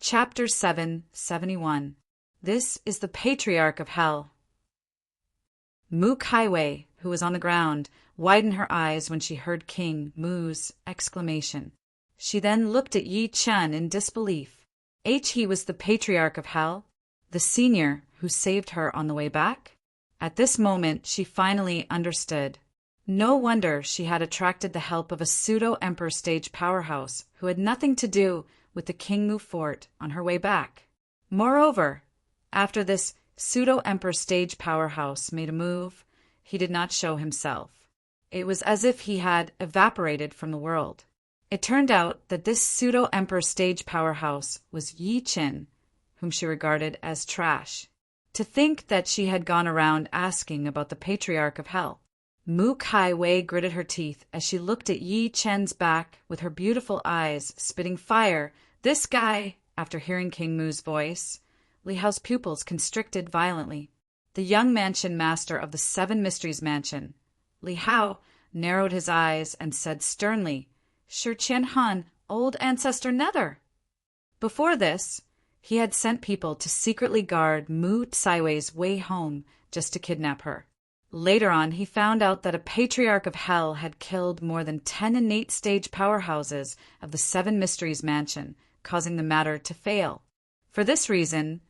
Chapter 771. This is the Patriarch of Hell. Mu Kaiwei, who was on the ground, widened her eyes when she heard King Mu's exclamation. She then looked at Yi Chen in disbelief. He was the Patriarch of Hell, the senior who saved her on the way back? At this moment she finally understood. No wonder she had attracted the help of a pseudo-emperor stage powerhouse who had nothing to do with the King Mu fort on her way back. Moreover, after this pseudo-emperor stage powerhouse made a move, he did not show himself. It was as if he had evaporated from the world. It turned out that this pseudo-emperor stage powerhouse was Yi Chen, whom she regarded as trash. To think that she had gone around asking about the Patriarch of Hell. Mu Kaiwei gritted her teeth as she looked at Yi Chen's back with her beautiful eyes spitting fire. This guy, after hearing King Mu's voice, Li Hao's pupils constricted violently. The young mansion master of the Seven Mysteries Mansion, Li Hao, narrowed his eyes and said sternly, "Shi Qianhan, old ancestor Nether." Before this, he had sent people to secretly guard Mu Tsaiwei's way home just to kidnap her. Later on, he found out that a Patriarch of Hell had killed more than 10 innate stage powerhouses of the Seven Mysteries Mansion, causing the matter to fail. For this reason,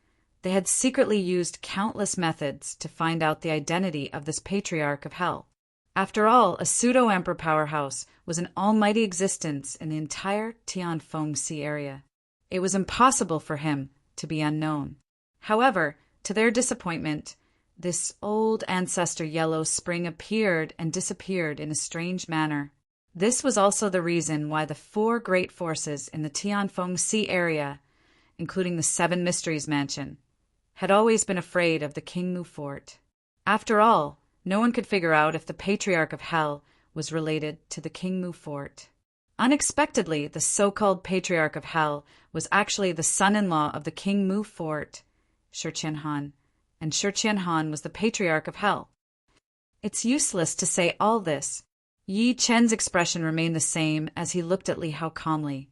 they had secretly used countless methods to find out the identity of this Patriarch of Hell. After all, a pseudo-emperor powerhouse was an almighty existence in the entire Tianfeng Sea area. It was impossible for him to be unknown. However, to their disappointment, this old ancestor Yellow Spring appeared and disappeared in a strange manner. This was also the reason why the 4 great forces in the Tianfeng Sea area, including the Seven Mysteries Mansion, had always been afraid of the King Mu fort. After all, no one could figure out if the Patriarch of Hell was related to the King Mu fort. Unexpectedly, the so-called Patriarch of Hell was actually the son-in-law of the King Mu fort, Shi Qianhan, and Shi Qianhan was the Patriarch of Hell. It's useless to say all this. Yi Chen's expression remained the same as he looked at Li Hao calmly.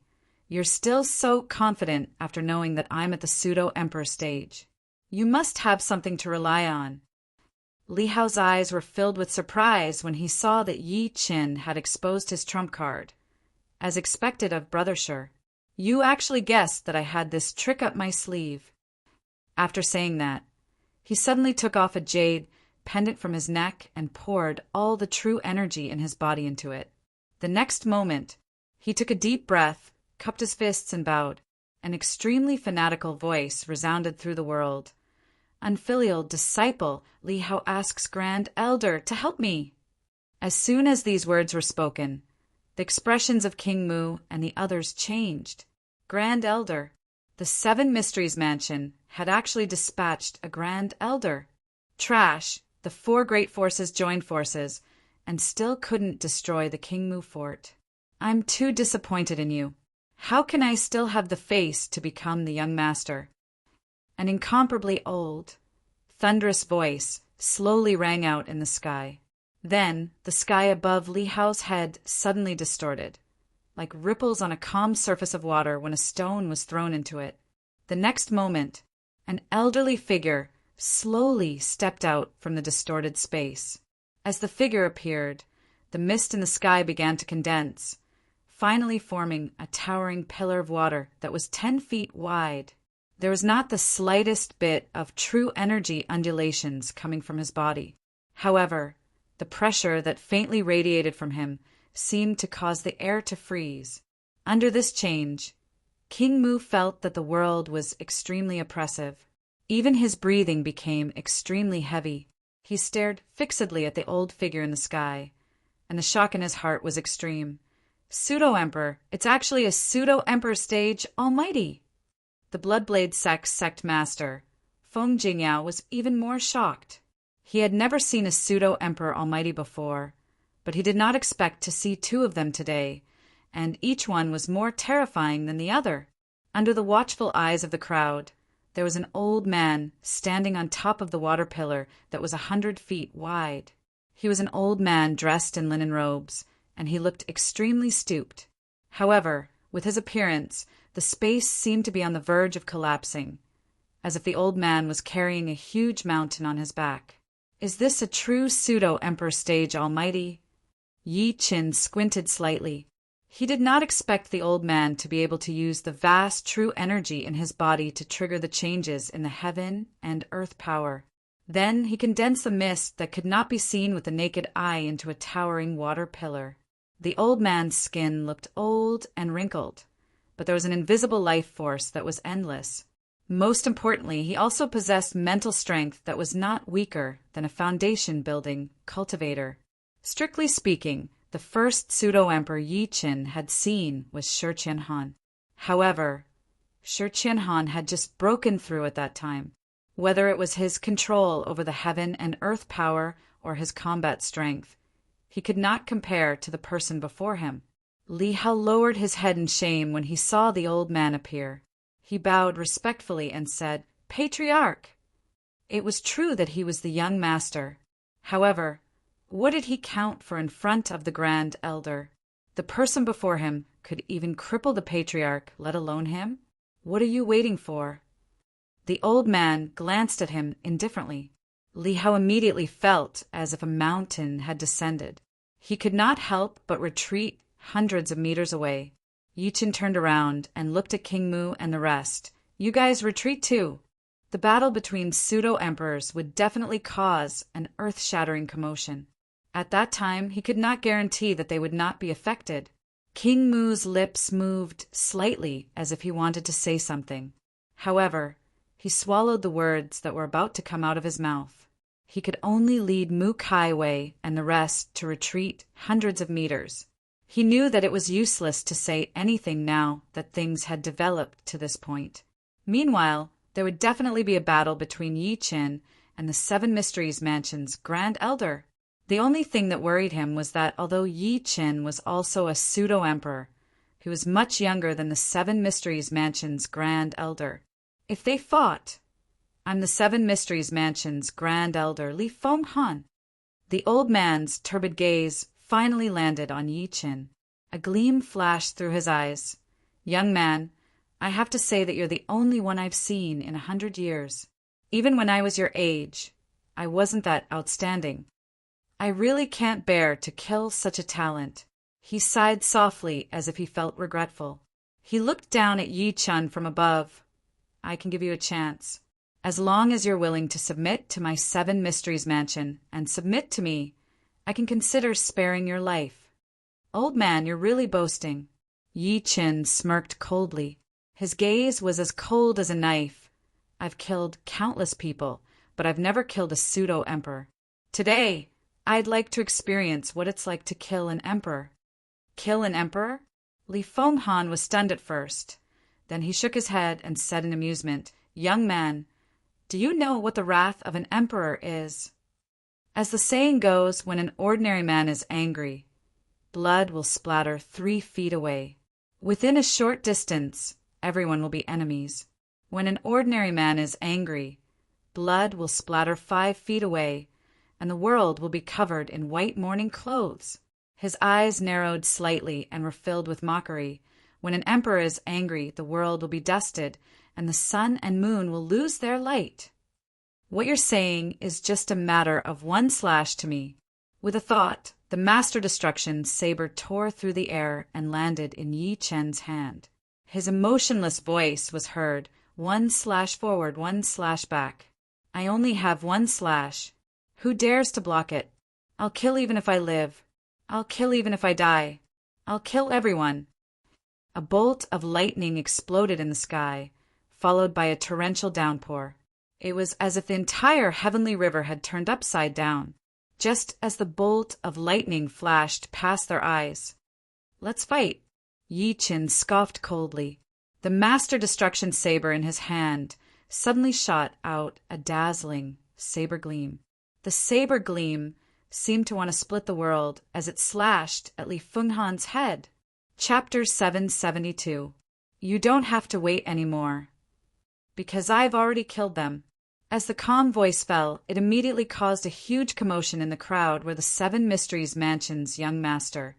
"You're still so confident after knowing that I'm at the pseudo-emperor stage. You must have something to rely on." Li Hao's eyes were filled with surprise when he saw that Yi Chen had exposed his trump card. As expected of Brother Shi, "You actually guessed that I had this trick up my sleeve." After saying that, he suddenly took off a jade pendant from his neck and poured all the true energy in his body into it. The next moment, he took a deep breath, cupped his fists and bowed. An extremely fanatical voice resounded through the world. "Unfilial disciple, Li Hao asks Grand Elder to help me." As soon as these words were spoken, the expressions of King Mu and the others changed. Grand Elder. The Seven Mysteries Mansion had actually dispatched a Grand Elder. Trash, the 4 great forces joined forces, and still couldn't destroy the King Mu fort. "I'm too disappointed in you. How can I still have the face to become the young master?" An incomparably old, thunderous voice slowly rang out in the sky. Then the sky above Li Hao's head suddenly distorted, like ripples on a calm surface of water when a stone was thrown into it. The next moment, an elderly figure slowly stepped out from the distorted space. As the figure appeared, the mist in the sky began to condense, finally forming a towering pillar of water that was 10 feet wide. There was not the slightest bit of true energy undulations coming from his body. However, the pressure that faintly radiated from him seemed to cause the air to freeze. Under this change, King Mu felt that the world was extremely oppressive. Even his breathing became extremely heavy. He stared fixedly at the old figure in the sky, and the shock in his heart was extreme. "Pseudo-emperor, it's actually a pseudo-emperor stage almighty." The Bloodblade sect master, Feng Jingyao, was even more shocked. He had never seen a pseudo-emperor almighty before, but he did not expect to see 2 of them today, and each one was more terrifying than the other. Under the watchful eyes of the crowd, there was an old man standing on top of the water pillar that was 100 feet wide. He was an old man dressed in linen robes, and he looked extremely stooped. However, with his appearance, The space seemed to be on the verge of collapsing, as if the old man was carrying a huge mountain on his back. Is this a true pseudo-emperor stage, almighty? Yi Qin squinted slightly. He did not expect the old man to be able to use the vast true energy in his body to trigger the changes in the heaven and earth power. Then he condensed the mist that could not be seen with the naked eye into a towering water pillar. The old man's skin looked old and wrinkled, but there was an invisible life force that was endless. Most importantly, he also possessed mental strength that was not weaker than a foundation-building cultivator. Strictly speaking, the first pseudo-emperor Yi Qin had seen was Shi Qianhan. However, Shi Qianhan had just broken through at that time. Whether it was his control over the heaven and earth power or his combat strength, he could not compare to the person before him. Li Hao lowered his head in shame when he saw the old man appear. He bowed respectfully and said, "Patriarch!" It was true that he was the young master. However, what did he count for in front of the Grand Elder? The person before him could even cripple the patriarch, let alone him? What are you waiting for? The old man glanced at him indifferently. Li Hao immediately felt as if a mountain had descended. He could not help but retreat hundreds of meters away. Yi Qin turned around and looked at King Mu and the rest. You guys retreat too. The battle between pseudo-emperors would definitely cause an earth-shattering commotion. At that time, he could not guarantee that they would not be affected. King Mu's lips moved slightly as if he wanted to say something. However, he swallowed the words that were about to come out of his mouth. He could only lead Mu Kaiwei and the rest to retreat hundreds of meters. He knew that it was useless to say anything now that things had developed to this point. Meanwhile, there would definitely be a battle between Yi Qin and the Seven Mysteries Mansion's Grand Elder. The only thing that worried him was that although Yi Qin was also a pseudo-emperor, he was much younger than the Seven Mysteries Mansion's Grand Elder. If they fought, I'm the Seven Mysteries Mansion's Grand Elder, Li Fenghan. The old man's turbid gaze finally landed on Yi Qin. A gleam flashed through his eyes. Young man, I have to say that you're the only one I've seen in 100 years. Even when I was your age, I wasn't that outstanding. I really can't bear to kill such a talent. He sighed softly as if he felt regretful. He looked down at Yi Qin from above. I can give you a chance. As long as you're willing to submit to my Seven Mysteries Mansion and submit to me, I can consider sparing your life. Old man, you're really boasting. Yi Qin smirked coldly. His gaze was as cold as a knife. I've killed countless people, but I've never killed a pseudo-emperor. Today, I'd like to experience what it's like to kill an emperor. Kill an emperor? Li Fenghan was stunned at first. Then he shook his head and said in amusement, Young man, do you know what the wrath of an emperor is? As the saying goes, when an ordinary man is angry, blood will splatter 3 feet away. Within a short distance, everyone will be enemies. When an ordinary man is angry, blood will splatter 5 feet away, and the world will be covered in white mourning clothes. His eyes narrowed slightly and were filled with mockery. When an emperor is angry, the world will be dusted, and the sun and moon will lose their light. What you're saying is just a matter of 1 slash to me. With a thought, the Master Destruction saber tore through the air and landed in Yi Qin's hand. His emotionless voice was heard, 1 slash forward, 1 slash back. I only have 1 slash. Who dares to block it? I'll kill even if I live. I'll kill even if I die. I'll kill everyone. A bolt of lightning exploded in the sky, followed by a torrential downpour. It was as if the entire heavenly river had turned upside down, just as the bolt of lightning flashed past their eyes. Let's fight. Yi Qin scoffed coldly. The Master Destruction saber in his hand suddenly shot out a dazzling saber gleam. The saber gleam seemed to want to split the world as it slashed at Li Fenghan's head. Chapter 772. You don't have to wait anymore, because I've already killed them. As the calm voice fell, it immediately caused a huge commotion in the crowd where the Seven Mysteries Mansion's young master,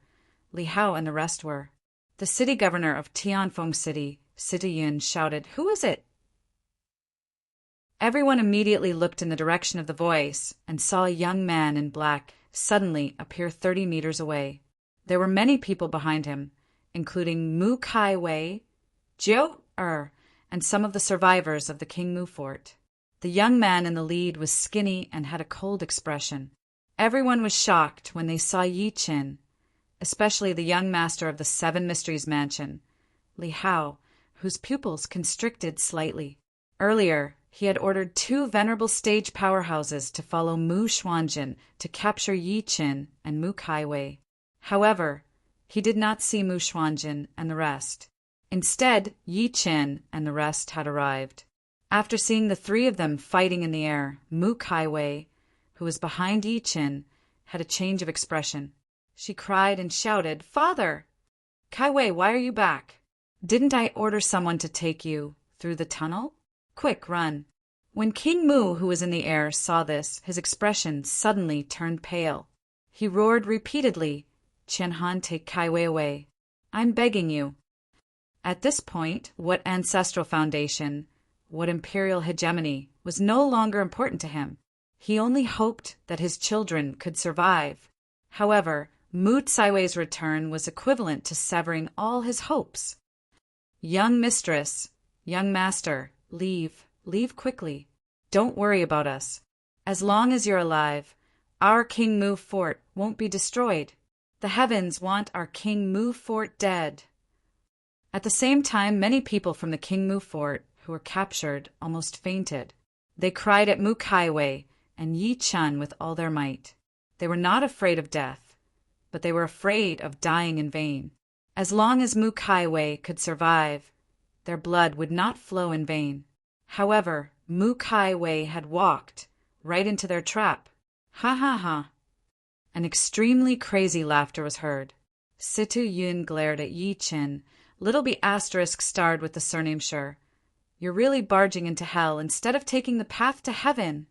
Li Hao, and the rest were. The city governor of Tianfeng City Sitayun shouted, "Who is it?" Everyone immediately looked in the direction of the voice and saw a young man in black suddenly appear 30 meters away. There were many people behind him, including Mu Kai Wei, Jiu and some of the survivors of the King Mu fort. The young man in the lead was skinny and had a cold expression. Everyone was shocked when they saw Yi Qin, especially the young master of the Seven Mysteries Mansion, Li Hao, whose pupils constricted slightly. Earlier, he had ordered 2 venerable stage powerhouses to follow Mu Xuanjin to capture Yi Qin and Mu Kai Wei. However, he did not see Mu Xuanjin and the rest. Instead, Yi Qin and the rest had arrived. After seeing the 3 of them fighting in the air, Mu Kai Wei, who was behind Yi Qin, had a change of expression. She cried and shouted, "Father! Kai Wei, why are you back? Didn't I order someone to take you through the tunnel? Quick, run." When King Mu, who was in the air, saw this, his expression suddenly turned pale. He roared repeatedly, "Qian Han, take Kai Wei away. I'm begging you." At this point, what ancestral foundation, what imperial hegemony, was no longer important to him. He only hoped that his children could survive. However, Mu Tsaiwei's return was equivalent to severing all his hopes. "Young mistress, young master, leave quickly. Don't worry about us. As long as you're alive, our King Mu fort won't be destroyed. The heavens want our King Mu fort dead." At the same time, many people from the King Mu fort who were captured almost fainted. They cried at Mu Kai Wei and Yi Qin with all their might. They were not afraid of death, but they were afraid of dying in vain. As long as Mu Kai Wei could survive, their blood would not flow in vain. However, Mu Kai Wei had walked right into their trap. Ha ha ha! An extremely crazy laughter was heard. Sitayun glared at Yi Qin, little b** starred with the surname Sure. "You're really barging into hell instead of taking the path to heaven."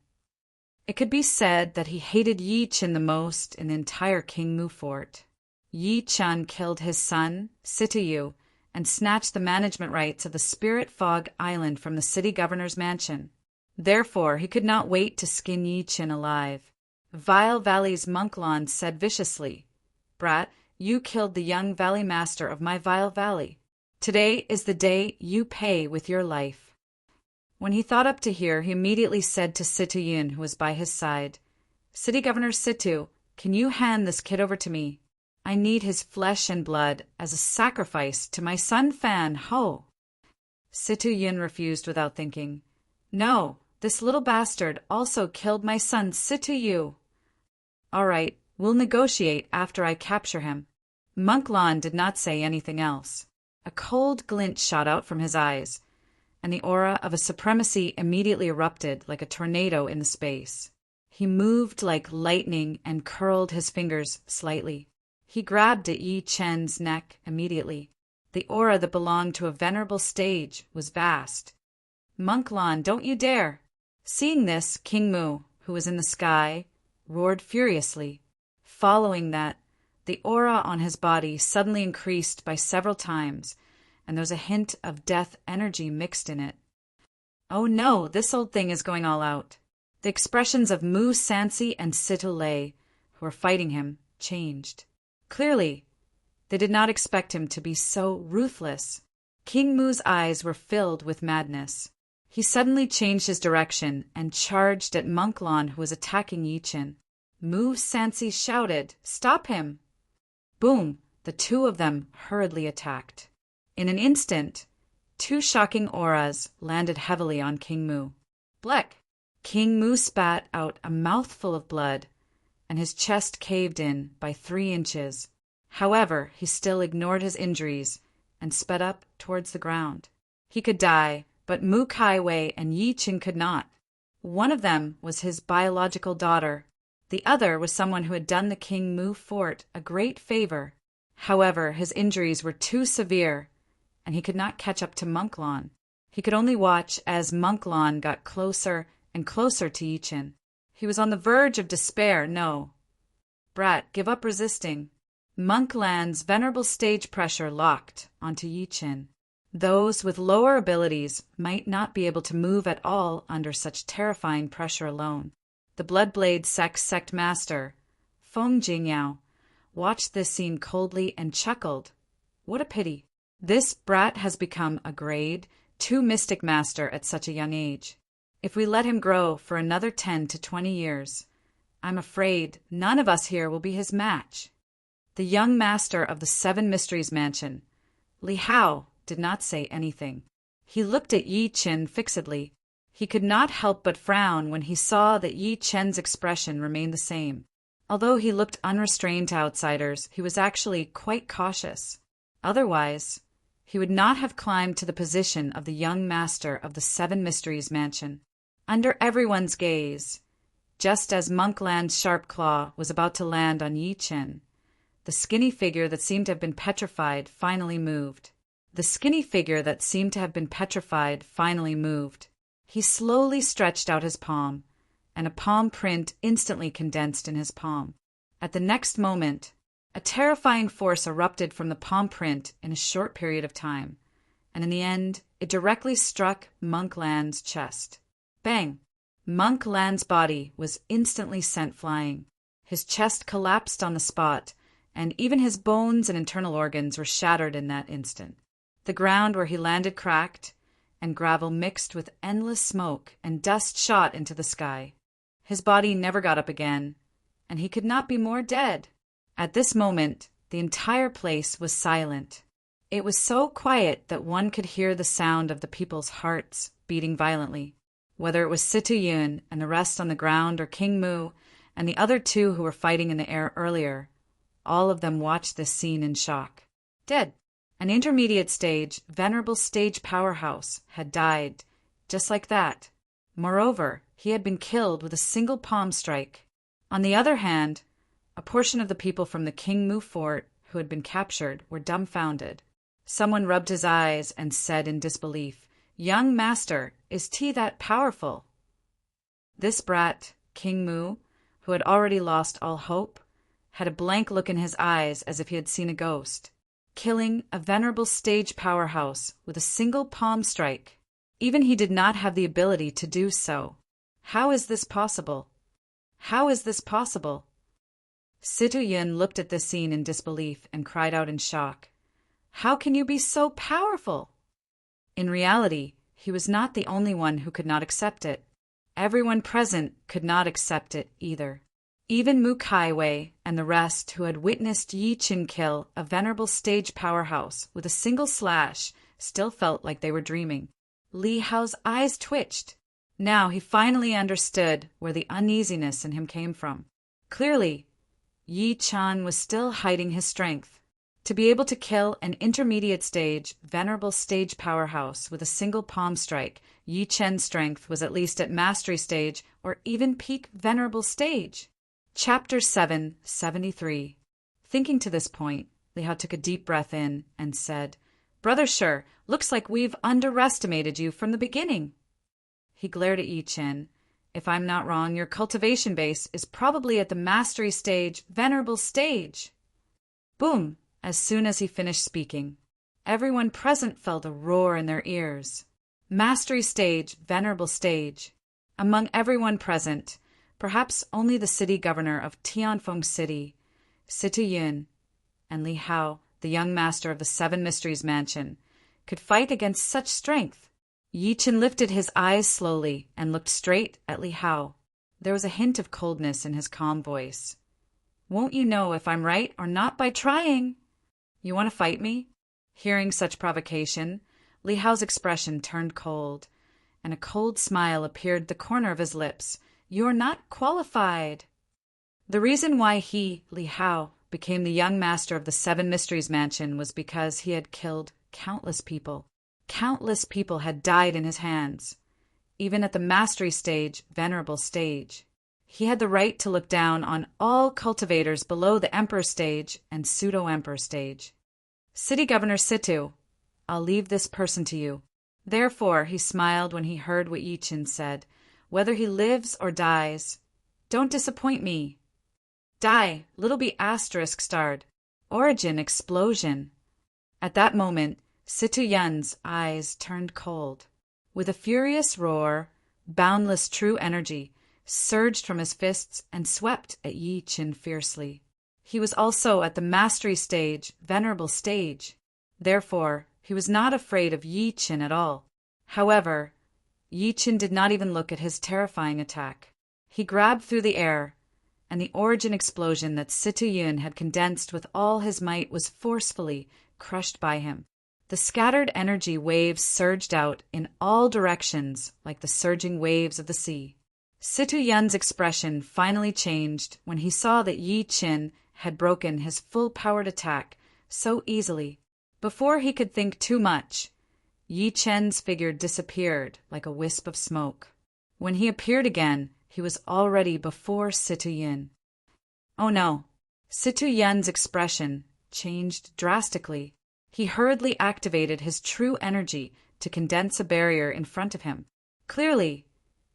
It could be said that he hated Yi Qin the most in the entire King Mu fort. Yi Qin killed his son, Sitayu, and snatched the management rights of the Spirit Fog Island from the city governor's mansion. Therefore, he could not wait to skin Yi Qin alive. Vile Valley's Monklon said viciously, "Brat, you killed the young valley master of my Vile Valley. Today is the day you pay with your life." When he thought up to here, he immediately said to Sitayun, who was by his side, "City Governor Situ, can you hand this kid over to me? I need his flesh and blood as a sacrifice to my son Fan Ho." Sitayun refused without thinking. "No, this little bastard also killed my son Sitayu." "All right, we'll negotiate after I capture him." Monklon did not say anything else. A cold glint shot out from his eyes, and the aura of a supremacy immediately erupted like a tornado in the space. He moved like lightning and curled his fingers slightly. He grabbed at Yi Qin's neck immediately. The aura that belonged to a venerable stage was vast. "Monklon, don't you dare!" Seeing this, King Mu, who was in the sky, roared furiously. Following that, the aura on his body suddenly increased by several times, and there was a hint of death energy mixed in it. "Oh no, this old thing is going all out." The expressions of Mu Sansi and Sitolei, who were fighting him, changed. Clearly, they did not expect him to be so ruthless. King Mu's eyes were filled with madness. He suddenly changed his direction and charged at Monklon, who was attacking Yi Qin. Mu Sansi shouted, "Stop him!" Boom! The 2 of them hurriedly attacked. In an instant, 2 shocking auras landed heavily on King Mu. Bleck! King Mu spat out a mouthful of blood, and his chest caved in by 3 inches. However, he still ignored his injuries and sped up towards the ground. He could die, but Mu Kai Wei and Yi Qin could not. One of them was his biological daughter. The other was someone who had done the King Mu fort a great favor. However, his injuries were too severe, and he could not catch up to Monklon. He could only watch as Monklon got closer and closer to Yi Qin. He was on the verge of despair. "No. Brat, give up resisting." Monkland's venerable stage pressure locked onto Yi Qin. Those with lower abilities might not be able to move at all under such terrifying pressure alone. The Bloodblade sect master, Feng Jingyao, watched this scene coldly and chuckled. What a pity. This brat has become a grade 2 mystic master at such a young age. If we let him grow for another 10 to 20 years, I'm afraid none of us here will be his match. The young master of the Seven Mysteries Mansion, Li Hao, did not say anything. He looked at Yi Chen fixedly. He could not help but frown when he saw that Yi Chen's expression remained the same. Although he looked unrestrained to outsiders, he was actually quite cautious. Otherwise, he would not have climbed to the position of the young master of the Seven Mysteries Mansion. Under everyone's gaze, just as Monkland's sharp claw was about to land on Yi Chen, the skinny figure that seemed to have been petrified finally moved. He slowly stretched out his palm, and a palm print instantly condensed in his palm. At the next moment, a terrifying force erupted from the palm print in a short period of time, and in the end, it directly struck Monkland's chest. Bang! Monkland's body was instantly sent flying. His chest collapsed on the spot, and even his bones and internal organs were shattered in that instant. The ground where he landed cracked, and gravel mixed with endless smoke, and dust shot into the sky. His body never got up again, and he could not be more dead. At this moment, the entire place was silent. It was so quiet that one could hear the sound of the people's hearts beating violently. Whether it was Situ Yun and the rest on the ground, or King Mu and the other two who were fighting in the air earlier, all of them watched this scene in shock. Dead. An intermediate stage, venerable stage powerhouse had died, just like that. Moreover, he had been killed with a single palm strike. On the other hand, a portion of the people from the King Mu fort who had been captured were dumbfounded. Someone rubbed his eyes and said in disbelief, "Young master, is tea that powerful?" This brat, King Mu, who had already lost all hope, had a blank look in his eyes as if he had seen a ghost. Killing a venerable stage powerhouse with a single palm strike. Even he did not have the ability to do so. How is this possible? How is this possible? Situ Yun looked at this scene in disbelief and cried out in shock. How can you be so powerful? In reality, he was not the only one who could not accept it. Everyone present could not accept it either. Even Mu Kaiwei and the rest who had witnessed Yi Chen kill a venerable stage powerhouse with a single slash still felt like they were dreaming. Li Hao's eyes twitched. Now he finally understood where the uneasiness in him came from. Clearly, Yi Chen was still hiding his strength. To be able to kill an intermediate stage, venerable stage powerhouse with a single palm strike, Yi Chen's strength was at least at mastery stage or even peak venerable stage. Chapter 773. Thinking to this point, Li Hao took a deep breath in and said, "Brother Shi, looks like we've underestimated you from the beginning." He glared at Yi Chen. "If I'm not wrong, your cultivation base is probably at the mastery stage, venerable stage." Boom! As soon as he finished speaking, everyone present felt a roar in their ears. Mastery stage, venerable stage. Among everyone present, perhaps only the city governor of Tianfeng City, Situ Yun, and Li Hao, the young master of the Seven Mysteries Mansion, could fight against such strength. Yi Chen lifted his eyes slowly and looked straight at Li Hao. There was a hint of coldness in his calm voice. "Won't you know if I'm right or not by trying? You want to fight me?" Hearing such provocation, Li Hao's expression turned cold, and a cold smile appeared at the corner of his lips. "You're not qualified." The reason why he, Li Hao, became the young master of the Seven Mysteries Mansion was because he had killed countless people. Countless people had died in his hands. Even at the mastery stage, venerable stage, he had the right to look down on all cultivators below the emperor stage and pseudo-emperor stage. "City Governor Situ, I'll leave this person to you." Therefore, he smiled when he heard what Yi Chen said. "Whether he lives or dies, don't disappoint me." Die, little b*** starred. Origin explosion. At that moment, Situ Yun's eyes turned cold. With a furious roar, boundless true energy surged from his fists and swept at Yi Qin fiercely. He was also at the mastery stage, venerable stage. Therefore, he was not afraid of Yi Qin at all. However, Yi Qin did not even look at his terrifying attack. He grabbed through the air, and the origin explosion that Situ Yun had condensed with all his might was forcefully crushed by him. The scattered energy waves surged out in all directions like the surging waves of the sea. Situ Yun's expression finally changed when he saw that Yi Qin had broken his full-powered attack so easily. Before he could think too much, Yi Qin's figure disappeared like a wisp of smoke. When he appeared again, he was already before Situ Yun. Oh no! Situ Yun's expression changed drastically. He hurriedly activated his true energy to condense a barrier in front of him. Clearly,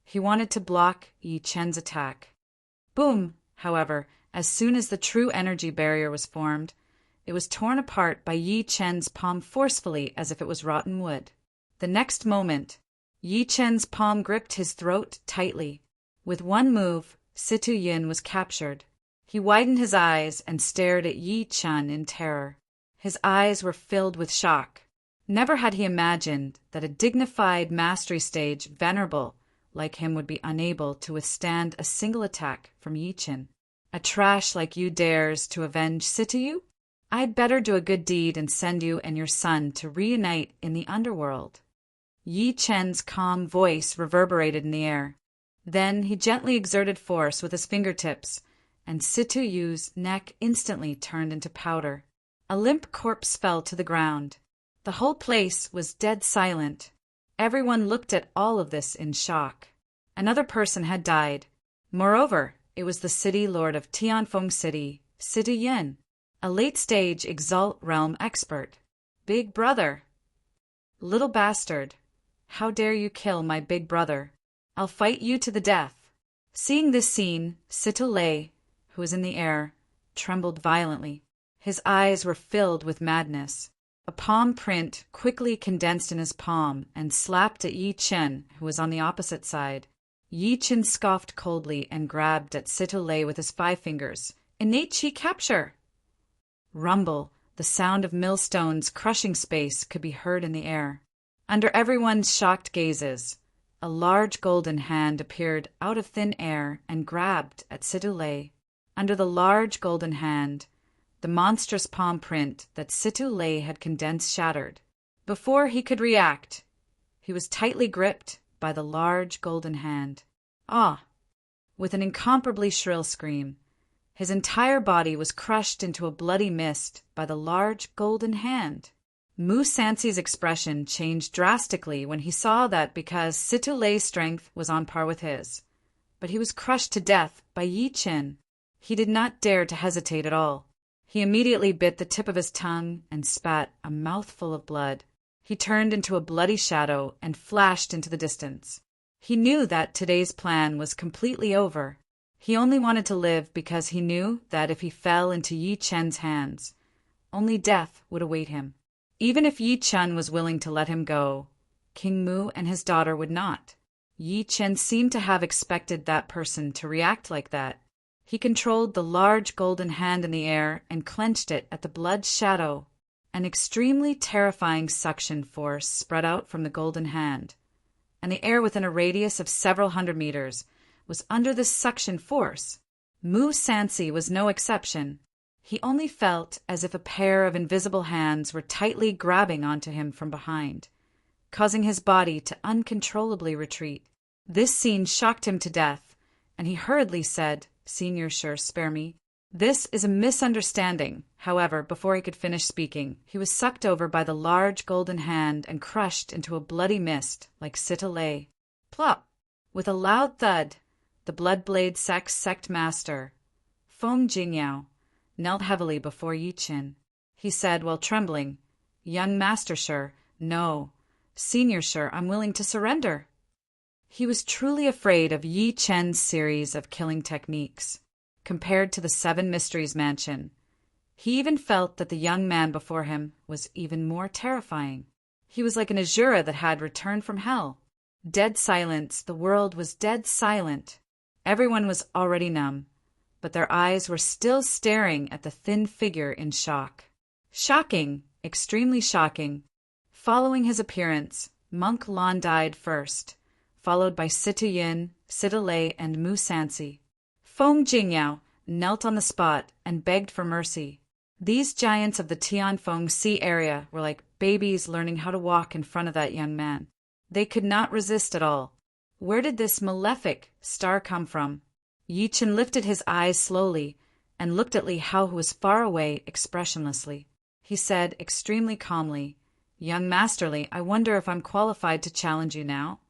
he wanted to block Yi Qin's attack. Boom! However, as soon as the true energy barrier was formed, it was torn apart by Yi Qin's palm forcefully as if it was rotten wood. The next moment, Yi Qin's palm gripped his throat tightly. With one move, Situ Yun was captured. He widened his eyes and stared at Yi Qin in terror. His eyes were filled with shock. Never had he imagined that a dignified mastery stage venerable like him would be unable to withstand a single attack from Yi Qin. A trash like you dares to avenge Situ? I'd better do a good deed and send you and your son to reunite in the underworld. Yi Qin's calm voice reverberated in the air. Then he gently exerted force with his fingertips, and Situ Yu's neck instantly turned into powder. A limp corpse fell to the ground. The whole place was dead silent. Everyone looked at all of this in shock. Another person had died. Moreover, it was the city lord of Tianfeng City, Situ Yun, a late-stage Exalt Realm expert. Big brother! Little bastard! How dare you kill my big brother? I'll fight you to the death. Seeing this scene, Situ Lei, who was in the air, trembled violently. His eyes were filled with madness. A palm print quickly condensed in his palm and slapped at Yi Qin, who was on the opposite side. Yi Qin scoffed coldly and grabbed at Situ Lei with his 5 fingers. Innate chi capture! Rumble, the sound of millstones crushing space could be heard in the air. Under everyone's shocked gazes, a large golden hand appeared out of thin air and grabbed at Situ Lei. Under the large golden hand, the monstrous palm print that Situ Lei had condensed shattered. Before he could react, he was tightly gripped by the large golden hand. Ah! With an incomparably shrill scream, his entire body was crushed into a bloody mist by the large golden hand. Mu Sanxi's expression changed drastically when he saw that because Situ Lei's strength was on par with his, but he was crushed to death by Yi Qin. He did not dare to hesitate at all. He immediately bit the tip of his tongue and spat a mouthful of blood. He turned into a bloody shadow and flashed into the distance. He knew that today's plan was completely over. He only wanted to live because he knew that if he fell into Yi Qin's hands, only death would await him. Even if Yi Qin was willing to let him go, King Mu and his daughter would not. Yi Qin seemed to have expected that person to react like that. He controlled the large golden hand in the air and clenched it at the blood shadow. An extremely terrifying suction force spread out from the golden hand, and the air within a radius of several hundred meters was under this suction force. Mu Sanxi was no exception. He only felt as if a pair of invisible hands were tightly grabbing onto him from behind, causing his body to uncontrollably retreat. This scene shocked him to death, and he hurriedly said, "Senior Sure, spare me." This is a misunderstanding. However, before he could finish speaking, he was sucked over by the large golden hand and crushed into a bloody mist like Situ Lei. Plop! With a loud thud, the Bloodblade sect master, Feng Jingyao, knelt heavily before Yi Qin. He said while trembling, "Young Master Sure, no. Senior Sure, I'm willing to surrender." He was truly afraid of Yi Qin's series of killing techniques. Compared to the 7 Mysteries Mansion, He even felt that the young man before him was even more terrifying. He was like an Asura that had returned from hell. Dead silence, the world was dead silent. Everyone was already numb, but their eyes were still staring at the thin figure in shock. Shocking, extremely shocking. Following his appearance, Monk Lan died first, followed by Situ Yin, Sita Lei, and Mu Sansi. Feng Jingyao knelt on the spot and begged for mercy. These giants of the Tianfeng Sea area were like babies learning how to walk in front of that young man. They could not resist at all. Where did this malefic star come from? Yi Chen lifted his eyes slowly and looked at Li Hao, who was far away, expressionlessly. He said extremely calmly, "Young Master Li, I wonder if I'm qualified to challenge you now."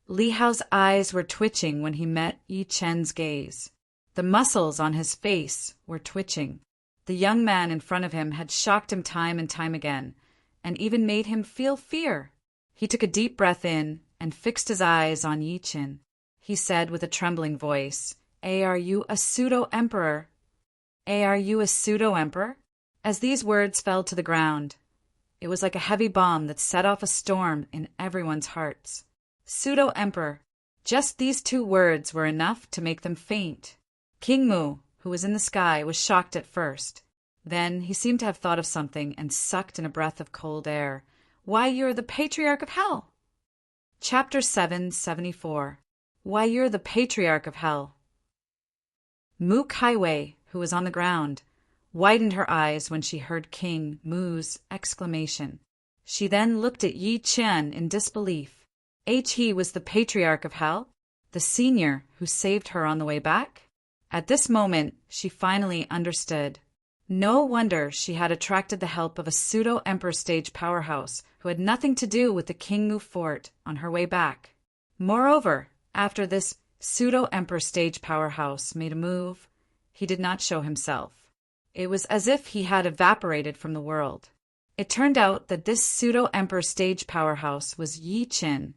Li Hao's eyes were twitching when he met Yi Chen's gaze. The muscles on his face were twitching. The young man in front of him had shocked him time and time again, and even made him feel fear. He took a deep breath in and fixed his eyes on Yi Chen. He said with a trembling voice, Are you a pseudo-emperor? Are you a pseudo-emperor?" As these words fell to the ground, it was like a heavy bomb that set off a storm in everyone's hearts. Pseudo-emperor. Just these two words were enough to make them faint. King Mu, who was in the sky, was shocked at first. Then he seemed to have thought of something and sucked in a breath of cold air. "Why, you're the Patriarch of Hell!" Chapter 774. Why, you're the Patriarch of Hell. Mu Kaiwei, who was on the ground, widened her eyes when she heard King Mu's exclamation. She then looked at Yi Chen in disbelief. He was the Patriarch of Hell? The senior who saved her on the way back? At this moment, she finally understood. No wonder she had attracted the help of a pseudo-emperor stage powerhouse who had nothing to do with the King Mu fort on her way back. Moreover, after this pseudo-emperor stage powerhouse made a move, he did not show himself. It was as if he had evaporated from the world. It turned out that this pseudo-emperor stage powerhouse was Yi Chen,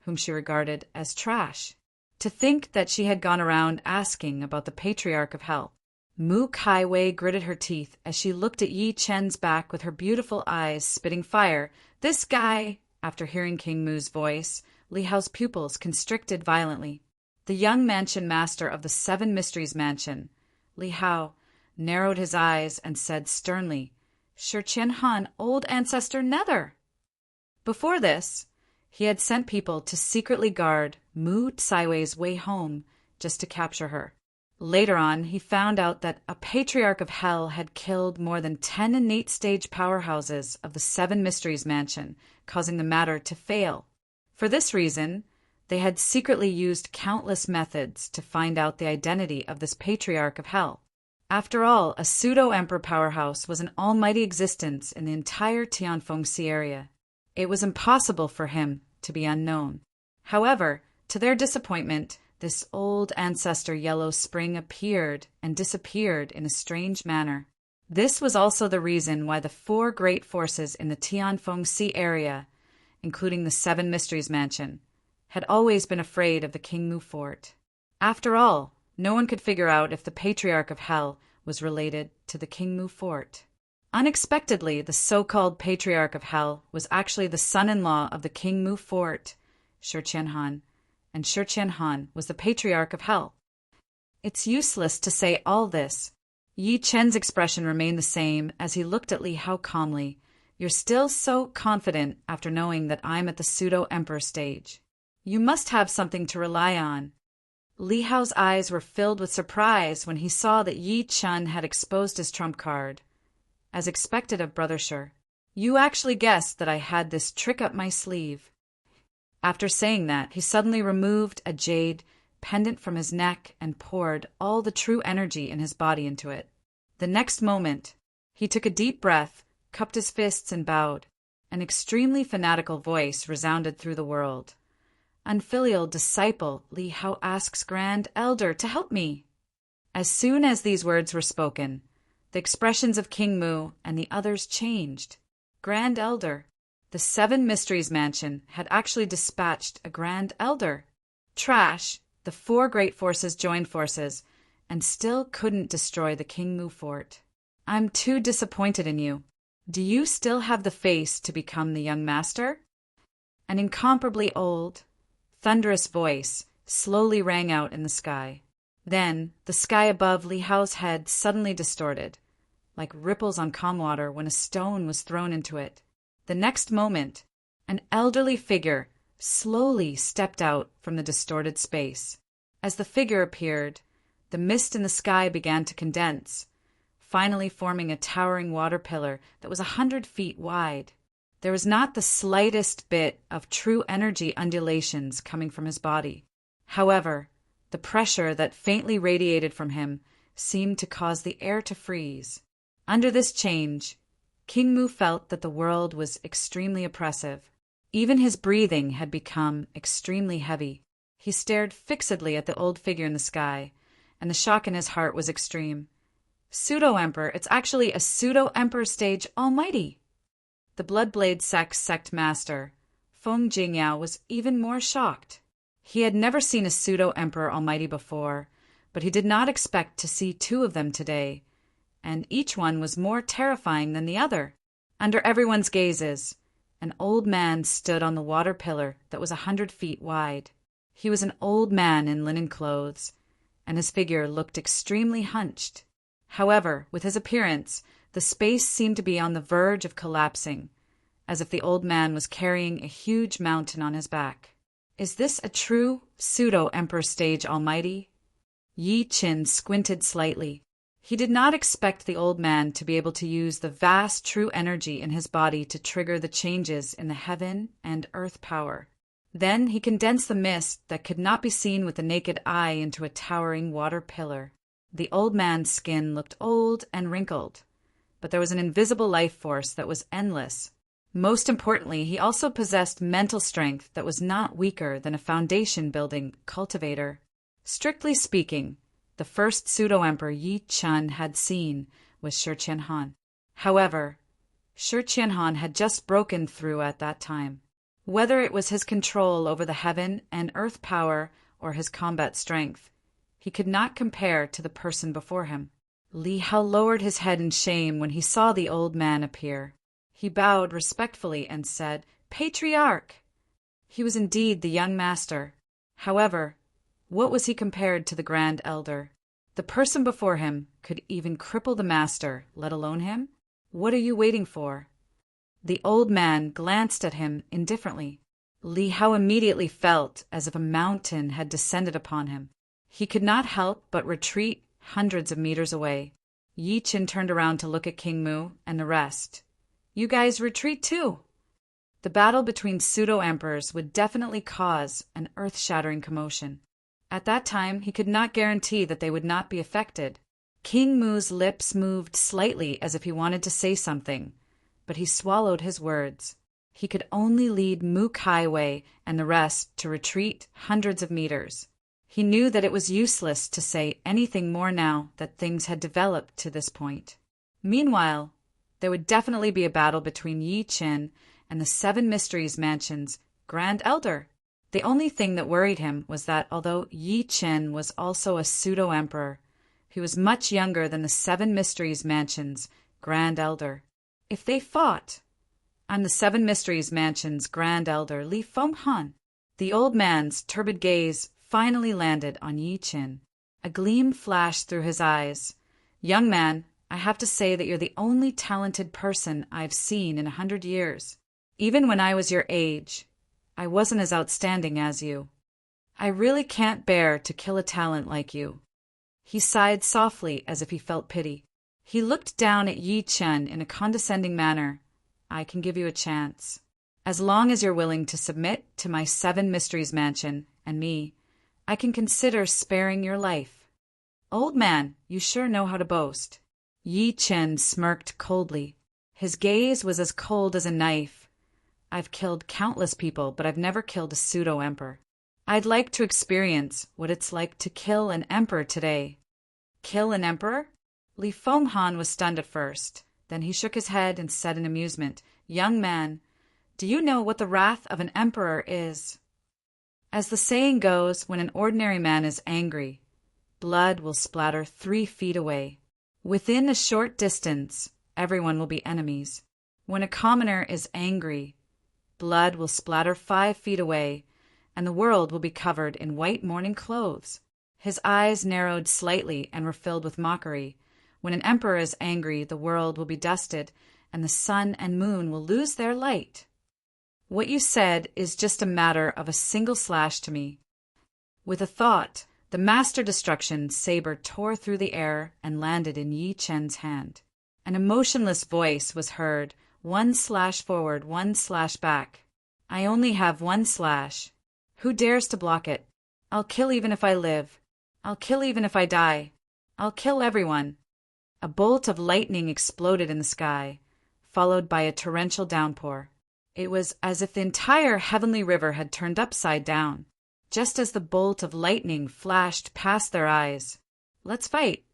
whom she regarded as trash. To think that she had gone around asking about the Patriarch of Hell. Mu Kaiwei gritted her teeth as she looked at Yi Chen's back with her beautiful eyes spitting fire. This guy, after hearing King Mu's voice, Li Hao's pupils constricted violently. The young mansion master of the Seven Mysteries Mansion, Li Hao, narrowed his eyes and said sternly, "Shi Qian Han, old ancestor Nether." Before this, he had sent people to secretly guard Mu Tsaiwei's way home just to capture her. Later on, he found out that a Patriarch of Hell had killed more than 10 innate stage powerhouses of the Seven Mysteries Mansion, causing the matter to fail. For this reason, they had secretly used countless methods to find out the identity of this Patriarch of Hell. After all, a pseudo-emperor powerhouse was an almighty existence in the entire Tianfeng Sea area. It was impossible for him to be unknown. However, to their disappointment, this old ancestor Yellow Spring appeared and disappeared in a strange manner. This was also the reason why the 4 great forces in the Tianfeng Sea area, including the Seven Mysteries Mansion, had always been afraid of the King Mu fort. After all, no one could figure out if the Patriarch of Hell was related to the King Mu fort. Unexpectedly, the so-called Patriarch of Hell was actually the son-in-law of the King Mu fort, Shi Qian Han, and Shi Qian Han was the Patriarch of Hell. It's useless to say all this. Yi Chen's expression remained the same as he looked at Li Hao calmly. "You're still so confident after knowing that I'm at the pseudo-emperor stage. You must have something to rely on." Li Hao's eyes were filled with surprise when he saw that Yi Chen had exposed his trump card. As expected of Brother Shi, "You actually guessed that I had this trick up my sleeve." After saying that, he suddenly removed a jade pendant from his neck and poured all the true energy in his body into it. The next moment, he took a deep breath, cupped his fists and bowed. An extremely fanatical voice resounded through the world. "Unfilial disciple, Li Hao asks Grand Elder to help me." As soon as these words were spoken, the expressions of King Mu and the others changed. Grand Elder. The Seven Mysteries Mansion had actually dispatched a Grand Elder. Trash, the 4 great forces joined forces, and still couldn't destroy the King Mu fort. I'm too disappointed in you. Do you still have the face to become the young master?" An incomparably old, thunderous voice slowly rang out in the sky. Then the sky above Li Hao's head suddenly distorted, like ripples on calm water when a stone was thrown into it. The next moment, an elderly figure slowly stepped out from the distorted space. As the figure appeared, the mist in the sky began to condense, finally forming a towering water pillar that was 100 feet wide. There was not the slightest bit of true energy undulations coming from his body. However, the pressure that faintly radiated from him seemed to cause the air to freeze. Under this change, King Mu felt that the world was extremely oppressive. Even his breathing had become extremely heavy. He stared fixedly at the old figure in the sky, and the shock in his heart was extreme. Pseudo-Emperor, it's actually a pseudo-Emperor stage almighty! The Bloodblade sect master, Feng Jingyao, was even more shocked. He had never seen a pseudo-Emperor almighty before, but he did not expect to see two of them today, and each one was more terrifying than the other. Under everyone's gazes, an old man stood on the water pillar that was 100 feet wide. He was an old man in linen clothes, and his figure looked extremely hunched. However, with his appearance, the space seemed to be on the verge of collapsing, as if the old man was carrying a huge mountain on his back. Is this a true pseudo-Emperor stage almighty? Yi Qin squinted slightly. He did not expect the old man to be able to use the vast true energy in his body to trigger the changes in the heaven and earth power. Then he condensed the mist that could not be seen with the naked eye into a towering water pillar. The old man's skin looked old and wrinkled, but there was an invisible life force that was endless. Most importantly, he also possessed mental strength that was not weaker than a foundation-building cultivator. Strictly speaking, the first pseudo-emperor Yi Chun had seen was Shi Qianhan. However, Shi Qianhan had just broken through at that time. Whether it was his control over the heaven and earth power or his combat strength, he could not compare to the person before him. Li Hao lowered his head in shame when he saw the old man appear. He bowed respectfully and said, "Patriarch!" He was indeed the young master. However, what was he compared to the Grand Elder? The person before him could even cripple the master, let alone him? What are you waiting for? The old man glanced at him indifferently. Li Hao immediately felt as if a mountain had descended upon him. He could not help but retreat hundreds of meters away. Yi Qin turned around to look at King Mu and the rest. "You guys retreat too." The battle between pseudo-emperors would definitely cause an earth-shattering commotion. At that time, he could not guarantee that they would not be affected. King Mu's lips moved slightly as if he wanted to say something, but he swallowed his words. He could only lead Mu Kaiwei and the rest to retreat hundreds of meters. He knew that it was useless to say anything more now that things had developed to this point. Meanwhile, there would definitely be a battle between Yi Qin and the Seven Mysteries Mansion's Grand Elder. The only thing that worried him was that although Yi Qin was also a pseudo-emperor, he was much younger than the Seven Mysteries Mansion's Grand Elder. If they fought, I'm the Seven Mysteries Mansion's Grand Elder, Li Fenghan. The old man's turbid gaze finally landed on Yi Qin. A gleam flashed through his eyes. "Young man, I have to say that you're the only talented person I've seen in 100 years. Even when I was your age, I wasn't as outstanding as you. I really can't bear to kill a talent like you." He sighed softly as if he felt pity. He looked down at Yi Qin in a condescending manner. "I can give you a chance. As long as you're willing to submit to my Seven Mysteries Mansion and me, I can consider sparing your life." "Old man, you sure know how to boast." Yi Qin smirked coldly. His gaze was as cold as a knife. "I've killed countless people, but I've never killed a pseudo-emperor. I'd like to experience what it's like to kill an emperor today." "Kill an emperor?" Li Fenghan was stunned at first. Then he shook his head and said in amusement, "Young man, do you know what the wrath of an emperor is? As the saying goes, when an ordinary man is angry, blood will splatter 3 feet away. Within a short distance, everyone will be enemies. When a commoner is angry, blood will splatter 5 feet away, and the world will be covered in white mourning clothes. His eyes narrowed slightly and were filled with mockery. When an emperor is angry, the world will be dusted, and the sun and moon will lose their light. What you said is just a matter of a single slash to me. With a thought, the Master Destruction saber tore through the air and landed in Yi Chen's hand. An emotionless voice was heard, 1 slash forward, 1 slash back. I only have 1 slash. Who dares to block it? I'll kill even if I live. I'll kill even if I die. I'll kill everyone. A bolt of lightning exploded in the sky, followed by a torrential downpour. It was as if the entire heavenly river had turned upside down. Just as the bolt of lightning flashed past their eyes. Let's fight.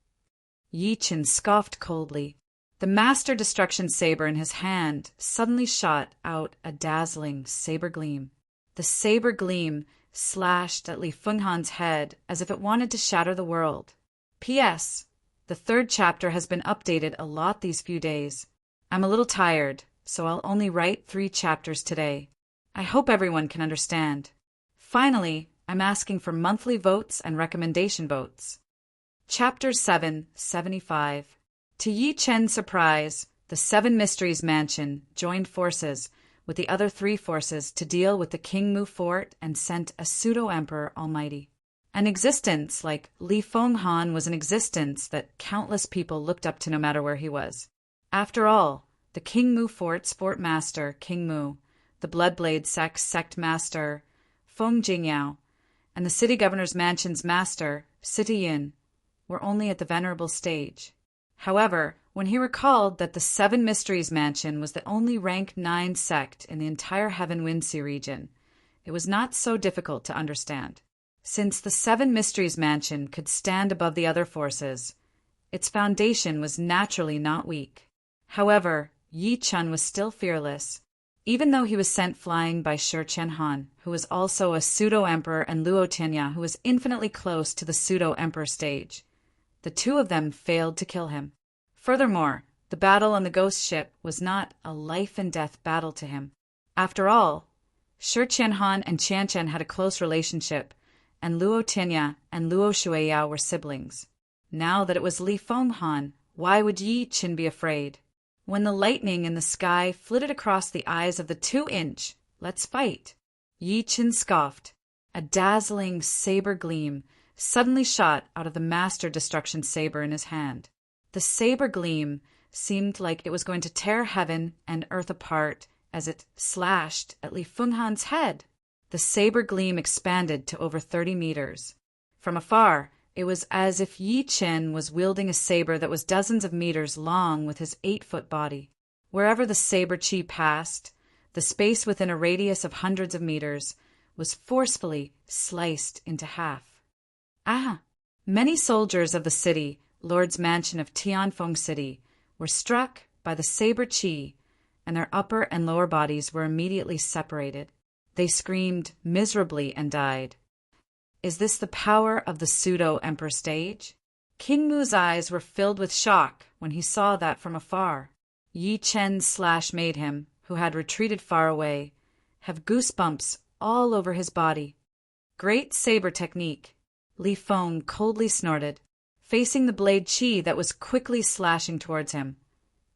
Yi Chen scoffed coldly. The Master Destruction saber in his hand suddenly shot out a dazzling saber gleam. The saber gleam slashed at Li Fenghan's head as if it wanted to shatter the world. P.S. The 3rd chapter has been updated a lot these few days. I'm a little tired, so I'll only write 3 chapters today. I hope everyone can understand. Finally, I'm asking for monthly votes and recommendation votes. Chapter 7, 75. To Yi Chen's surprise, the 7 Mysteries Mansion joined forces with the other 3 forces to deal with the King Mu Fort and sent a pseudo-emperor almighty. An existence like Li Fenghan was an existence that countless people looked up to no matter where he was. After all, the King Mu Fort's fort master, King Mu, the Bloodblade sect's sect master, Feng Jingyao, and the city governor's mansion's master, City Yin, were only at the venerable stage. However, when he recalled that the 7 Mysteries Mansion was the only rank 9 sect in the entire Heaven Windsea region, it was not so difficult to understand. Since the 7 Mysteries Mansion could stand above the other forces, its foundation was naturally not weak. However, Yi Chen was still fearless, even though he was sent flying by Shi Qianhan, who was also a pseudo-emperor, and Luo Tianya, who was infinitely close to the pseudo-emperor stage. The 2 of them failed to kill him. Furthermore, the battle on the ghost ship was not a life-and-death battle to him. After all, Shi Qianhan and Qian Qian had a close relationship, and Luo Tianya and Luo Shuiyao were siblings. Now that it was Li Fenghan, why would Yi Chen be afraid? When the lightning in the sky flitted across the eyes of the 2-inch, let's fight, Yi Chen scoffed. A dazzling saber gleam suddenly shot out of the Master Destruction saber in his hand. The saber gleam seemed like it was going to tear heaven and earth apart as it slashed at Li Fenghan's head. The saber gleam expanded to over 30 meters. From afar, it was as if Yi Chen was wielding a saber that was dozens of meters long with his 8-foot body. Wherever the saber chi passed, the space within a radius of hundreds of meters was forcefully sliced into half. Many soldiers of the city, Lord's Mansion of Tianfeng City, were struck by the saber chi, and their upper and lower bodies were immediately separated. They screamed miserably and died. Is this the power of the pseudo-emperor stage? King Mu's eyes were filled with shock when he saw that from afar. Yi Chen's slash made him, who had retreated far away, have goosebumps all over his body. Great saber technique, Li Feng coldly snorted, facing the blade chi that was quickly slashing towards him.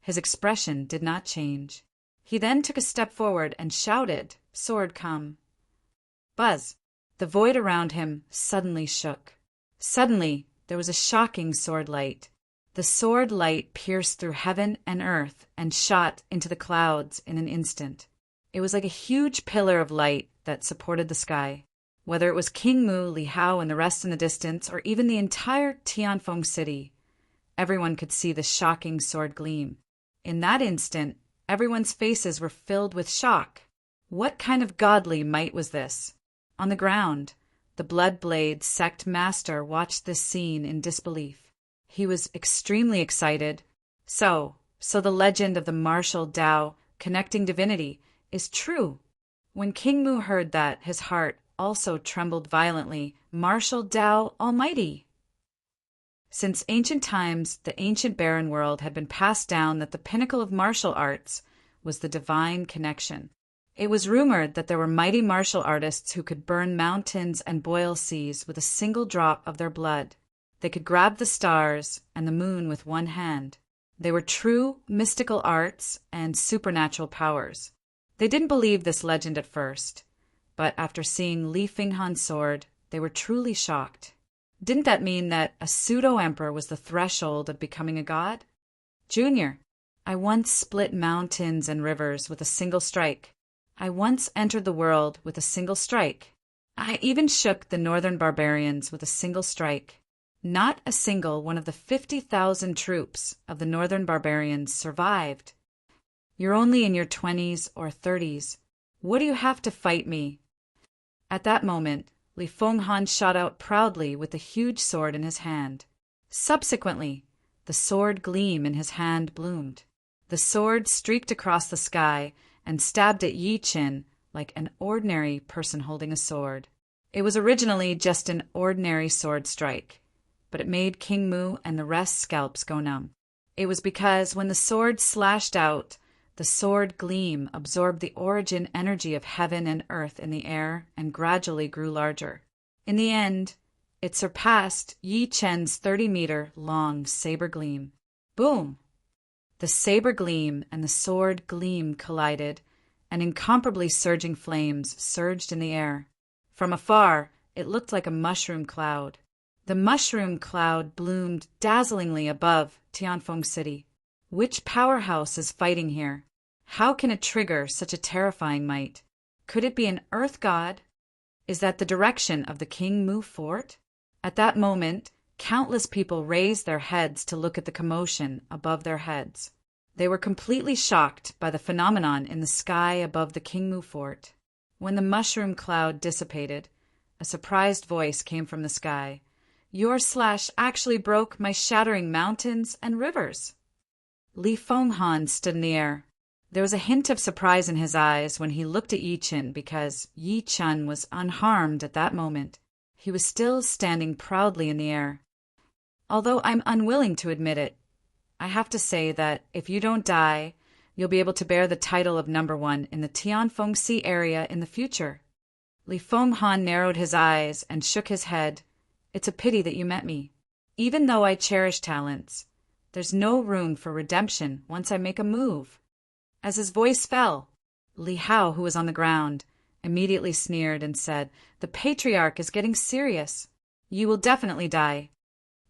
His expression did not change. He then took a step forward and shouted, "Sword, come." Buzz! The void around him suddenly shook. Suddenly, there was a shocking sword light. The sword light pierced through heaven and earth and shot into the clouds in an instant. It was like a huge pillar of light that supported the sky. Whether it was King Mu, Li Hao, and the rest in the distance, or even the entire Tianfeng city, everyone could see the shocking sword gleam. In that instant, everyone's faces were filled with shock. What kind of godly might was this? On the ground, the Bloodblade sect master watched this scene in disbelief. He was extremely excited. So the legend of the martial Tao connecting divinity is true. When King Mu heard that, his heart also trembled violently. Martial Tao Almighty! Since ancient times, the ancient barren world had been passed down that the pinnacle of martial arts was the divine connection. It was rumored that there were mighty martial artists who could burn mountains and boil seas with a single drop of their blood. They could grab the stars and the moon with one hand. They were true mystical arts and supernatural powers. They didn't believe this legend at first, but after seeing Li Fenghan's sword, they were truly shocked. Didn't that mean that a pseudo-emperor was the threshold of becoming a god? Junior, I once split mountains and rivers with a single strike. I once entered the world with a single strike. I even shook the northern barbarians with a single strike. Not a single one of the 50,000 troops of the northern barbarians survived. You're only in your 20s or 30s. What do you have to fight me? At that moment, Li Fenghan shot out proudly with the huge sword in his hand. Subsequently, the sword gleam in his hand bloomed. The sword streaked across the sky and stabbed at Yi Chen like an ordinary person holding a sword. It was originally just an ordinary sword strike, but it made King Mu and the rest's scalps go numb. It was because when the sword slashed out, the sword gleam absorbed the origin energy of heaven and earth in the air and gradually grew larger. In the end, it surpassed Yi Chen's 30-meter-long saber gleam. Boom! The saber gleam and the sword gleam collided, and incomparably surging flames surged in the air. From afar, it looked like a mushroom cloud. The mushroom cloud bloomed dazzlingly above Tianfeng City. Which powerhouse is fighting here? How can it trigger such a terrifying might? Could it be an earth god? Is that the direction of the King Mu fort? At that moment, countless people raised their heads to look at the commotion above their heads. They were completely shocked by the phenomenon in the sky above the King Mu fort. When the mushroom cloud dissipated, a surprised voice came from the sky. Your slash actually broke my shattering mountains and rivers. Li Fenghan stood in the air. There was a hint of surprise in his eyes when he looked at Yi Chen because Yi Chen was unharmed at that moment. He was still standing proudly in the air. Although I'm unwilling to admit it, I have to say that if you don't die, you'll be able to bear the title of #1 in the Tianfeng Sea area in the future. Li Fenghan narrowed his eyes and shook his head. It's a pity that you met me. Even though I cherish talents, there's no room for redemption once I make a move. As his voice fell, Li Hao, who was on the ground, immediately sneered and said, The patriarch is getting serious. You will definitely die.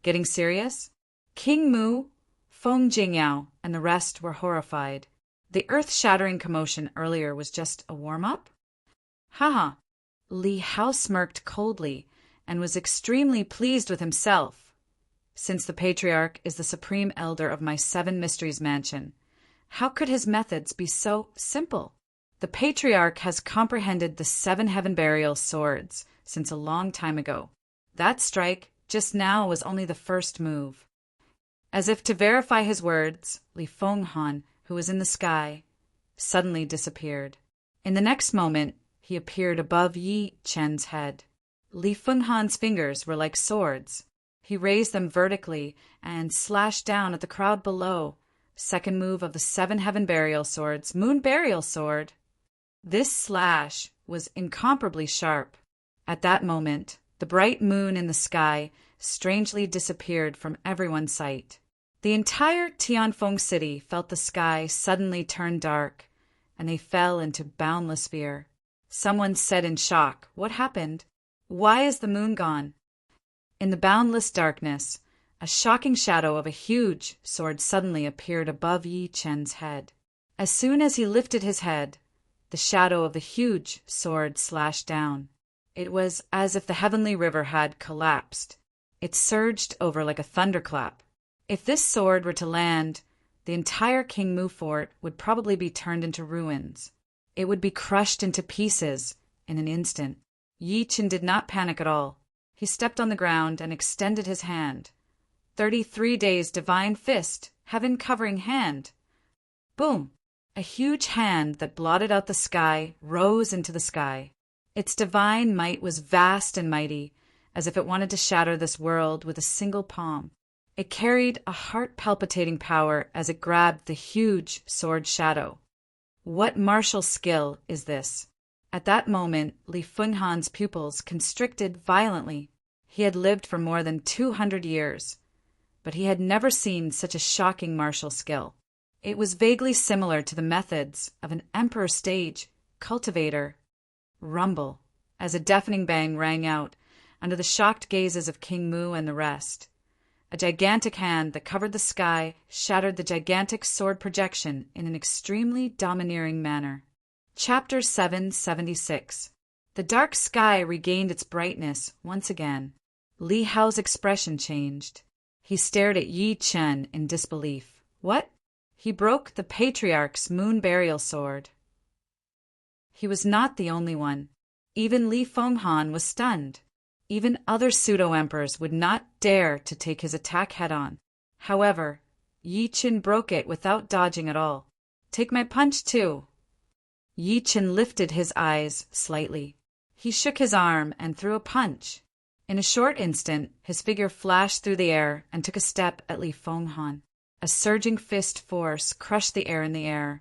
Getting serious? King Mu, Feng Jingyao, and the rest were horrified. The earth-shattering commotion earlier was just a warm-up? Haha. Li Hao smirked coldly and was extremely pleased with himself. Since the patriarch is the supreme elder of my 7 mysteries mansion, how could his methods be so simple? The patriarch has comprehended the 7 heaven burial swords since a long time ago. That strike just now was only the first move. As if to verify his words, Li Fenghan, who was in the sky, suddenly disappeared. In the next moment, he appeared above Yi Chen's head. Li Fenghan's fingers were like swords. He raised them vertically and slashed down at the crowd below. Second move of the 7 heaven burial swords, Moon Burial Sword. This slash was incomparably sharp. At that moment, the bright moon in the sky strangely disappeared from everyone's sight. The entire Tianfeng City felt the sky suddenly turn dark, and they fell into boundless fear. Someone said in shock, What happened? Why is the moon gone? In the boundless darkness, a shocking shadow of a huge sword suddenly appeared above Yi Chen's head. As soon as he lifted his head, the shadow of the huge sword slashed down. It was as if the heavenly river had collapsed. It surged over like a thunderclap. If this sword were to land, the entire King Mu fort would probably be turned into ruins. It would be crushed into pieces in an instant. Yi Chen did not panic at all. He stepped on the ground and extended his hand. 33 days divine fist, heaven-covering hand. Boom! A huge hand that blotted out the sky rose into the sky. Its divine might was vast and mighty, as if it wanted to shatter this world with a single palm. It carried a heart-palpitating power as it grabbed the huge sword shadow. What martial skill is this? At that moment, Li Fenghan's pupils constricted violently. He had lived for more than 200 years, but he had never seen such a shocking martial skill. It was vaguely similar to the methods of an emperor sage, Cultivator. Rumble, as a deafening bang rang out under the shocked gazes of King Mu and the rest. A gigantic hand that covered the sky shattered the gigantic sword projection in an extremely domineering manner. Chapter 776. The dark sky regained its brightness once again. Li Hao's expression changed. He stared at Yi Chen in disbelief. What? He broke the patriarch's moon burial sword. He was not the only one. Even Li Fenghan was stunned. Even other pseudo-emperors would not dare to take his attack head-on. However, Yi Chen broke it without dodging at all. Take my punch, too. Yi Chen lifted his eyes slightly. He shook his arm and threw a punch. In a short instant, his figure flashed through the air and took a step at Li Fenghan. A surging fist force crushed the air in the air,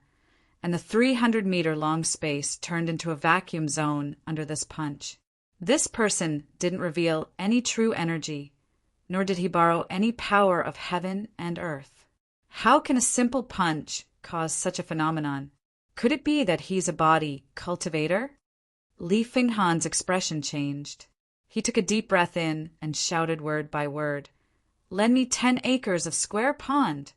and the 300-meter-long space turned into a vacuum zone under this punch. This person didn't reveal any true energy, nor did he borrow any power of heaven and earth. How can a simple punch cause such a phenomenon? Could it be that he's a body cultivator? Li Fenghan's expression changed. He took a deep breath in and shouted word by word. Lend me 10 acres of square pond.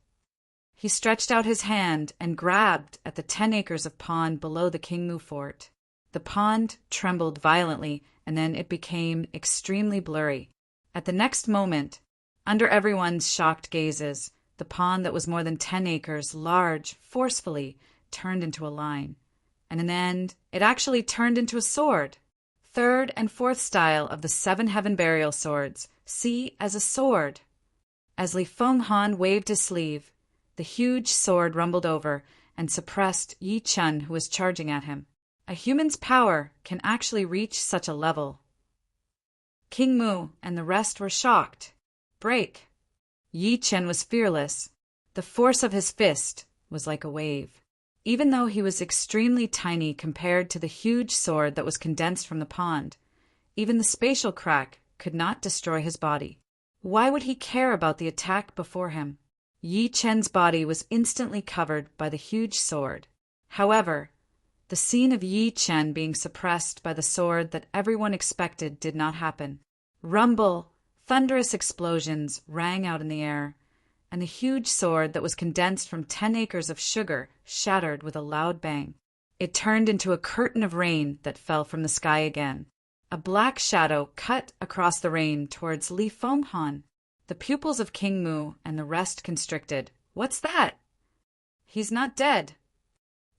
He stretched out his hand and grabbed at the 10 acres of pond below the King Mu fort. The pond trembled violently, and then it became extremely blurry. At the next moment, under everyone's shocked gazes, the pond that was more than 10 acres large forcefully turned into a line. And in the end, it actually turned into a sword. Third and fourth style of the 7 heaven burial swords, see as a sword. As Li Fenghan waved his sleeve, the huge sword rumbled over and suppressed Yi Chen, who was charging at him. A human's power can actually reach such a level. King Mu and the rest were shocked. Break. Yi Chen was fearless. The force of his fist was like a wave. Even though he was extremely tiny compared to the huge sword that was condensed from the pond, even the spatial crack could not destroy his body. Why would he care about the attack before him? Yi Chen's body was instantly covered by the huge sword. However, the scene of Yi Chen being suppressed by the sword that everyone expected did not happen. Rumble, thunderous explosions rang out in the air, and the huge sword that was condensed from 10 acres of sugar shattered with a loud bang. It turned into a curtain of rain that fell from the sky again. A black shadow cut across the rain towards Li Fenghan. The pupils of King Mu and the rest constricted. What's that? He's not dead.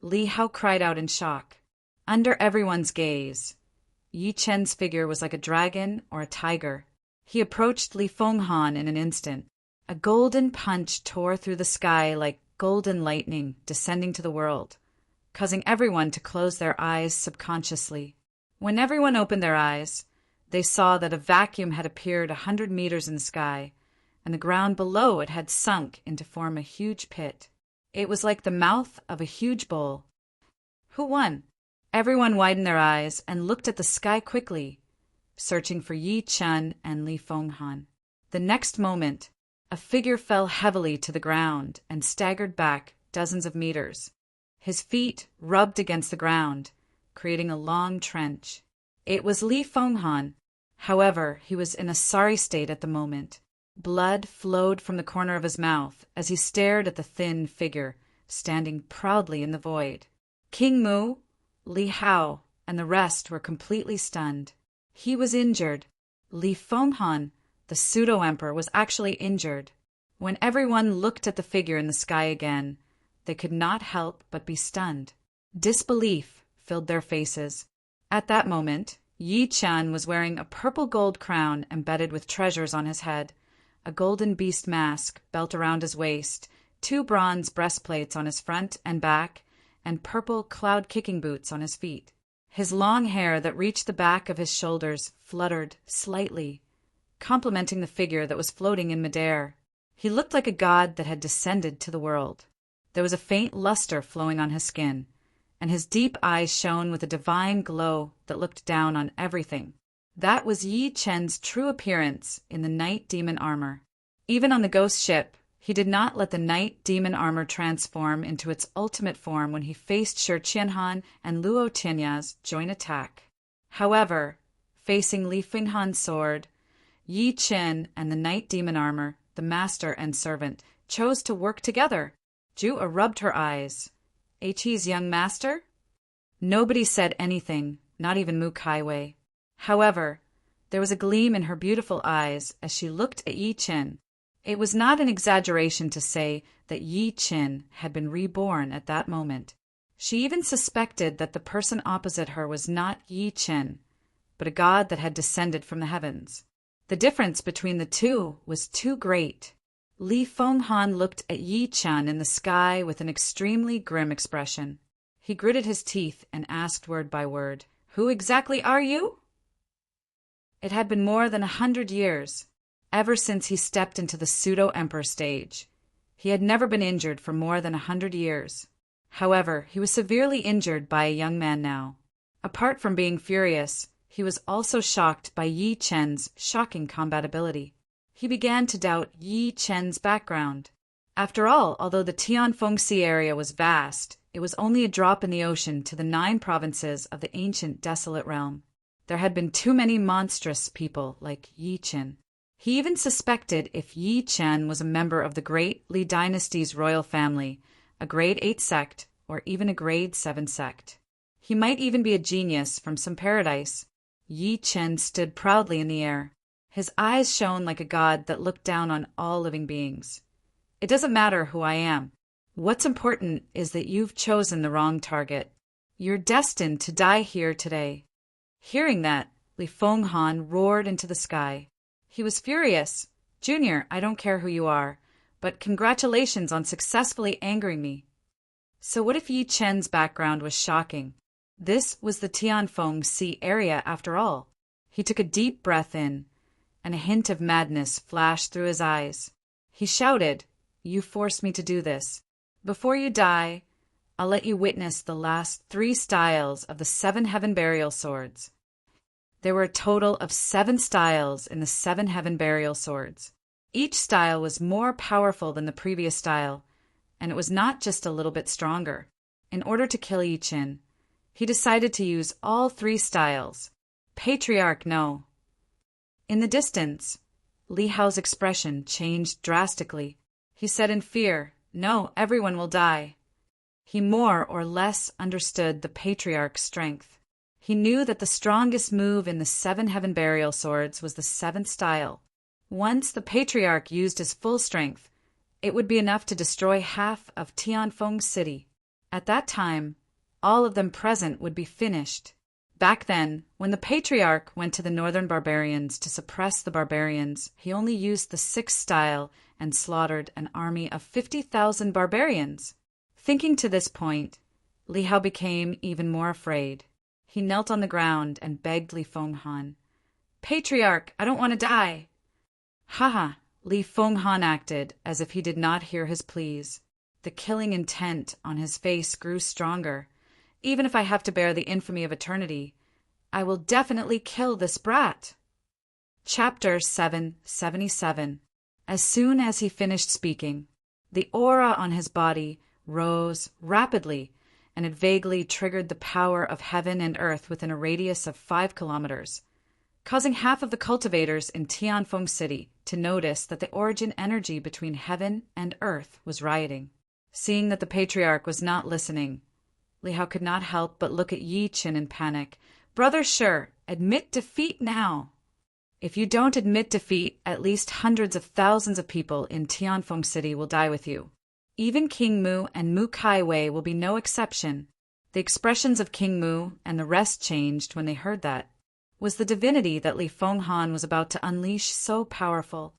Li Hao cried out in shock. Under everyone's gaze, Yi Chen's figure was like a dragon or a tiger. He approached Li Fenghan in an instant. A golden punch tore through the sky like golden lightning descending to the world, causing everyone to close their eyes subconsciously. When everyone opened their eyes, they saw that a vacuum had appeared 100 meters in the sky, and the ground below it had sunk into form a huge pit. It was like the mouth of a huge bowl. Who won? Everyone widened their eyes and looked at the sky quickly, searching for Yi Chen and Li Fenghan. The next moment, a figure fell heavily to the ground and staggered back dozens of meters. His feet rubbed against the ground, creating a long trench. It was Li Fenghan. However, he was in a sorry state at the moment. Blood flowed from the corner of his mouth as he stared at the thin figure standing proudly in the void. King Mu, Li Hao, and the rest were completely stunned. He was injured. Li Fenghan, the pseudo-emperor, was actually injured. When everyone looked at the figure in the sky again, they could not help but be stunned. Disbelief filled their faces. At that moment, Yi Chen was wearing a purple gold crown embedded with treasures on his head, a golden beast mask belt around his waist, 2 bronze breastplates on his front and back, and purple cloud-kicking boots on his feet. His long hair that reached the back of his shoulders fluttered slightly, complementing the figure that was floating in midair. He looked like a god that had descended to the world. There was a faint luster flowing on his skin, and his deep eyes shone with a divine glow that looked down on everything. That was Yi Chen's true appearance in the night demon armor. Even on the ghost ship, he did not let the night demon armor transform into its ultimate form when he faced Shi Qianhan and Luo Tianya's joint attack. However, facing Li Fenghan's sword, Yi Chen and the night demon armor, the master and servant, chose to work together. Ju rubbed her eyes. He's young master? Nobody said anything, not even Mu Kaiwei. However, there was a gleam in her beautiful eyes as she looked at Yi Chen. It was not an exaggeration to say that Yi Chen had been reborn at that moment. She even suspected that the person opposite her was not Yi Chen, but a god that had descended from the heavens. The difference between the two was too great. Li Fenghan looked at Yi Chen in the sky with an extremely grim expression. He gritted his teeth and asked word by word, "Who exactly are you?" It had been more than 100 years, ever since he stepped into the pseudo-emperor stage. He had never been injured for more than 100 years. However, he was severely injured by a young man now. Apart from being furious, he was also shocked by Yi Chen's shocking combat ability. He began to doubt Yi Chen's background. After all, although the Tianfengxi area was vast, it was only a drop in the ocean to the 9 provinces of the ancient desolate realm. There had been too many monstrous people like Yi Chen. He even suspected if Yi Chen was a member of the Great Li Dynasty's royal family, a grade 8 sect, or even a grade 7 sect. He might even be a genius from some paradise. Yi Chen stood proudly in the air. His eyes shone like a god that looked down on all living beings. It doesn't matter who I am. What's important is that you've chosen the wrong target. You're destined to die here today. Hearing that, Li Fenghan roared into the sky. He was furious. "Junior, I don't care who you are, but congratulations on successfully angering me." So what if Yi Chen's background was shocking? This was the Tianfengxi area after all. He took a deep breath in, and a hint of madness flashed through his eyes. He shouted, "You forced me to do this. Before you die, I'll let you witness the last 3 styles of the 7 heaven burial swords." There were a total of 7 styles in the 7 heaven burial swords. Each style was more powerful than the previous style, and it was not just a little bit stronger. In order to kill Yi Chen, he decided to use all 3 styles. Patriarch, no. In the distance, Li Hao's expression changed drastically. He said in fear, "No, everyone will die." He more or less understood the Patriarch's strength. He knew that the strongest move in the 7 heaven burial swords was the 7th style. Once the Patriarch used his full strength, it would be enough to destroy half of Tianfeng City. At that time, all of them present would be finished. Back then, when the Patriarch went to the northern barbarians to suppress the barbarians, he only used the 6th style and slaughtered an army of 50,000 barbarians. Thinking to this point, Li Hao became even more afraid. He knelt on the ground and begged Li Fenghan, "Patriarch, I don't want to die." Haha, Li Fenghan acted as if he did not hear his pleas. The killing intent on his face grew stronger. "Even if I have to bear the infamy of eternity, I will definitely kill this brat." Chapter 777. As soon as he finished speaking, the aura on his body rose rapidly, and it vaguely triggered the power of heaven and earth within a radius of 5 kilometers, causing half of the cultivators in Tianfeng City to notice that the origin energy between heaven and earth was rioting. Seeing that the Patriarch was not listening, Li Hao could not help but look at Yi Chen in panic. "Brother Shi, admit defeat now." "If you don't admit defeat, at least hundreds of thousands of people in Tianfeng City will die with you. Even King Mu and Mu Kaiwei will be no exception." The expressions of King Mu and the rest changed when they heard that. Was the divinity that Li Fenghan was about to unleash so powerful?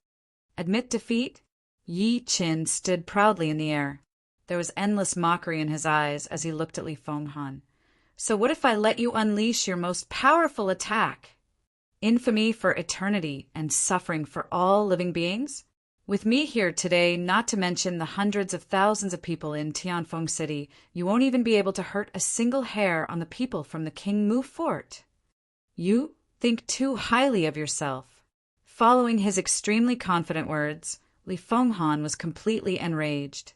Admit defeat? Yi Chen stood proudly in the air. There was endless mockery in his eyes as he looked at Li Fenghan. "So what if I let you unleash your most powerful attack? Infamy for eternity and suffering for all living beings? With me here today, not to mention the hundreds of thousands of people in Tianfeng City, you won't even be able to hurt a single hair on the people from the King Mu Fort. You think too highly of yourself." Following his extremely confident words, Li Fenghan was completely enraged.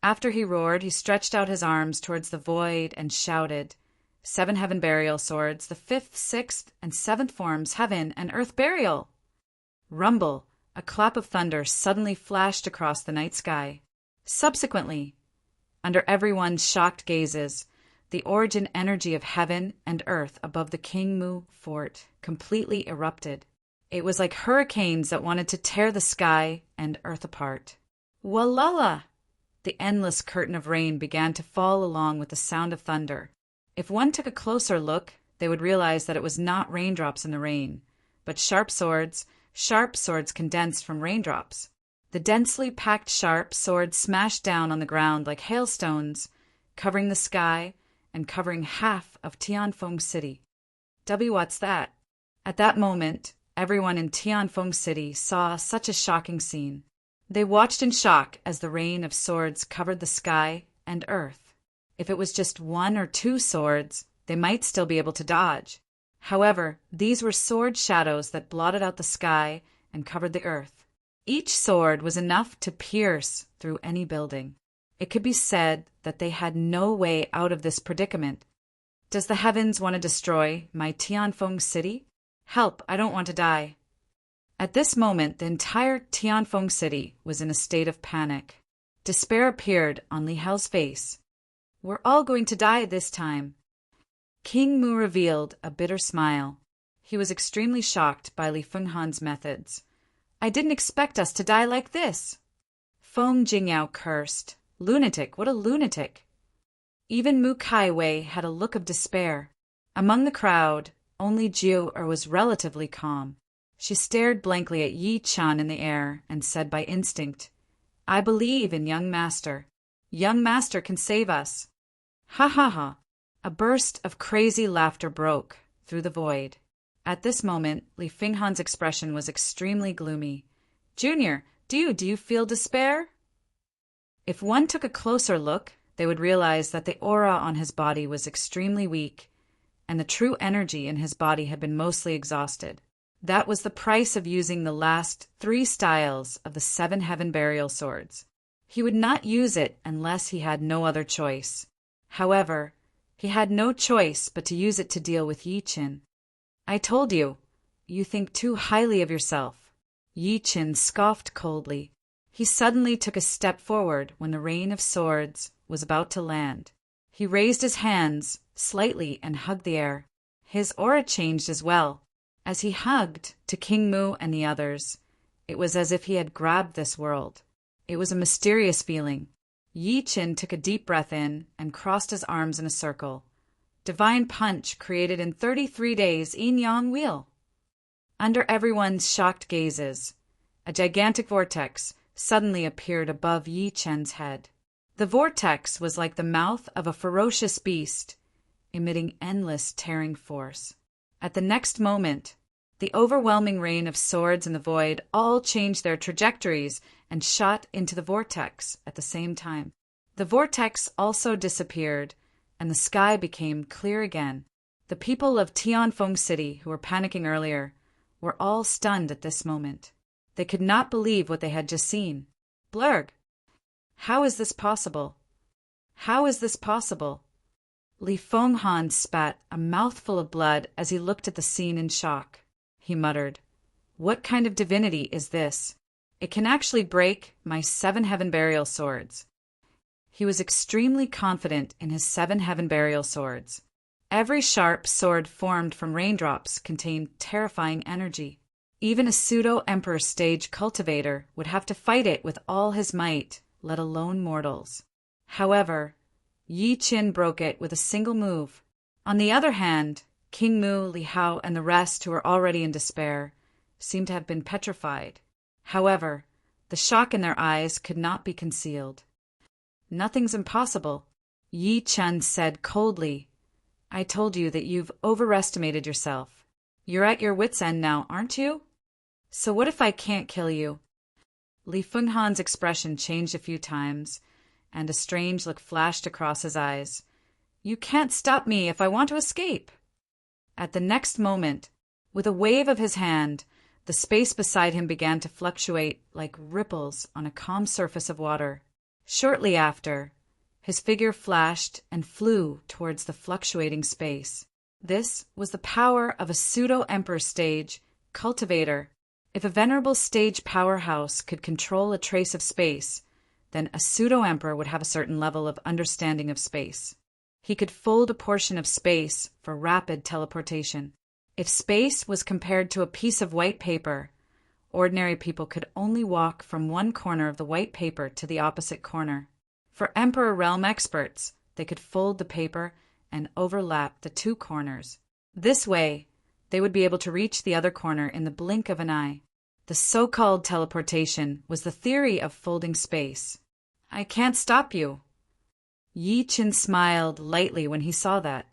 After he roared, he stretched out his arms towards the void and shouted, "7 heaven burial swords, the 5th, 6th, and 7th forms, heaven and earth burial!" Rumble, a clap of thunder suddenly flashed across the night sky. Subsequently, under everyone's shocked gazes, the origin energy of heaven and earth above the King Mu Fort completely erupted. It was like hurricanes that wanted to tear the sky and earth apart. Walala! The endless curtain of rain began to fall along with the sound of thunder. If one took a closer look, they would realize that it was not raindrops in the rain, but sharp swords condensed from raindrops. The densely packed sharp swords smashed down on the ground like hailstones, covering the sky and covering half of Tianfeng City. What's that? At that moment, everyone in Tianfeng City saw such a shocking scene. They watched in shock as the rain of swords covered the sky and earth. If it was just 1 or 2 swords, they might still be able to dodge. However, these were sword shadows that blotted out the sky and covered the earth. Each sword was enough to pierce through any building. It could be said that they had no way out of this predicament. Does the heavens want to destroy my Tianfeng City? Help, I don't want to die. At this moment, the entire Tianfeng City was in a state of panic. Despair appeared on Li Hao's face. "We're all going to die this time." King Mu revealed a bitter smile. He was extremely shocked by Li Fenghan's methods. "I didn't expect us to die like this." Feng Jingyao cursed. "Lunatic, what a lunatic." Even Mu Kaiwei had a look of despair. Among the crowd, only Jiu was relatively calm. She stared blankly at Yi Chan in the air and said by instinct, "I believe in young master. Young master can save us." Ha ha ha. A burst of crazy laughter broke through the void. At this moment, Li Fenghan's expression was extremely gloomy. "Junior, do you feel despair?" If one took a closer look, they would realize that the aura on his body was extremely weak, and the true energy in his body had been mostly exhausted. That was the price of using the last 3 styles of the 7 heaven burial swords. He would not use it unless he had no other choice. However, he had no choice but to use it to deal with Yi Qin. "I told you, you think too highly of yourself." Yi Qin scoffed coldly. He suddenly took a step forward when the rain of swords was about to land. He raised his hands slightly and hugged the air. His aura changed as well. As he hugged to King Mu and the others, it was as if he had grabbed this world. It was a mysterious feeling. Yi Qin took a deep breath in and crossed his arms in a circle. Divine punch created in 33 days yin-yang wheel. Under everyone's shocked gazes, a gigantic vortex suddenly appeared above Yi Chen's head. The vortex was like the mouth of a ferocious beast, emitting endless tearing force. At the next moment, the overwhelming rain of swords in the void all changed their trajectories and shot into the vortex at the same time. The vortex also disappeared, and the sky became clear again. The people of Tianfeng City, who were panicking earlier, were all stunned at this moment. They could not believe what they had just seen. Blurg! How is this possible? How is this possible? Li Fenghan spat a mouthful of blood as he looked at the scene in shock. He muttered, "What kind of divinity is this? It can actually break my 7 heaven burial swords." He was extremely confident in his 7 heaven burial swords. Every sharp sword formed from raindrops contained terrifying energy. Even a pseudo-emperor stage cultivator would have to fight it with all his might, let alone mortals. However, Yi Qin broke it with a single move. On the other hand, King Mu, Li Hao, and the rest, who were already in despair, seemed to have been petrified. However, the shock in their eyes could not be concealed. "Nothing's impossible," Yi Chen said coldly. "I told you that you've overestimated yourself. You're at your wits' end now, aren't you?" So what if I can't kill you? Li Fenghan's expression changed a few times, and a strange look flashed across his eyes. You can't stop me if I want to escape. At the next moment, with a wave of his hand, the space beside him began to fluctuate like ripples on a calm surface of water. Shortly after, his figure flashed and flew towards the fluctuating space. This was the power of a pseudo-emperor stage, Cultivator. If a venerable stage powerhouse could control a trace of space, then a pseudo-emperor would have a certain level of understanding of space. He could fold a portion of space for rapid teleportation. If space was compared to a piece of white paper, ordinary people could only walk from one corner of the white paper to the opposite corner. For Emperor Realm experts, they could fold the paper and overlap the two corners. This way, they would be able to reach the other corner in the blink of an eye. The so-called teleportation was the theory of folding space. I can't stop you. Yi Qin smiled lightly when he saw that.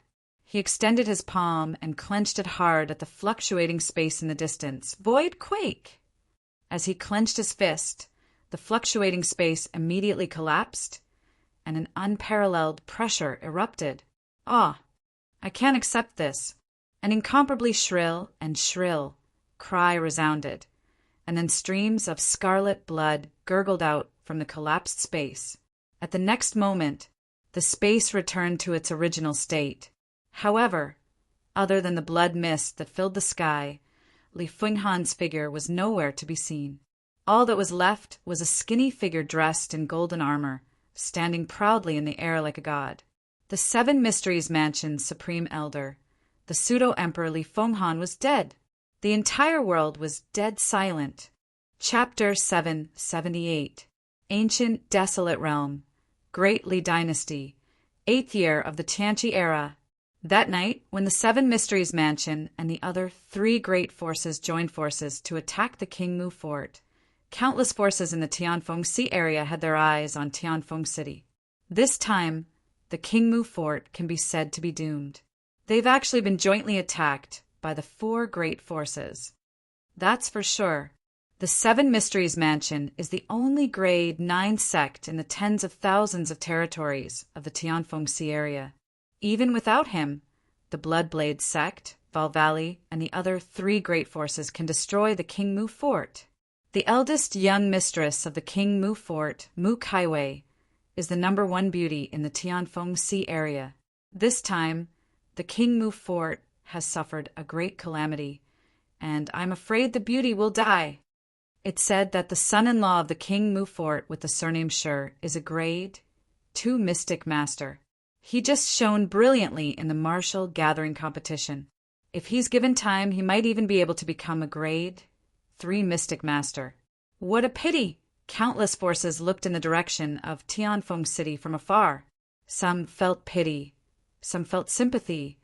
He extended his palm and clenched it hard at the fluctuating space in the distance. Void quake! As he clenched his fist, the fluctuating space immediately collapsed, and an unparalleled pressure erupted. Ah, I can't accept this. An incomparably shrill cry resounded, and then streams of scarlet blood gurgled out from the collapsed space. At the next moment, the space returned to its original state. However, other than the blood mist that filled the sky, Li Fenghan's figure was nowhere to be seen. All that was left was a skinny figure dressed in golden armor, standing proudly in the air like a god. The Seven Mysteries Mansion's supreme elder, the pseudo-emperor Li Fenghan, was dead. The entire world was dead silent. Chapter 778. Ancient Desolate Realm. Great Li Dynasty. 8th year of the Tianqi era. That night, when the Seven Mysteries Mansion and the other three great forces joined forces to attack the Qingmu Fort, countless forces in the Tianfeng Sea area had their eyes on Tianfeng City. This time, the Qingmu Fort can be said to be doomed. They've actually been jointly attacked by the four great forces. That's for sure. The Seven Mysteries Mansion is the only grade 9 sect in the tens of thousands of territories of the Tianfeng Sea area. Even without him, the Bloodblade sect, Val Valley, and the other three great forces can destroy the Qingmu Fort. The eldest young mistress of the Qingmu Fort, Mu Kaiwei, is the #1 beauty in the Tianfeng Sea area. This time, the Qingmu Fort has suffered a great calamity, and I'm afraid the beauty will die. It's said that the son-in-law of the Qingmu Fort with the surname Shi is a grade 2 mystic master. He just shone brilliantly in the martial gathering competition. If he's given time, he might even be able to become a grade 3 mystic master. What a pity! Countless forces looked in the direction of Tianfeng City from afar. Some felt pity, some felt sympathy,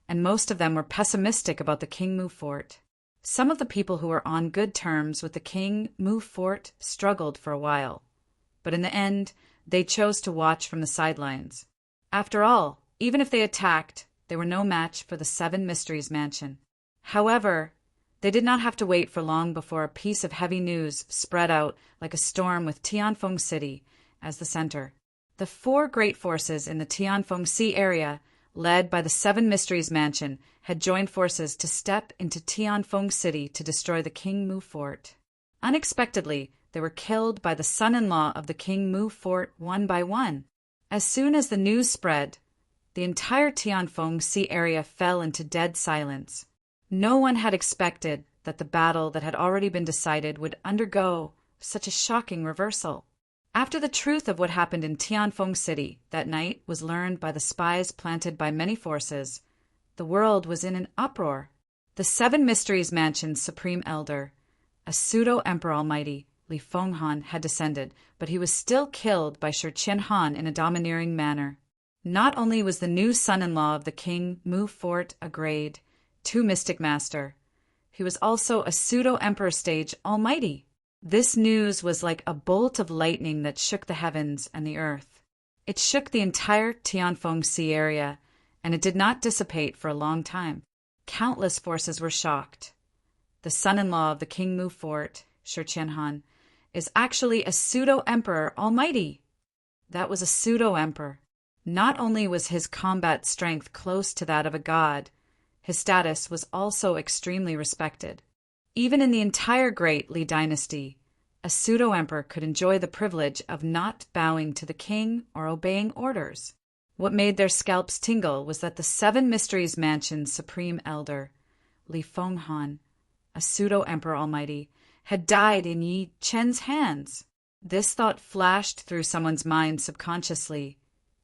and most of them were pessimistic about the Qingmu Fort. Some of the people who were on good terms with the Qingmu Fort struggled for a while, but in the end, they chose to watch from the sidelines. After all, even if they attacked, they were no match for the Seven Mysteries Mansion. However, they did not have to wait for long before a piece of heavy news spread out like a storm with Tianfeng City as the center. The four great forces in the Tianfeng Sea area, led by the Seven Mysteries Mansion, had joined forces to step into Tianfeng City to destroy the Qingmu Fort. Unexpectedly, they were killed by the son-in-law of the Qingmu Fort one by one. As soon as the news spread, the entire Tianfeng Sea area fell into dead silence. No one had expected that the battle that had already been decided would undergo such a shocking reversal. After the truth of what happened in Tianfeng City that night was learned by the spies planted by many forces, the world was in an uproar. The Seven Mysteries Mansion's supreme elder, a pseudo-emperor almighty, Li Fenghan, had descended, but he was still killed by Shi Qianhan in a domineering manner. Not only was the new son-in-law of the Qingmu Fort a grade 2 mystic master, he was also a pseudo-emperor stage almighty. This news was like a bolt of lightning that shook the heavens and the earth. It shook the entire Tianfeng Sea area, and it did not dissipate for a long time. Countless forces were shocked. the son-in-law of the King Mu Fort, Shi Qianhan, is actually a pseudo-emperor almighty. That was a pseudo-emperor. Not only was his combat strength close to that of a god, his status was also extremely respected. Even in the entire great Li dynasty, a pseudo-emperor could enjoy the privilege of not bowing to the king or obeying orders. What made their scalps tingle was that the Seven Mysteries Mansion's supreme elder, Li Fenghan, a pseudo-emperor almighty, had died in Yi Chen's hands. This thought flashed through someone's mind subconsciously.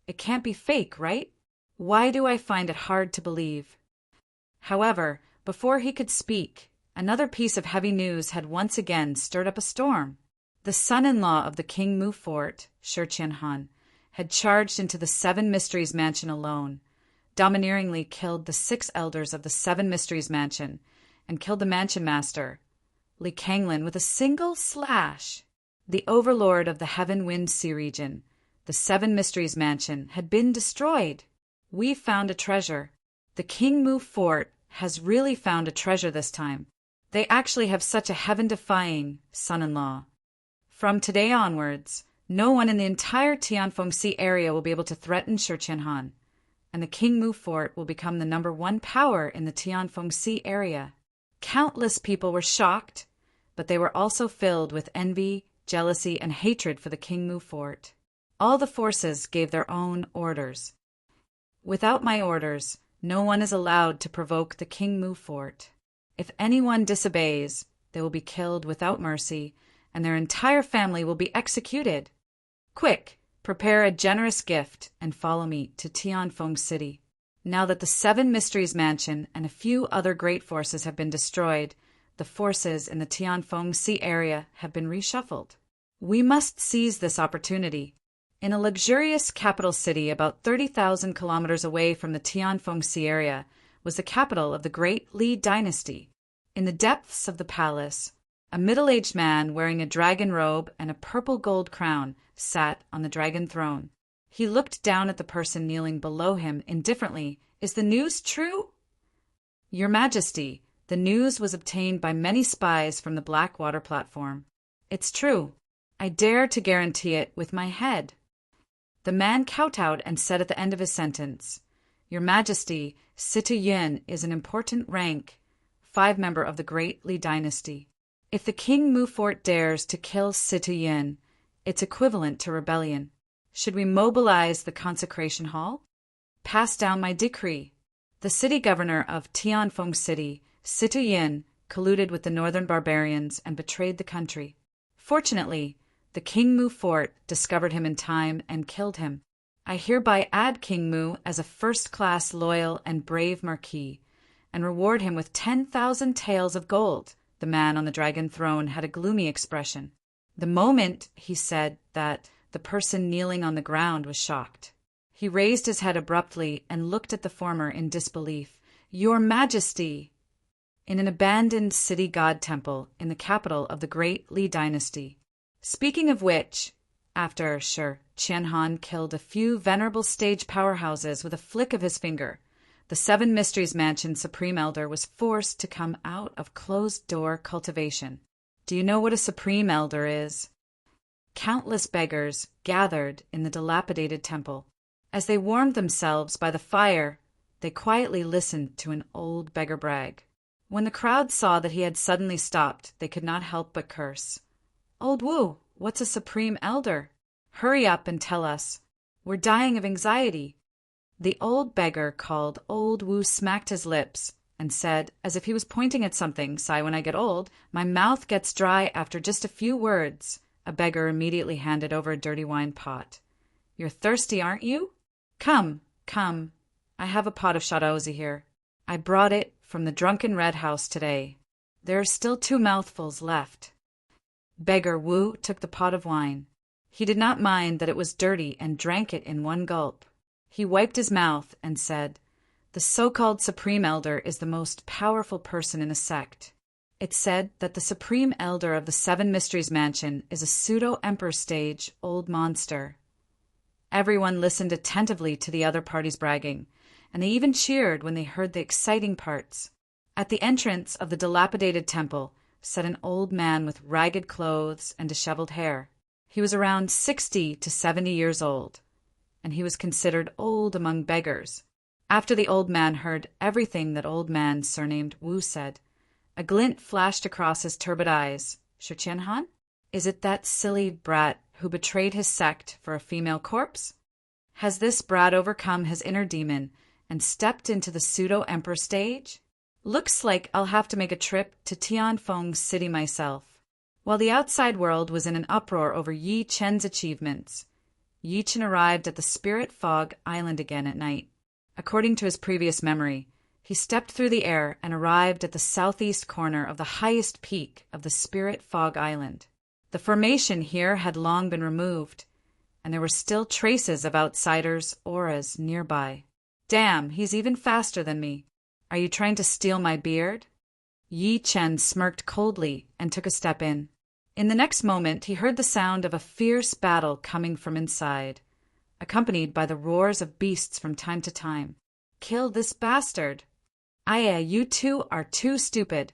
It can't be fake, right? Why do I find it hard to believe? However, before he could speak, another piece of heavy news had once again stirred up a storm. The son-in-law of the King Mu Fort, Shi Qianhan, had charged into the Seven Mysteries Mansion alone, domineeringly killed the 6 elders of the Seven Mysteries Mansion, and killed the mansion master, Li Kanglin, with a single slash. The overlord of the Heaven Wind Sea region, the Seven Mysteries Mansion, had been destroyed. We found a treasure. The King Mu Fort has really found a treasure this time. They actually have such a heaven-defying son-in-law. From today onwards, no one in the entire Tianfengxi area will be able to threaten Shi Qianhan, and the King Mu Fort will become the #1 power in the Tianfengxi area. Countless people were shocked, but they were also filled with envy, jealousy, and hatred for the King Mu Fort. All the forces gave their own orders. Without my orders, no one is allowed to provoke the King Mu Fort. If anyone disobeys, they will be killed without mercy, and their entire family will be executed. Quick, prepare a generous gift and follow me to Tianfeng City. Now that the Seven Mysteries Mansion and a few other great forces have been destroyed, the forces in the Tianfengxi area have been reshuffled. We must seize this opportunity. In a luxurious capital city about 30,000 kilometers away from the Tianfengxi area was the capital of the great Li dynasty. In the depths of the palace, a middle-aged man wearing a dragon robe and a purple gold crown sat on the dragon throne. He looked down at the person kneeling below him indifferently. Is the news true? Your Majesty, the news was obtained by many spies from the Blackwater platform. It's true. I dare to guarantee it with my head. The man kowtowed and said at the end of his sentence, Your Majesty, Sita Yun is an important rank, 5 member of the great Li dynasty. If the King Mu Fort dares to kill Sita Yun, it's equivalent to rebellion. Should we mobilize the consecration hall? Pass down my decree. The city governor of Tianfeng City, Sita Yun, colluded with the northern barbarians and betrayed the country. Fortunately, the King Mu Fort discovered him in time and killed him. I hereby add King Mu as a first-class loyal and brave marquis, and reward him with 10,000 taels of gold. The man on the dragon throne had a gloomy expression. The moment he said that, the person kneeling on the ground was shocked. He raised his head abruptly and looked at the former in disbelief. Your Majesty! In an abandoned city god temple in the capital of the great Li dynasty. Speaking of which, after Shi Qianhan killed a few venerable stage powerhouses with a flick of his finger, the Seven Mysteries Mansion Supreme Elder was forced to come out of closed-door cultivation. Do you know what a Supreme Elder is? Countless beggars gathered in the dilapidated temple. As they warmed themselves by the fire, they quietly listened to an old beggar brag. When the crowd saw that he had suddenly stopped, they could not help but curse. Old Wu, what's a Supreme Elder? Hurry up and tell us. We're dying of anxiety. The old beggar called Old Wu smacked his lips and said, as if he was pointing at something, sigh when I get old, my mouth gets dry after just a few words. A beggar immediately handed over a dirty wine pot. You're thirsty, aren't you? Come, come. I have a pot of Shadozi here. I brought it from the drunken red house today. There are still 2 mouthfuls left. Beggar Wu took the pot of wine. He did not mind that it was dirty and drank it in one gulp. He wiped his mouth and said, The so-called Supreme Elder is the most powerful person in a sect. It's said that the Supreme Elder of the Seven Mysteries Mansion is a pseudo-emperor stage old monster. Everyone listened attentively to the other party's bragging, and they even cheered when they heard the exciting parts. At the entrance of the dilapidated temple sat an old man with ragged clothes and disheveled hair. He was around 60 to 70 years old, and he was considered old among beggars. After the old man heard everything that old man surnamed Wu said, a glint flashed across his turbid eyes. Shi Qianhan? Is it that silly brat who betrayed his sect for a female corpse? Has this brat overcome his inner demon and stepped into the pseudo-emperor stage? Looks like I'll have to make a trip to Tianfeng City myself. While the outside world was in an uproar over Yi Chen's achievements, Yi Chen arrived at the Spirit Fog Island again at night. According to his previous memory, he stepped through the air and arrived at the southeast corner of the highest peak of the Spirit Fog Island. The formation here had long been removed, and there were still traces of outsiders' auras nearby. Damn, he's even faster than me. Are you trying to steal my beard? Yi Chen smirked coldly and took a step in. In the next moment, he heard the sound of a fierce battle coming from inside, accompanied by the roars of beasts from time to time. Kill this bastard. Aya, you two are too stupid.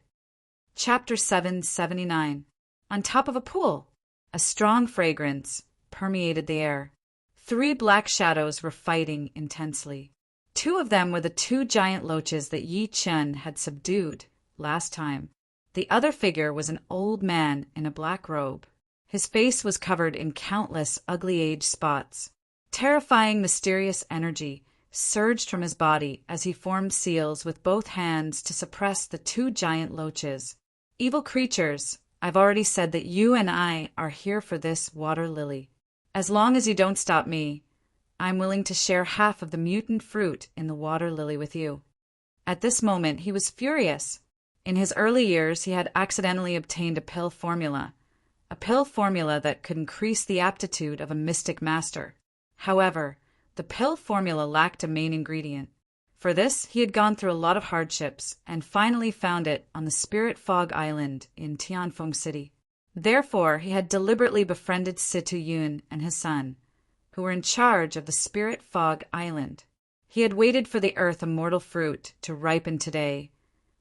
Chapter 779. On top of a pool, a strong fragrance permeated the air. 3 black shadows were fighting intensely. 2 of them were the 2 giant loaches that Yi Chen had subdued last time. The other figure was an old man in a black robe. His face was covered in countless ugly age spots. Terrifying, mysterious energy surged from his body as he formed seals with both hands to suppress the 2 giant loaches. Evil creatures, I've already said that you and I are here for this water lily. As long as you don't stop me, I'm willing to share half of the mutant fruit in the water lily with you. At this moment, he was furious. In his early years, he had accidentally obtained a pill formula that could increase the aptitude of a mystic master. However, the pill formula lacked a main ingredient. For this, he had gone through a lot of hardships and finally found it on the Spirit Fog Island in Tianfeng City. Therefore, he had deliberately befriended Situ Yun and his son, who were in charge of the Spirit Fog Island. He had waited for the earth immortal fruit to ripen today,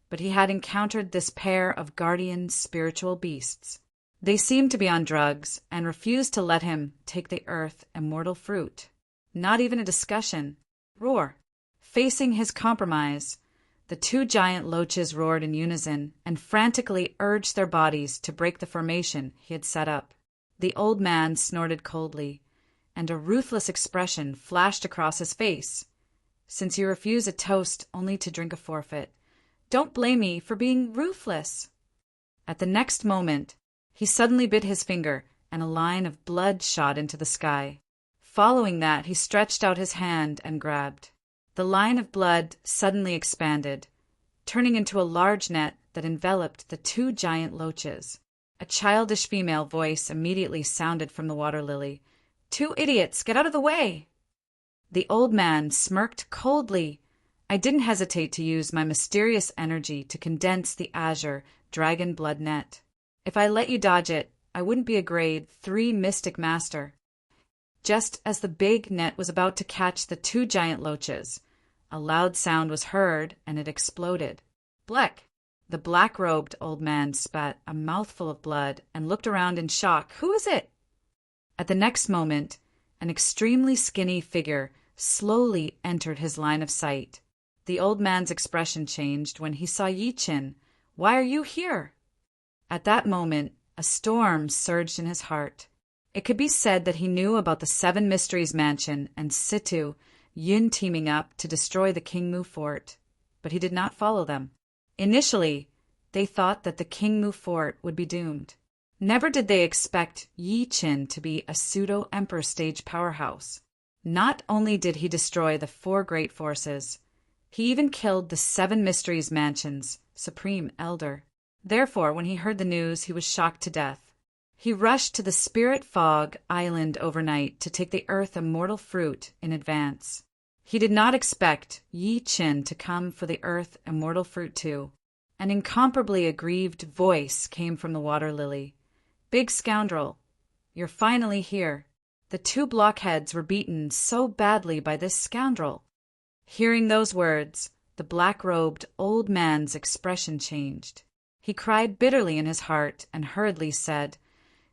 but he had encountered this pair of guardian spiritual beasts. They seemed to be on drugs and refused to let him take the earth immortal fruit. Not even a discussion. Roar. Facing his compromise, the 2 giant loaches roared in unison and frantically urged their bodies to break the formation he had set up. The old man snorted coldly, and a ruthless expression flashed across his face. Since you refuse a toast only to drink a forfeit, don't blame me for being ruthless. At the next moment, he suddenly bit his finger, and a line of blood shot into the sky. Following that, he stretched out his hand and grabbed. The line of blood suddenly expanded, turning into a large net that enveloped the 2 giant loaches. A childish female voice immediately sounded from the water lily. 2 idiots, get out of the way! The old man smirked coldly. I didn't hesitate to use my mysterious energy to condense the azure dragon blood net. If I let you dodge it, I wouldn't be a grade 3 mystic master. Just as the big net was about to catch the 2 giant loaches, a loud sound was heard and it exploded. Bleck! The black-robed old man spat a mouthful of blood and looked around in shock. Who is it? At the next moment, an extremely skinny figure slowly entered his line of sight. The old man's expression changed when he saw Yi Chen. Why are you here? At that moment, a storm surged in his heart. It could be said that he knew about the 7 Mysteries Mansion and Situ Yun teaming up to destroy the King Mu Fort, but he did not follow them. Initially, they thought that the King Mu Fort would be doomed. Never did they expect Yi Chen to be a pseudo-emperor stage powerhouse. Not only did he destroy the 4 great forces, he even killed the 7 Mysteries Mansion's supreme elder. Therefore, when he heard the news, he was shocked to death. He rushed to the Spirit Fog Island overnight to take the earth immortal fruit in advance. He did not expect Yi Chen to come for the earth immortal fruit too. An incomparably aggrieved voice came from the water lily. Big scoundrel, you're finally here. The 2 blockheads were beaten so badly by this scoundrel. Hearing those words, the black-robed old man's expression changed. He cried bitterly in his heart and hurriedly said,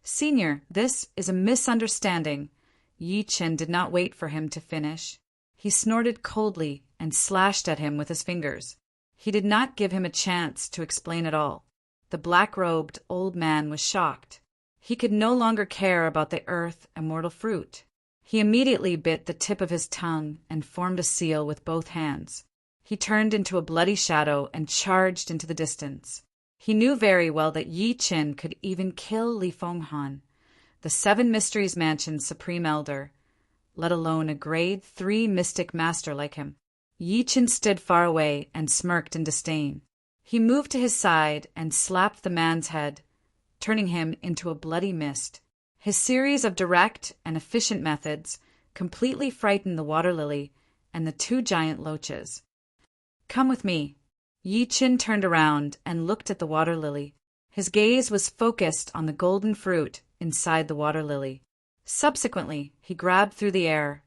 "Senior, this is a misunderstanding." Yi Chen did not wait for him to finish. He snorted coldly and slashed at him with his fingers. He did not give him a chance to explain at all. The black-robed old man was shocked. He could no longer care about the earth immortal fruit. He immediately bit the tip of his tongue and formed a seal with both hands. He turned into a bloody shadow and charged into the distance. He knew very well that Yi Chen could even kill Li Fenghan, the Seven Mysteries Mansion's supreme elder, let alone a grade 3 mystic master like him. Yi Chen stood far away and smirked in disdain. He moved to his side and slapped the man's head, turning him into a bloody mist. His series of direct and efficient methods completely frightened the water lily and the two giant loaches. "Come with me." Yi Chen turned around and looked at the water lily. His gaze was focused on the golden fruit inside the water lily. Subsequently, he grabbed through the air,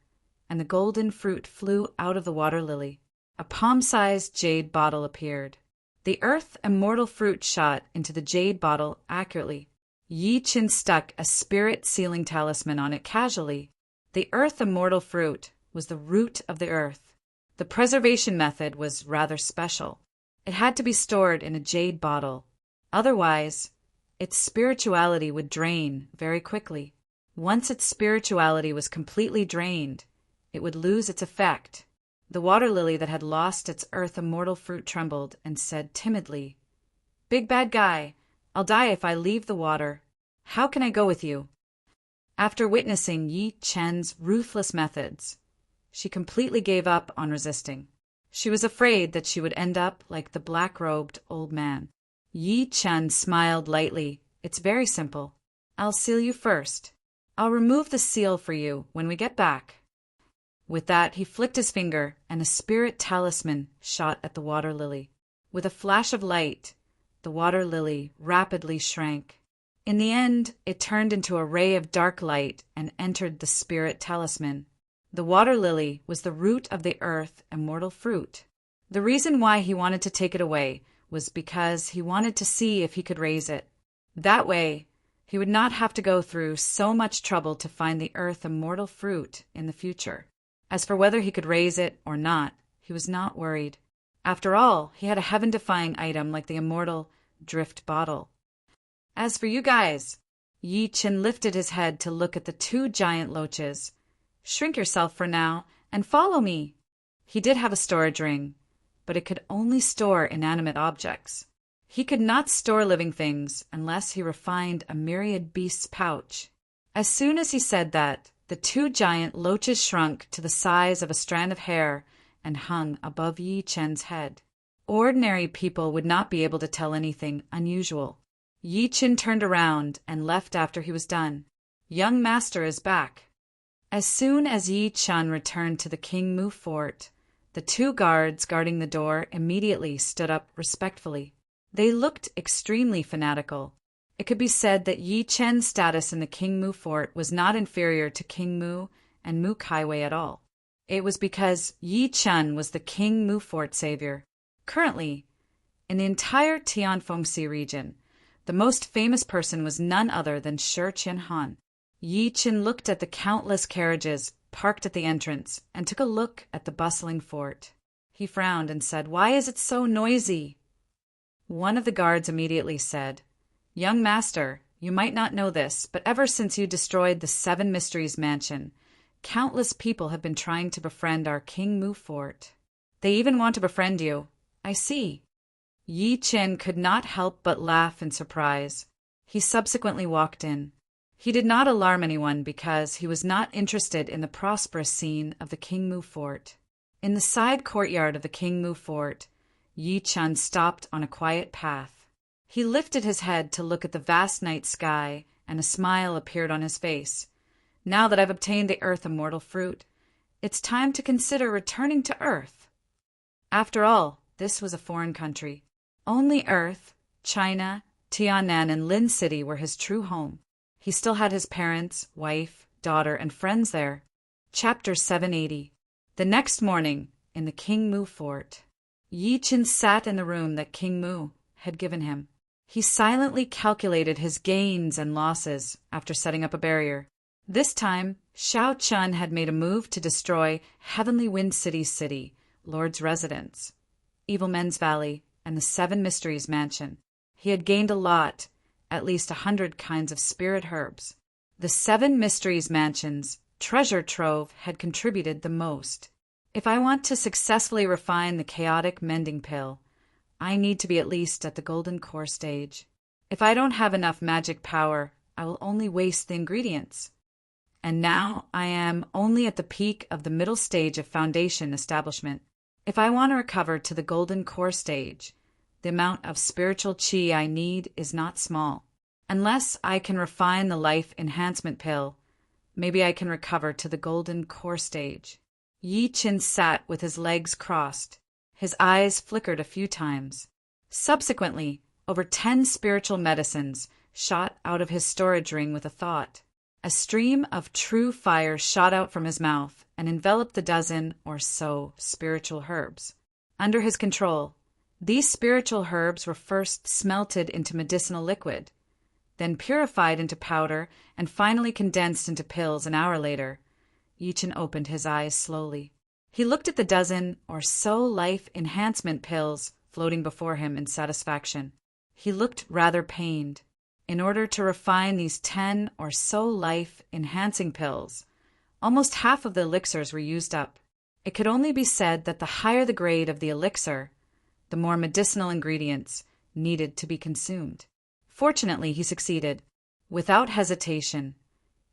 and the golden fruit flew out of the water lily. A palm-sized jade bottle appeared. The earth immortal fruit shot into the jade bottle accurately. Yi Chen stuck a spirit sealing talisman on it casually. The earth immortal fruit was the root of the earth. The preservation method was rather special. It had to be stored in a jade bottle. Otherwise, its spirituality would drain very quickly. Once its spirituality was completely drained, it would lose its effect. The water lily that had lost its earth immortal fruit trembled and said timidly, "Big bad guy, I'll die if I leave the water. How can I go with you?" After witnessing Yi Chen's ruthless methods, she completely gave up on resisting. She was afraid that she would end up like the black-robed old man. Yi Chen smiled lightly. "It's very simple. I'll seal you first. I'll remove the seal for you when we get back." With that, he flicked his finger, and a spirit talisman shot at the water lily. With a flash of light, the water lily rapidly shrank. In the end, it turned into a ray of dark light and entered the spirit talisman. The water lily was the root of the earth immortal fruit. The reason why he wanted to take it away was because he wanted to see if he could raise it. That way, he would not have to go through so much trouble to find the earth immortal fruit in the future. As for whether he could raise it or not, he was not worried. After all, he had a heaven-defying item like the immortal drift bottle. As for you guys, Yi Chen lifted his head to look at the two giant loaches. "Shrink yourself for now and follow me." He did have a storage ring, but it could only store inanimate objects. He could not store living things unless he refined a myriad beast's pouch. As soon as he said that, the two giant loaches shrunk to the size of a strand of hair and hung above Yi Chen's head. Ordinary people would not be able to tell anything unusual. Yi Chen turned around and left after he was done. "Young master is back." As soon as Yi Chen returned to the King Mu fort, the two guards guarding the door immediately stood up respectfully. They looked extremely fanatical. It could be said that Yi Chen's status in the King Mu fort was not inferior to King Mu and Mu Kaiwei at all. It was because Yi Chen was the King Mu fort savior. Currently, in the entire Tianfengxi region, the most famous person was none other than Shi Qianhan. Yi Chen looked at the countless carriages parked at the entrance and took a look at the bustling fort. He frowned and said, "Why is it so noisy?" One of the guards immediately said, "Young master, you might not know this, but ever since you destroyed the Seven Mysteries Mansion, countless people have been trying to befriend our King Mu fort. They even want to befriend you. I see." Yi Chen could not help but laugh in surprise. He subsequently walked in. He did not alarm anyone because he was not interested in the prosperous scene of the King Mu fort. In the side courtyard of the King Mu fort, Yi Chen stopped on a quiet path. He lifted his head to look at the vast night sky, and a smile appeared on his face. "Now that I've obtained the earth immortal fruit, it's time to consider returning to Earth." After all, this was a foreign country. Only Earth, China, Tianan, and Lin City were his true home. He still had his parents, wife, daughter, and friends there. Chapter 780. The next morning, in the King Mu fort. Yi Chen sat in the room that King Mu had given him. He silently calculated his gains and losses after setting up a barrier. This time, Xiao Chun had made a move to destroy Heavenly Wind City's city, Lord's residence, Evil Men's Valley, and the Seven Mysteries Mansion. He had gained a lot, at least 100 kinds of spirit herbs. The Seven Mysteries Mansion's treasure trove had contributed the most. If I want to successfully refine the chaotic mending pill, I need to be at least at the golden core stage. If I don't have enough magic power, I will only waste the ingredients. And now I am only at the peak of the middle stage of foundation establishment. If I want to recover to the golden core stage, the amount of spiritual chi I need is not small. Unless I can refine the life enhancement pill, maybe I can recover to the golden core stage. Yi Chen sat with his legs crossed. His eyes flickered a few times. Subsequently, over 10 spiritual medicines shot out of his storage ring with a thought. A stream of true fire shot out from his mouth and enveloped the dozen or so spiritual herbs. Under his control, these spiritual herbs were first smelted into medicinal liquid, then purified into powder, and finally condensed into pills an hour later. Yi Chen opened his eyes slowly. He looked at the dozen or so life enhancement pills floating before him in satisfaction. He looked rather pained. In order to refine these 10 or so life enhancing pills, almost half of the elixirs were used up. It could only be said that the higher the grade of the elixir, the more medicinal ingredients needed to be consumed. Fortunately, he succeeded. Without hesitation,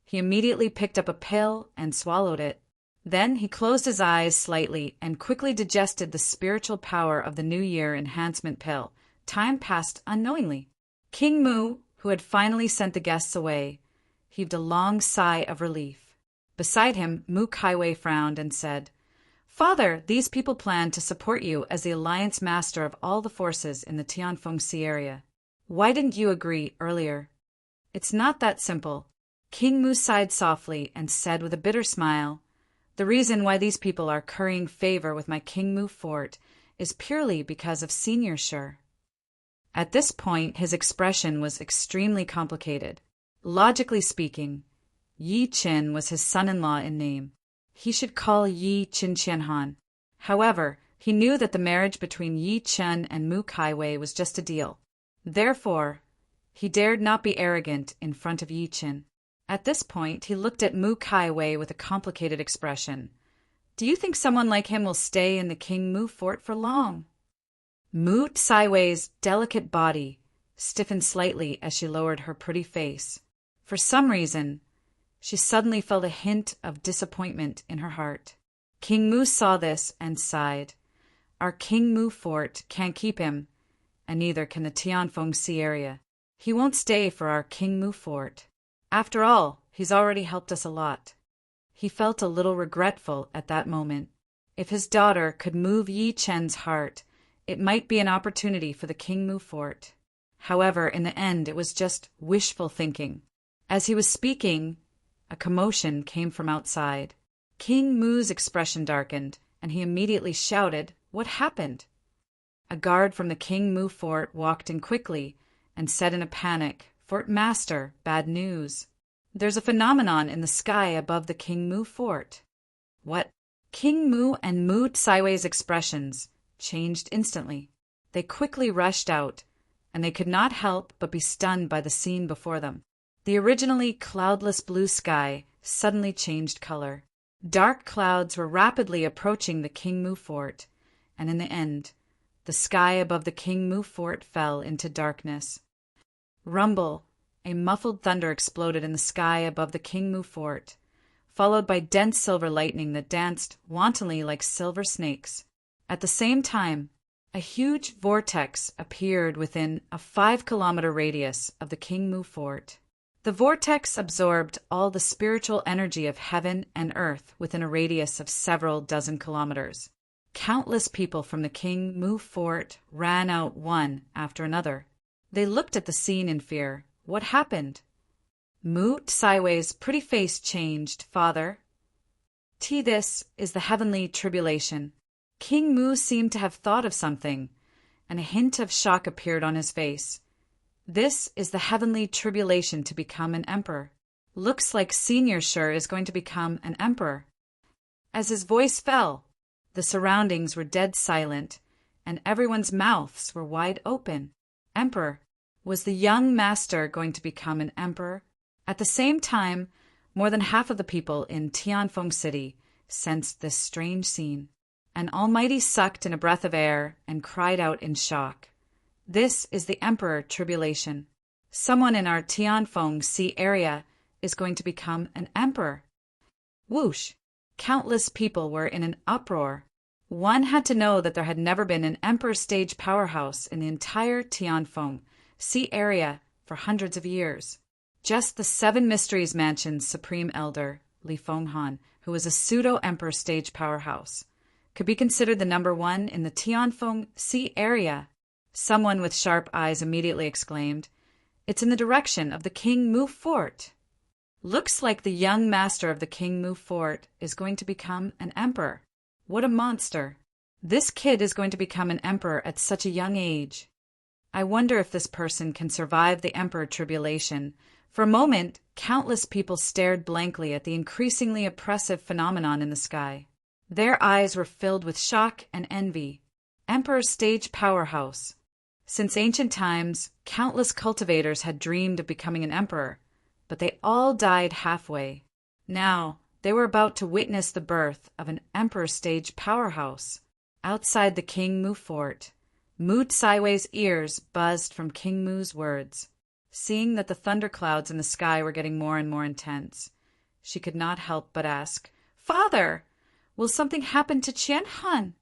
he immediately picked up a pill and swallowed it. Then he closed his eyes slightly and quickly digested the spiritual power of the New Year enhancement pill. Time passed unknowingly. King Mu, who had finally sent the guests away, heaved a long sigh of relief. Beside him, Mu Kaiwei frowned and said, "Father, these people plan to support you as the alliance master of all the forces in the Tianfeng Sea area. Why didn't you agree earlier?" "It's not that simple." King Mu sighed softly and said with a bitter smile, "The reason why these people are currying favor with my King Mu fort is purely because of Senior Shi." At this point, his expression was extremely complicated. Logically speaking, Yi Chen was his son-in-law in name. He should call Yi Chen Qianhan. However, he knew that the marriage between Yi Chen and Mu Kaiwei was just a deal. Therefore, he dared not be arrogant in front of Yi Chen. At this point, he looked at Mu Kaiwei with a complicated expression. "Do you think someone like him will stay in the King Mu fort for long?" Mu Kaiwei's delicate body stiffened slightly as she lowered her pretty face. For some reason, she suddenly felt a hint of disappointment in her heart. King Mu saw this and sighed. "Our King Mu fort can't keep him, and neither can the Tianfeng Sea area. He won't stay for our King Mu fort. After all, he's already helped us a lot." He felt a little regretful at that moment. If his daughter could move Yi Chen's heart, it might be an opportunity for the King Mu fort. However, in the end, it was just wishful thinking. As he was speaking, a commotion came from outside. King Mu's expression darkened, and he immediately shouted, "What happened?" A guard from the King Mu fort walked in quickly and said in a panic, "Fort Master, bad news. There's a phenomenon in the sky above the King Mu fort." "What?" King Mu and Mu Kaiwei's expressions changed instantly. They quickly rushed out, and they could not help but be stunned by the scene before them. The originally cloudless blue sky suddenly changed color. Dark clouds were rapidly approaching the King Mu fort, and in the end, the sky above the King Mu fort fell into darkness. Rumble, a muffled thunder exploded in the sky above the King Mu fort, followed by dense silver lightning that danced wantonly like silver snakes. At the same time, a huge vortex appeared within a 5-kilometer radius of the King Mu fort. The vortex absorbed all the spiritual energy of heaven and earth within a radius of several dozen kilometers. Countless people from the King Mu fort ran out one after another. They looked at the scene in fear. What happened? Mu Kaiwei's pretty face changed. "Father, this is the heavenly tribulation. King Mu seemed to have thought of something, and a hint of shock appeared on his face. This is the heavenly tribulation to become an emperor. Looks like Senior sure is going to become an emperor. As his voice fell, the surroundings were dead silent, and everyone's mouths were wide open. Emperor. Was the young master going to become an emperor? At the same time, more than half of the people in Tianfeng City sensed this strange scene. An almighty sucked in a breath of air and cried out in shock. This is the emperor tribulation. Someone in our Tianfeng Sea area is going to become an emperor. Whoosh! Countless people were in an uproar. One had to know that there had never been an emperor stage powerhouse in the entire Tianfeng Sea area for hundreds of years. Just the Seven Mysteries Mansion's supreme elder, Li Fenghan, who was a pseudo-emperor stage powerhouse, could be considered the number one in the Tianfeng Sea area. Someone with sharp eyes immediately exclaimed, "It's in the direction of the King Mu Fort." Looks like the young master of the King Mu Fort is going to become an emperor. What a monster. This kid is going to become an emperor at such a young age. I wonder if this person can survive the emperor tribulation. For a moment, countless people stared blankly at the increasingly oppressive phenomenon in the sky. Their eyes were filled with shock and envy. Emperor stage powerhouse. Since ancient times, countless cultivators had dreamed of becoming an emperor, but they all died halfway. Now, they were about to witness the birth of an emperor stage powerhouse. Outside the King Mu Fort, Mu Tsaiwei's ears buzzed from King Mu's words. Seeing that the thunderclouds in the sky were getting more and more intense, she could not help but ask, "Father, will something happen to Qian Han?"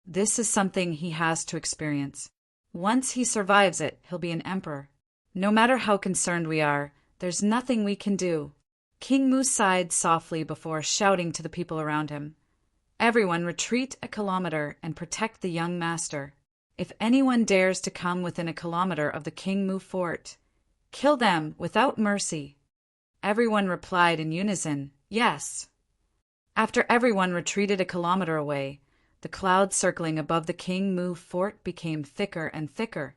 This is something he has to experience. Once he survives it, he'll be an emperor. No matter how concerned we are, there's nothing we can do. King Mu sighed softly before shouting to the people around him. Everyone retreat a kilometer and protect the young master. If anyone dares to come within a kilometer of the King Mu Fort, kill them without mercy. Everyone replied in unison, yes. After everyone retreated a kilometer away, the clouds circling above the King Mu Fort became thicker and thicker,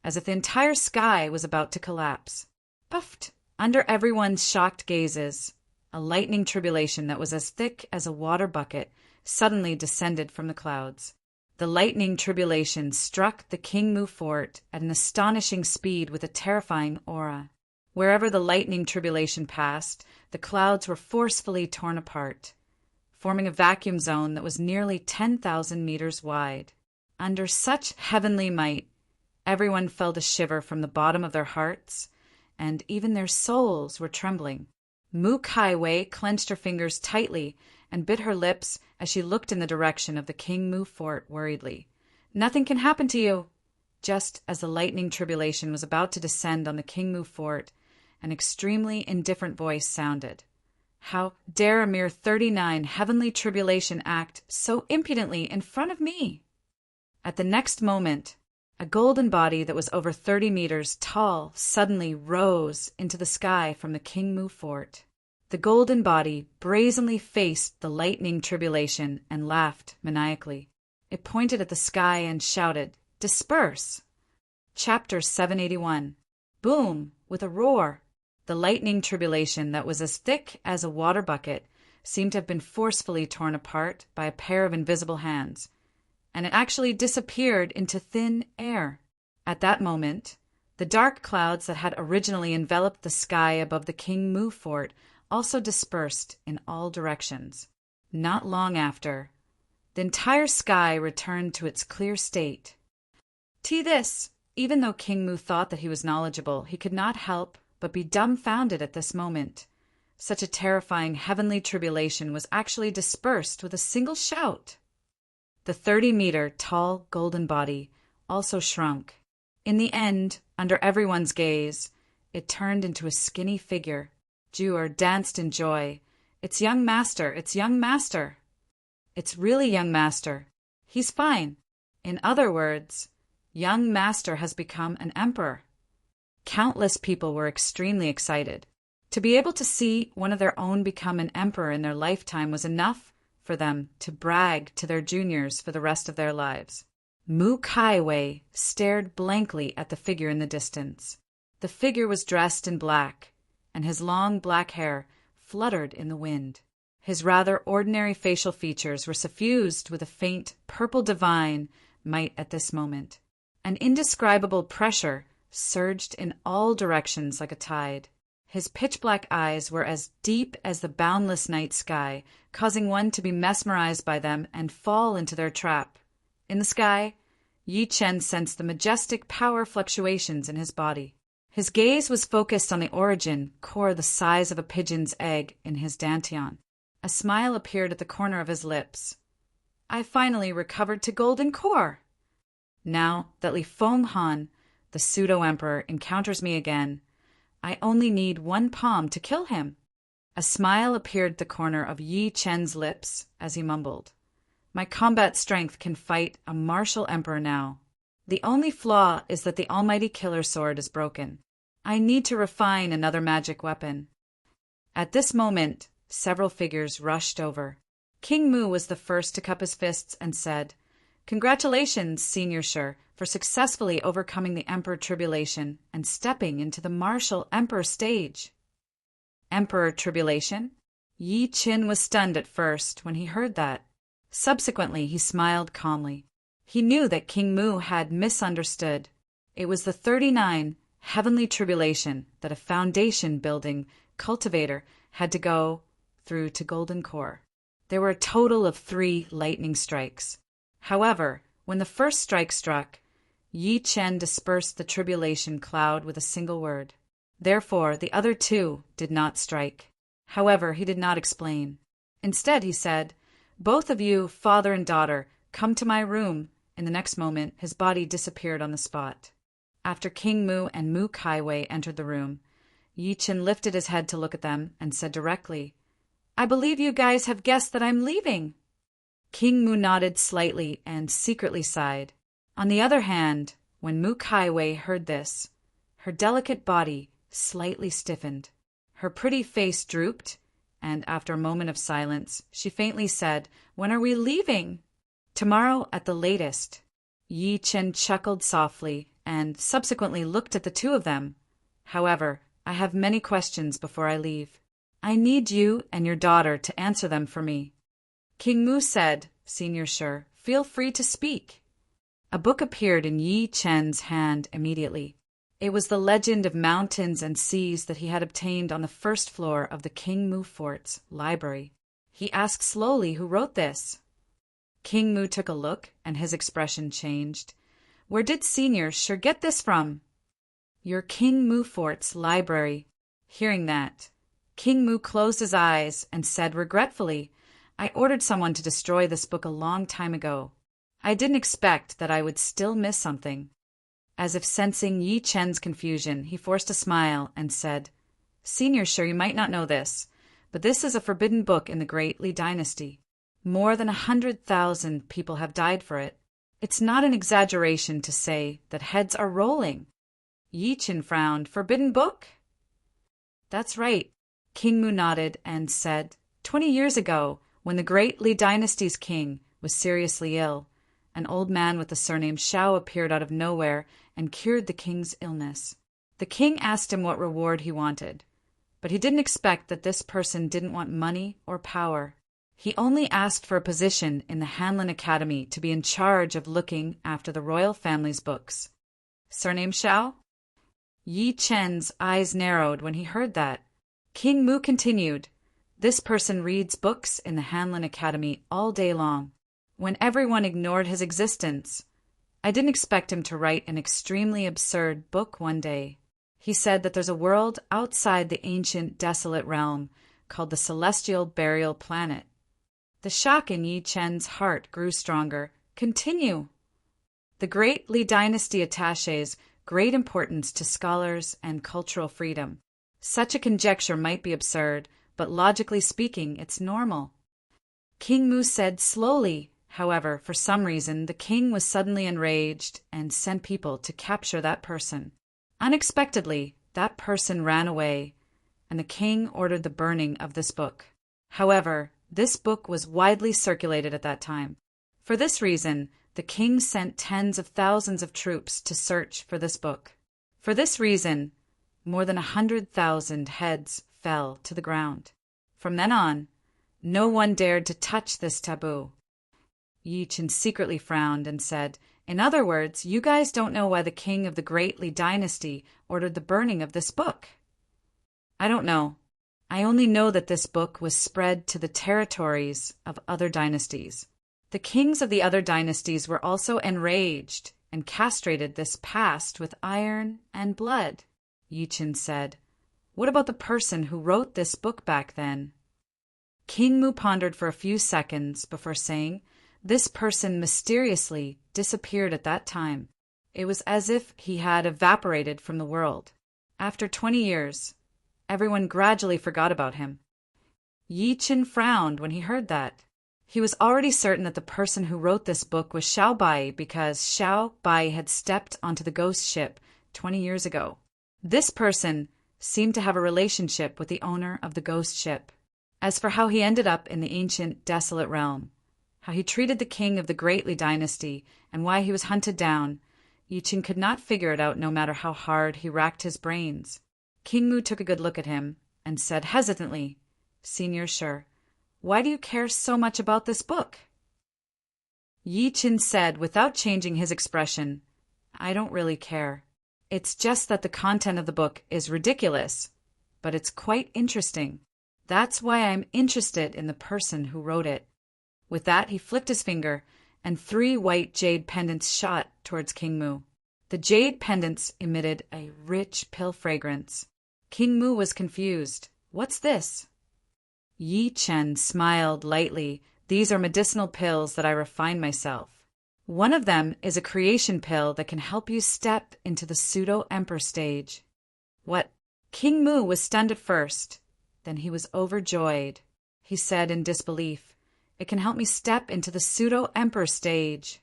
as if the entire sky was about to collapse. Puffed! Under everyone's shocked gazes, a lightning tribulation that was as thick as a water bucket suddenly descended from the clouds. The lightning tribulation struck the King Mu Fort at an astonishing speed with a terrifying aura. Wherever the lightning tribulation passed, the clouds were forcefully torn apart, forming a vacuum zone that was nearly 10,000 meters wide. Under such heavenly might, everyone felt a shiver from the bottom of their hearts, and even their souls were trembling. Mu Kaiwei clenched her fingers tightly and bit her lips as she looked in the direction of the King Mu Fort worriedly. "Nothing can happen to you." Just as the lightning tribulation was about to descend on the King Mu Fort, an extremely indifferent voice sounded. "How dare a mere 39 heavenly tribulation act so impudently in front of me?" At the next moment, a golden body that was over 30 meters tall suddenly rose into the sky from the King Mu Fort. The golden body brazenly faced the lightning tribulation and laughed maniacally. It pointed at the sky and shouted, "Disperse!" Chapter 781. Boom! With a roar, the lightning tribulation that was as thick as a water bucket seemed to have been forcefully torn apart by a pair of invisible hands, and it actually disappeared into thin air. At that moment, the dark clouds that had originally enveloped the sky above the King Mu Fort also dispersed in all directions. Not long after, the entire sky returned to its clear state. This, even though King Mu thought that he was knowledgeable, he could not help but be dumbfounded at this moment. Such a terrifying heavenly tribulation was actually dispersed with a single shout. The 30-meter tall golden body also shrunk. In the end, under everyone's gaze, it turned into a skinny figure. Juer danced in joy. "It's young master, it's young master." "It's really young master. He's fine." In other words, young master has become an emperor. Countless people were extremely excited. To be able to see one of their own become an emperor in their lifetime was enough for them to brag to their juniors for the rest of their lives. Mu Kaiwei stared blankly at the figure in the distance. The figure was dressed in black, and his long black hair fluttered in the wind. His rather ordinary facial features were suffused with a faint purple divine might at this moment. An indescribable pressure surged in all directions like a tide. His pitch-black eyes were as deep as the boundless night sky, causing one to be mesmerized by them and fall into their trap. In the sky, Yi Chen sensed the majestic power fluctuations in his body. His gaze was focused on the origin core the size of a pigeon's egg in his dantian. A smile appeared at the corner of his lips. I finally recovered to golden core. Now that Li Fenghan, the pseudo-emperor, encounters me again, I only need one palm to kill him. A smile appeared at the corner of Yi Chen's lips as he mumbled. My combat strength can fight a martial emperor now. The only flaw is that the almighty killer sword is broken. I need to refine another magic weapon. At this moment, several figures rushed over. King Mu was the first to cup his fists and said, Congratulations, Senior Shi, for successfully overcoming the Emperor Tribulation and stepping into the martial Emperor stage. Emperor Tribulation? Yi Chen was stunned at first when he heard that. Subsequently, he smiled calmly. He knew that King Mu had misunderstood. It was the 39 heavenly tribulation that a foundation-building cultivator had to go through to Golden Core. There were a total of 3 lightning strikes. However, when the first strike struck, Yi Chen dispersed the tribulation cloud with a single word. Therefore, the other 2 did not strike. However, he did not explain. Instead, he said, Both of you, father and daughter, come to my room. In the next moment, his body disappeared on the spot. After King Mu and Mu Kaiwei entered the room, Yi Chen lifted his head to look at them and said directly, I believe you guys have guessed that I'm leaving. King Mu nodded slightly and secretly sighed. On the other hand, when Mu Kaiwei heard this, her delicate body slightly stiffened. Her pretty face drooped, and after a moment of silence, she faintly said, When are we leaving? Tomorrow at the latest. Yi Chen chuckled softly and subsequently looked at the 2 of them. However, I have many questions before I leave. I need you and your daughter to answer them for me. King Mu said, Senior Shi, feel free to speak. A book appeared in Yi Chen's hand immediately. It was the legend of mountains and seas that he had obtained on the first floor of the King Mu Fort's library. He asked slowly who wrote this. King Mu took a look, and his expression changed. Where did Senior Shi get this from? Your King Mu Fort's library. Hearing that, King Mu closed his eyes and said regretfully, I ordered someone to destroy this book a long time ago. I didn't expect that I would still miss something. As if sensing Yi Chen's confusion, he forced a smile and said, Senior Shi, you might not know this, but this is a forbidden book in the Great Li Dynasty. More than 100,000 people have died for it. It's not an exaggeration to say that heads are rolling. Yi Chen frowned. Forbidden book? That's right. King Mu nodded and said, 20 years ago, when the Great Li Dynasty's king was seriously ill, an old man with the surname Shao appeared out of nowhere and cured the king's illness. The king asked him what reward he wanted, but he didn't expect that this person didn't want money or power. He only asked for a position in the Hanlin Academy to be in charge of looking after the royal family's books. Surname Shao? Yi Chen's eyes narrowed when he heard that. King Mu continued, This person reads books in the Hanlin Academy all day long, when everyone ignored his existence. I didn't expect him to write an extremely absurd book one day. He said that there's a world outside the ancient desolate realm called the Celestial Burial Planet. The shock in Yi Chen's heart grew stronger. Continue. The Great Li Dynasty attaches great importance to scholars and cultural freedom. Such a conjecture might be absurd, but logically speaking, it's normal. King Mu said slowly. However, for some reason, the king was suddenly enraged and sent people to capture that person. Unexpectedly, that person ran away, and the king ordered the burning of this book. However, This book was widely circulated at that time. For this reason, the king sent tens of thousands of troops to search for this book. For this reason, more than 100,000 heads fell to the ground. From then on, no one dared to touch this taboo. Yi Chen secretly frowned and said, "In other words, you guys don't know why the king of the Great Li dynasty ordered the burning of this book." "I don't know. I only know that this book was spread to the territories of other dynasties. The kings of the other dynasties were also enraged and castrated this past with iron and blood." Yi Chen said, "What about the person who wrote this book back then?" King Mu pondered for a few seconds before saying, "This person mysteriously disappeared at that time. It was as if he had evaporated from the world. After 20 years, everyone gradually forgot about him." Yi Chen frowned when he heard that. He was already certain that the person who wrote this book was Xiao Bai because Xiao Bai had stepped onto the ghost ship 20 years ago. This person seemed to have a relationship with the owner of the ghost ship. As for how he ended up in the ancient desolate realm, how he treated the king of the Great Li dynasty, and why he was hunted down, Yi Chen could not figure it out no matter how hard he racked his brains. King Mu took a good look at him and said hesitantly, "Senior Shi, why do you care so much about this book?" Yi Chen said without changing his expression, "I don't really care. It's just that the content of the book is ridiculous, but it's quite interesting. That's why I'm interested in the person who wrote it." With that, he flicked his finger, and 3 white jade pendants shot towards King Mu. The jade pendants emitted a rich pill fragrance. King Mu was confused. "What's this?" Yi Chen smiled lightly. "These are medicinal pills that I refine myself. One of them is a creation pill that can help you step into the pseudo-emperor stage." "What?" King Mu was stunned at first. Then he was overjoyed. He said in disbelief, "It can help me step into the pseudo-emperor stage."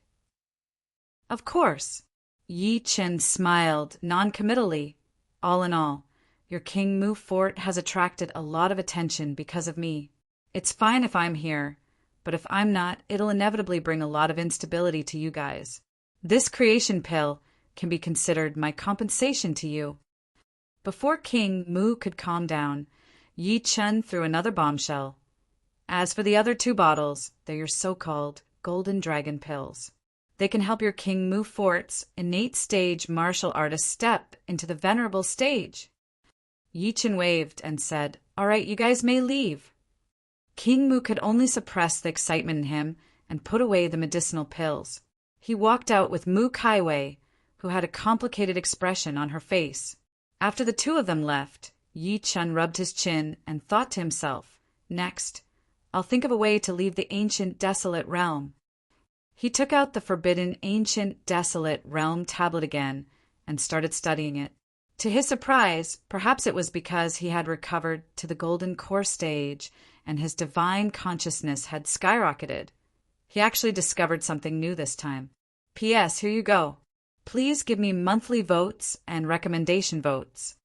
"Of course." Yi Chen smiled non-committally. "All in all, your King Mu fort has attracted a lot of attention because of me. It's fine if I'm here, but if I'm not, it'll inevitably bring a lot of instability to you guys. This creation pill can be considered my compensation to you." Before King Mu could calm down, Yi Chen threw another bombshell. "As for the other 2 bottles, they're your so-called golden dragon pills. They can help your King Mu fort's innate stage martial artist step into the venerable stage." Yi Chen waved and said, "All right, you guys may leave." King Mu could only suppress the excitement in him and put away the medicinal pills. He walked out with Mu Kaiwei, who had a complicated expression on her face. After the 2 of them left, Yi Chen rubbed his chin and thought to himself, "Next, I'll think of a way to leave the ancient desolate realm." He took out the forbidden ancient desolate realm tablet again and started studying it. To his surprise, perhaps it was because he had recovered to the golden core stage and his divine consciousness had skyrocketed, he actually discovered something new this time. "P.S. Here you go. Please give me monthly votes and recommendation votes."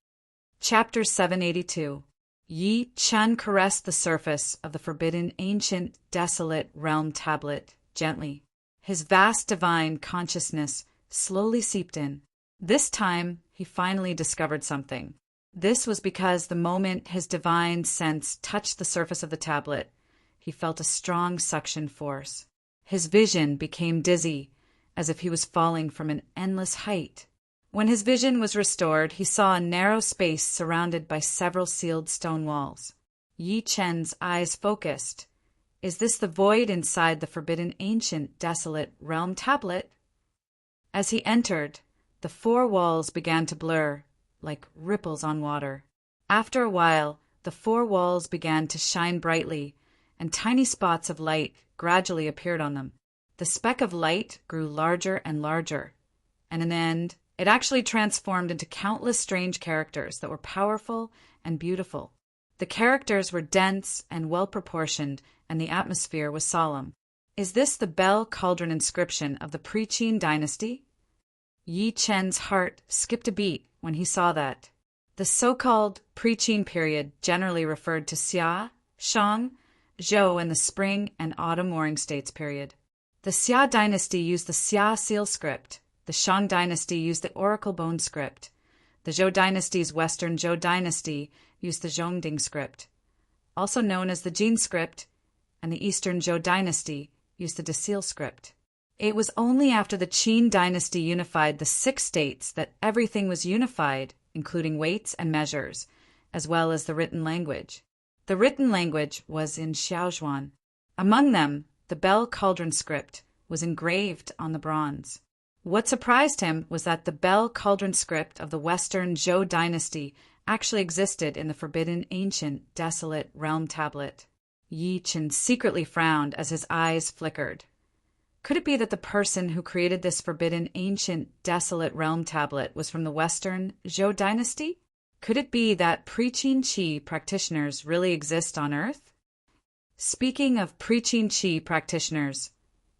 Chapter 782. Yi Chen caressed the surface of the forbidden ancient desolate realm tablet gently. His vast divine consciousness slowly seeped in. This time, he finally discovered something. This was because the moment his divine sense touched the surface of the tablet, he felt a strong suction force. His vision became dizzy, as if he was falling from an endless height. When his vision was restored, he saw a narrow space surrounded by several sealed stone walls. Yi Chen's eyes focused. Is this the void inside the forbidden ancient desolate realm tablet? As he entered, the 4 walls began to blur, like ripples on water. After a while, the 4 walls began to shine brightly, and tiny spots of light gradually appeared on them. The speck of light grew larger and larger, and in the end, it actually transformed into countless strange characters that were powerful and beautiful. The characters were dense and well-proportioned, and the atmosphere was solemn. Is this the bell cauldron inscription of the Pre-Qin dynasty? Yi Chen's heart skipped a beat when he saw that. The so-called Pre-Qin period generally referred to Xia, Shang, Zhou in the spring and autumn warring states period. The Xia dynasty used the Xia seal script. The Shang dynasty used the oracle bone script. The Zhou dynasty's Western Zhou dynasty used the Zhongding script, also known as the Jin script, and the Eastern Zhou dynasty used the Desil script. It was only after the Qin dynasty unified the 6 states that everything was unified, including weights and measures, as well as the written language. The written language was in Xiaozhuan. Among them, the bell cauldron script was engraved on the bronze. What surprised him was that the bell cauldron script of the Western Zhou dynasty actually existed in the forbidden ancient desolate realm tablet. Yi Qin secretly frowned as his eyes flickered. Could it be that the person who created this forbidden ancient desolate realm tablet was from the Western Zhou dynasty? Could it be that pre-Qin Qi practitioners really exist on Earth? Speaking of pre-Qin Qi practitioners,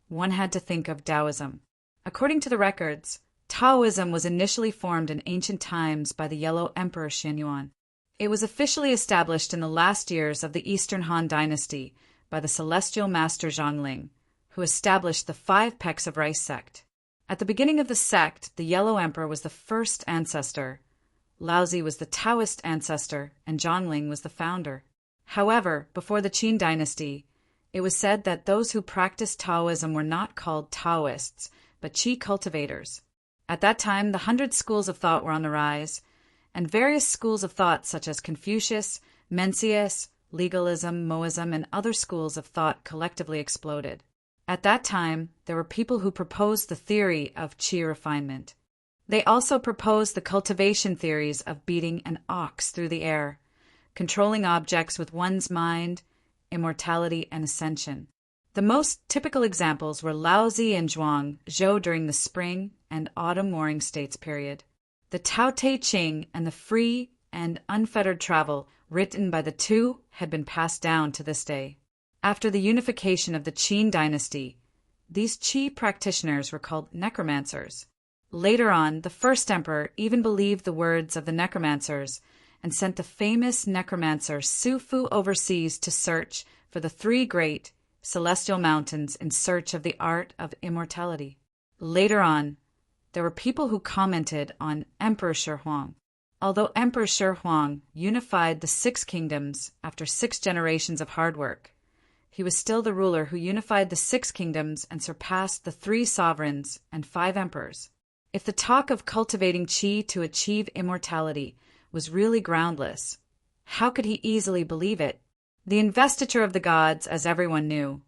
one had to think of Taoism. According to the records, Taoism was initially formed in ancient times by the Yellow Emperor Xianyuan. It was officially established in the last years of the Eastern Han Dynasty by the celestial master Zhongling, who established the 5 pecks of rice sect. At the beginning of the sect, the Yellow Emperor was the first ancestor, Laozi was the Taoist ancestor, and Zhongling was the founder. However, before the Qin dynasty, it was said that those who practiced Taoism were not called Taoists, but Qi cultivators. At that time, the 100 schools of thought were on the rise, and various schools of thought such as Confucius, Mencius, legalism, Moism, and other schools of thought collectively exploded. At that time, there were people who proposed the theory of Qi refinement. They also proposed the cultivation theories of beating an ox through the air, controlling objects with one's mind, immortality, and ascension. The most typical examples were Laozi and Zhou during the spring and autumn warring states period. The Tao Te Ching and the free and unfettered travel written by the two had been passed down to this day. After the unification of the Qin dynasty, these Qi practitioners were called necromancers. Later on, the first emperor even believed the words of the necromancers and sent the famous necromancer Su Fu overseas to search for the 3 great celestial mountains in search of the art of immortality. Later on, there were people who commented on Emperor Shi Huang. Although Emperor Shi Huang unified the 6 kingdoms after 6 generations of hard work, he was still the ruler who unified the 6 kingdoms and surpassed the 3 sovereigns and 5 emperors. If the talk of cultivating Qi to achieve immortality was really groundless, how could he easily believe it? The investiture of the gods, as everyone knew,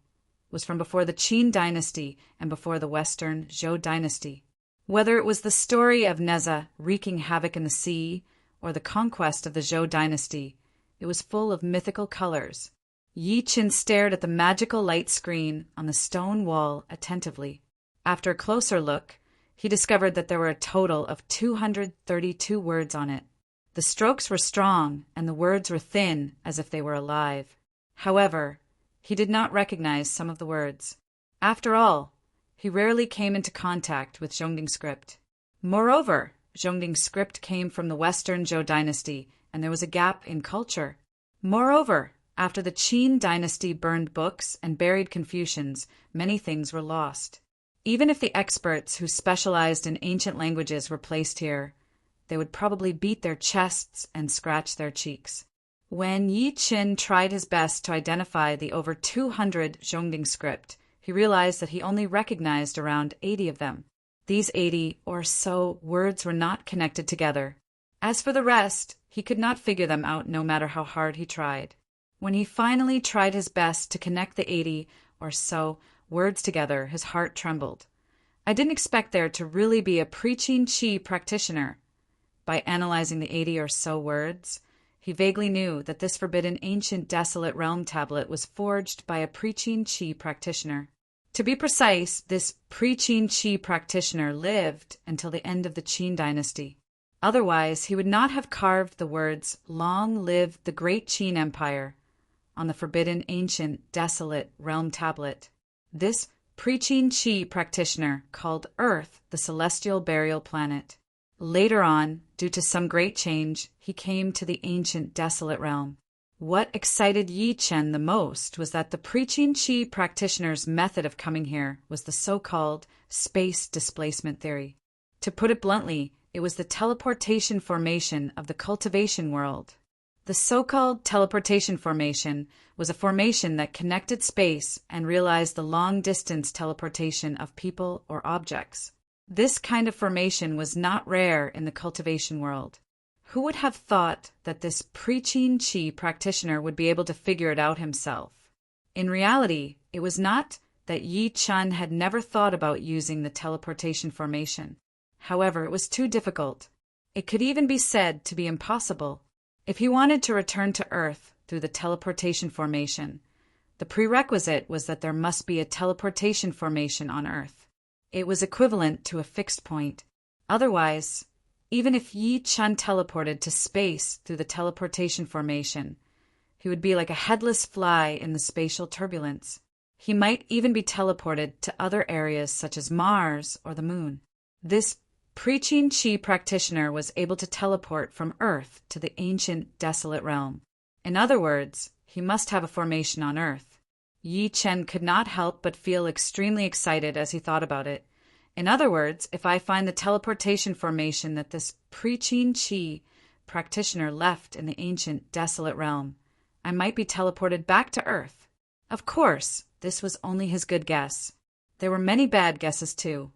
was from before the Qin dynasty and before the Western Zhou dynasty. Whether it was the story of Neza wreaking havoc in the sea or the conquest of the Zhou dynasty, it was full of mythical colors. Yi Qin stared at the magical light screen on the stone wall attentively. After a closer look, he discovered that there were a total of 232 words on it. The strokes were strong, and the words were thin, as if they were alive. However, he did not recognize some of the words. After all, he rarely came into contact with Zhongding script. Moreover, Zhongding script came from the Western Zhou dynasty, and there was a gap in culture. Moreover, after the Qin dynasty burned books and buried Confucians, many things were lost. Even if the experts who specialized in ancient languages were placed here, they would probably beat their chests and scratch their cheeks. When Yi Qin tried his best to identify the over 200 Zhongding script, he realized that he only recognized around 80 of them. These 80 or so words were not connected together. As for the rest, he could not figure them out no matter how hard he tried. When he finally tried his best to connect the 80 or so words together, his heart trembled. I didn't expect there to really be a pre-Qin Qi practitioner. By analyzing the 80 or so words, he vaguely knew that this forbidden ancient desolate realm tablet was forged by a pre-Qin Qi practitioner. To be precise, this pre-Qin Qi practitioner lived until the end of the Qin dynasty. Otherwise, he would not have carved the words, "Long live the great Qin Empire," on the forbidden ancient desolate realm tablet. This pre-Qin Qi practitioner called Earth the celestial burial planet. Later on, due to some great change, he came to the ancient desolate realm. What excited Yi Chen the most was that the preaching Qi practitioner's method of coming here was the so-called space displacement theory. To put it bluntly, it was the teleportation formation of the cultivation world. The so-called teleportation formation was a formation that connected space and realized the long-distance teleportation of people or objects. This kind of formation was not rare in the cultivation world. Who would have thought that this preaching Qi practitioner would be able to figure it out himself? In reality, it was not that Yi Chen had never thought about using the teleportation formation. However, it was too difficult. It could even be said to be impossible. If he wanted to return to Earth through the teleportation formation, the prerequisite was that there must be a teleportation formation on Earth. It was equivalent to a fixed point. Otherwise, even if Yi Chen teleported to space through the teleportation formation, he would be like a headless fly in the spatial turbulence. He might even be teleported to other areas such as Mars or the Moon. This preaching Qi practitioner was able to teleport from Earth to the ancient desolate realm. In other words, he must have a formation on Earth. Yi Chen could not help but feel extremely excited as he thought about it. In other words, if I find the teleportation formation that this preaching Qi practitioner left in the ancient desolate realm, I might be teleported back to Earth. Of course, this was only his good guess. There were many bad guesses too.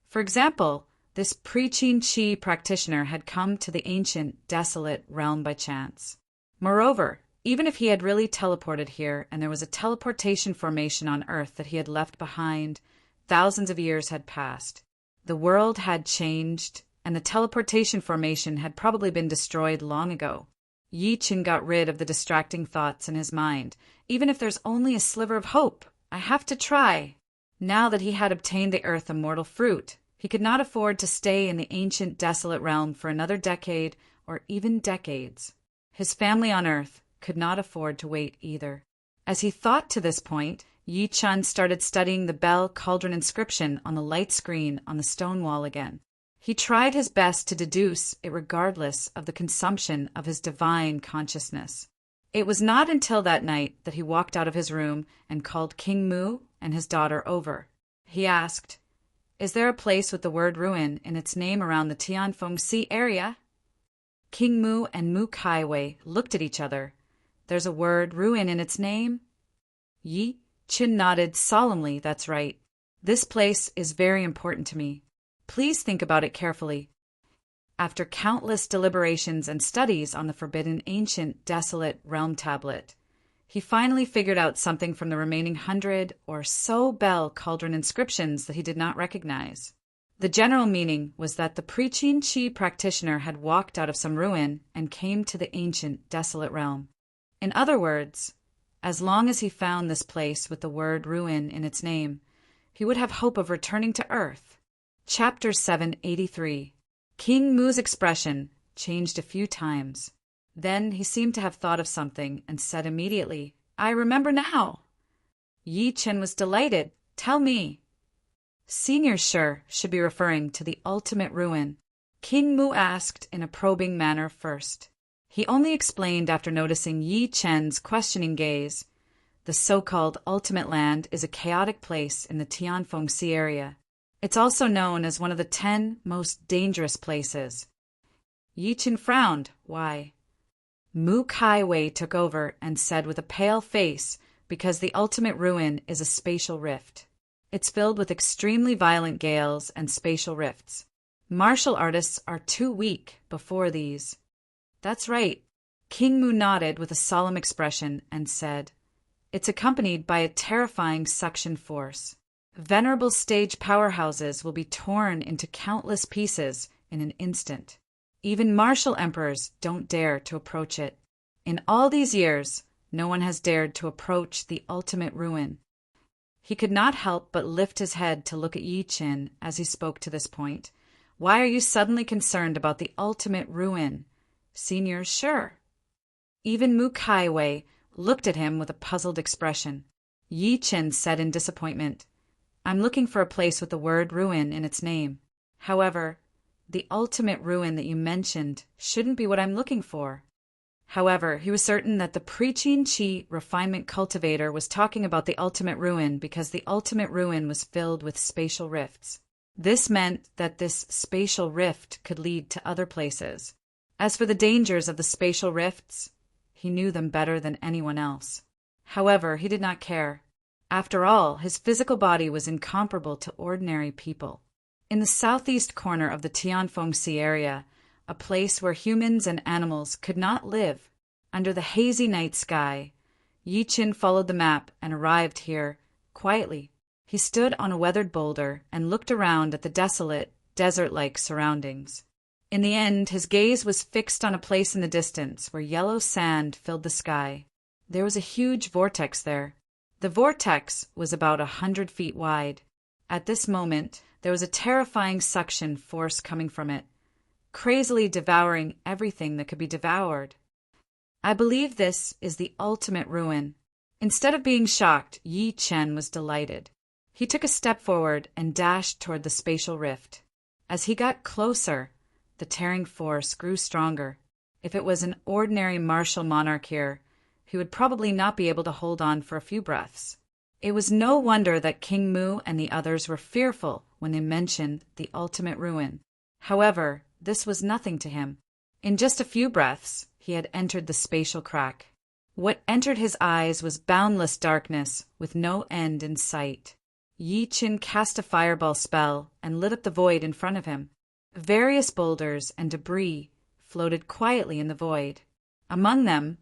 For example, this preaching Qi practitioner had come to the ancient desolate realm by chance. Moreover, even if he had really teleported here and there was a teleportation formation on Earth that he had left behind, thousands of years had passed. The world had changed, and the teleportation formation had probably been destroyed long ago. Yi Chen got rid of the distracting thoughts in his mind. Even if there's only a sliver of hope, I have to try. Now that he had obtained the Earth immortal fruit, he could not afford to stay in the ancient desolate realm for another decade or even decades. His family on Earth could not afford to wait either. As he thought to this point, Yi Chen started studying the bell cauldron inscription on the light screen on the stone wall again. He tried his best to deduce it regardless of the consumption of his divine consciousness. It was not until that night that he walked out of his room and called King Mu and his daughter over. He asked, "Is there a place with the word ruin in its name around the Tianfeng Sea area?" King Mu and Mu Kaiwei looked at each other. "There's a word ruin in its name?" Yi Chen nodded solemnly. "That's right. This place is very important to me. Please think about it carefully." After countless deliberations and studies on the forbidden ancient desolate realm tablet, he finally figured out something from the remaining 100 or so bell cauldron inscriptions that he did not recognize. The general meaning was that the preaching Qi practitioner had walked out of some ruin and came to the ancient desolate realm. In other words, as long as he found this place with the word ruin in its name, he would have hope of returning to Earth. Chapter 783. King Mu's expression changed a few times. Then he seemed to have thought of something and said immediately, "I remember now." Yi Chen was delighted. "Tell me." Senior sure should be referring to the ultimate ruin. King Mu asked in a probing manner first. He only explained after noticing Yi Chen's questioning gaze. The so-called ultimate land is a chaotic place in the Tianfeng Sea area. It's also known as one of the 10 most dangerous places. Yi Chen frowned. Why? Mu Kaiwei took over and said with a pale face, because the ultimate ruin is a spatial rift. It's filled with extremely violent gales and spatial rifts. Martial artists are too weak before these. That's right. King Mu nodded with a solemn expression and said, "It's accompanied by a terrifying suction force. Venerable stage powerhouses will be torn into countless pieces in an instant. Even martial emperors don't dare to approach it. In all these years, no one has dared to approach the ultimate ruin." He could not help but lift his head to look at Yi Chen as he spoke to this point. "Why are you suddenly concerned about the ultimate ruin?" Senior, sure. Even Mu Kaiwei looked at him with a puzzled expression. Yi Chen said in disappointment, "I'm looking for a place with the word ruin in its name. However, the ultimate ruin that you mentioned shouldn't be what I'm looking for." However, he was certain that the preaching chi refinement cultivator was talking about the ultimate ruin because the ultimate ruin was filled with spatial rifts. This meant that this spatial rift could lead to other places. As for the dangers of the spatial rifts, he knew them better than anyone else. However, he did not care. After all, his physical body was incomparable to ordinary people. In the southeast corner of the Tianfengxi area, a place where humans and animals could not live, under the hazy night sky, Yi Qin followed the map and arrived here, quietly. He stood on a weathered boulder and looked around at the desolate, desert-like surroundings. In the end, his gaze was fixed on a place in the distance where yellow sand filled the sky. There was a huge vortex there. The vortex was about 100 feet wide. At this moment, there was a terrifying suction force coming from it, crazily devouring everything that could be devoured. I believe this is the ultimate ruin. Instead of being shocked, Yi Chen was delighted. He took a step forward and dashed toward the spatial rift. As he got closer, the tearing force grew stronger. If it was an ordinary martial monarch here, he would probably not be able to hold on for a few breaths. It was no wonder that King Mu and the others were fearful when they mentioned the ultimate ruin. However, this was nothing to him. In just a few breaths, he had entered the spatial crack. What entered his eyes was boundless darkness with no end in sight. Yi Qin cast a fireball spell and lit up the void in front of him. Various boulders and debris floated quietly in the void. Among them,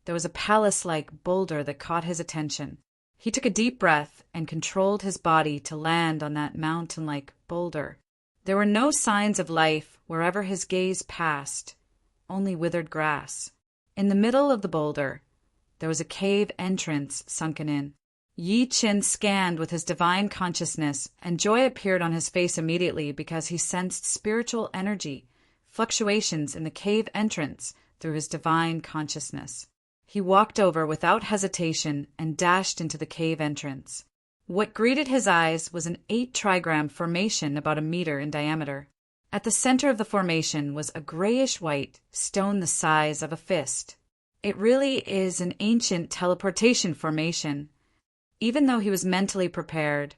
there was a palace-like boulder that caught his attention. He took a deep breath and controlled his body to land on that mountain-like boulder. There were no signs of life wherever his gaze passed, only withered grass. In the middle of the boulder, there was a cave entrance sunken in. Yi Qin scanned with his divine consciousness, and joy appeared on his face immediately because he sensed spiritual energy, fluctuations in the cave entrance through his divine consciousness. He walked over without hesitation and dashed into the cave entrance. What greeted his eyes was an 8-trigram formation about a meter in diameter. At the center of the formation was a grayish-white stone the size of a fist. It really is an ancient teleportation formation. Even though he was mentally prepared,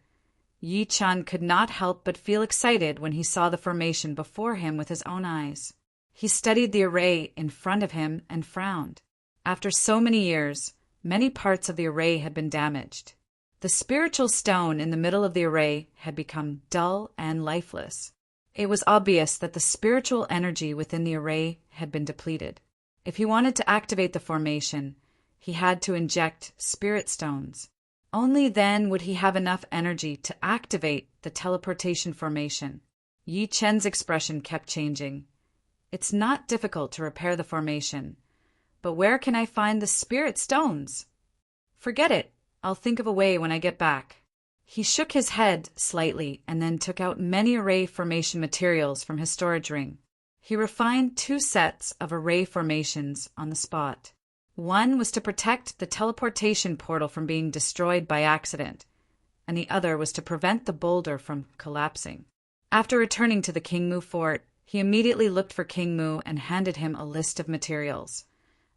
Yi Chen could not help but feel excited when he saw the formation before him with his own eyes. He studied the array in front of him and frowned. After so many years, many parts of the array had been damaged. The spiritual stone in the middle of the array had become dull and lifeless. It was obvious that the spiritual energy within the array had been depleted. If he wanted to activate the formation, he had to inject spirit stones. Only then would he have enough energy to activate the teleportation formation. Yi Chen's expression kept changing. It's not difficult to repair the formation, but where can I find the spirit stones? Forget it. I'll think of a way when I get back. He shook his head slightly and then took out many array formation materials from his storage ring. He refined 2 sets of array formations on the spot. One was to protect the teleportation portal from being destroyed by accident, and the other was to prevent the boulder from collapsing. After returning to the King Mu fort, he immediately looked for King Mu and handed him a list of materials.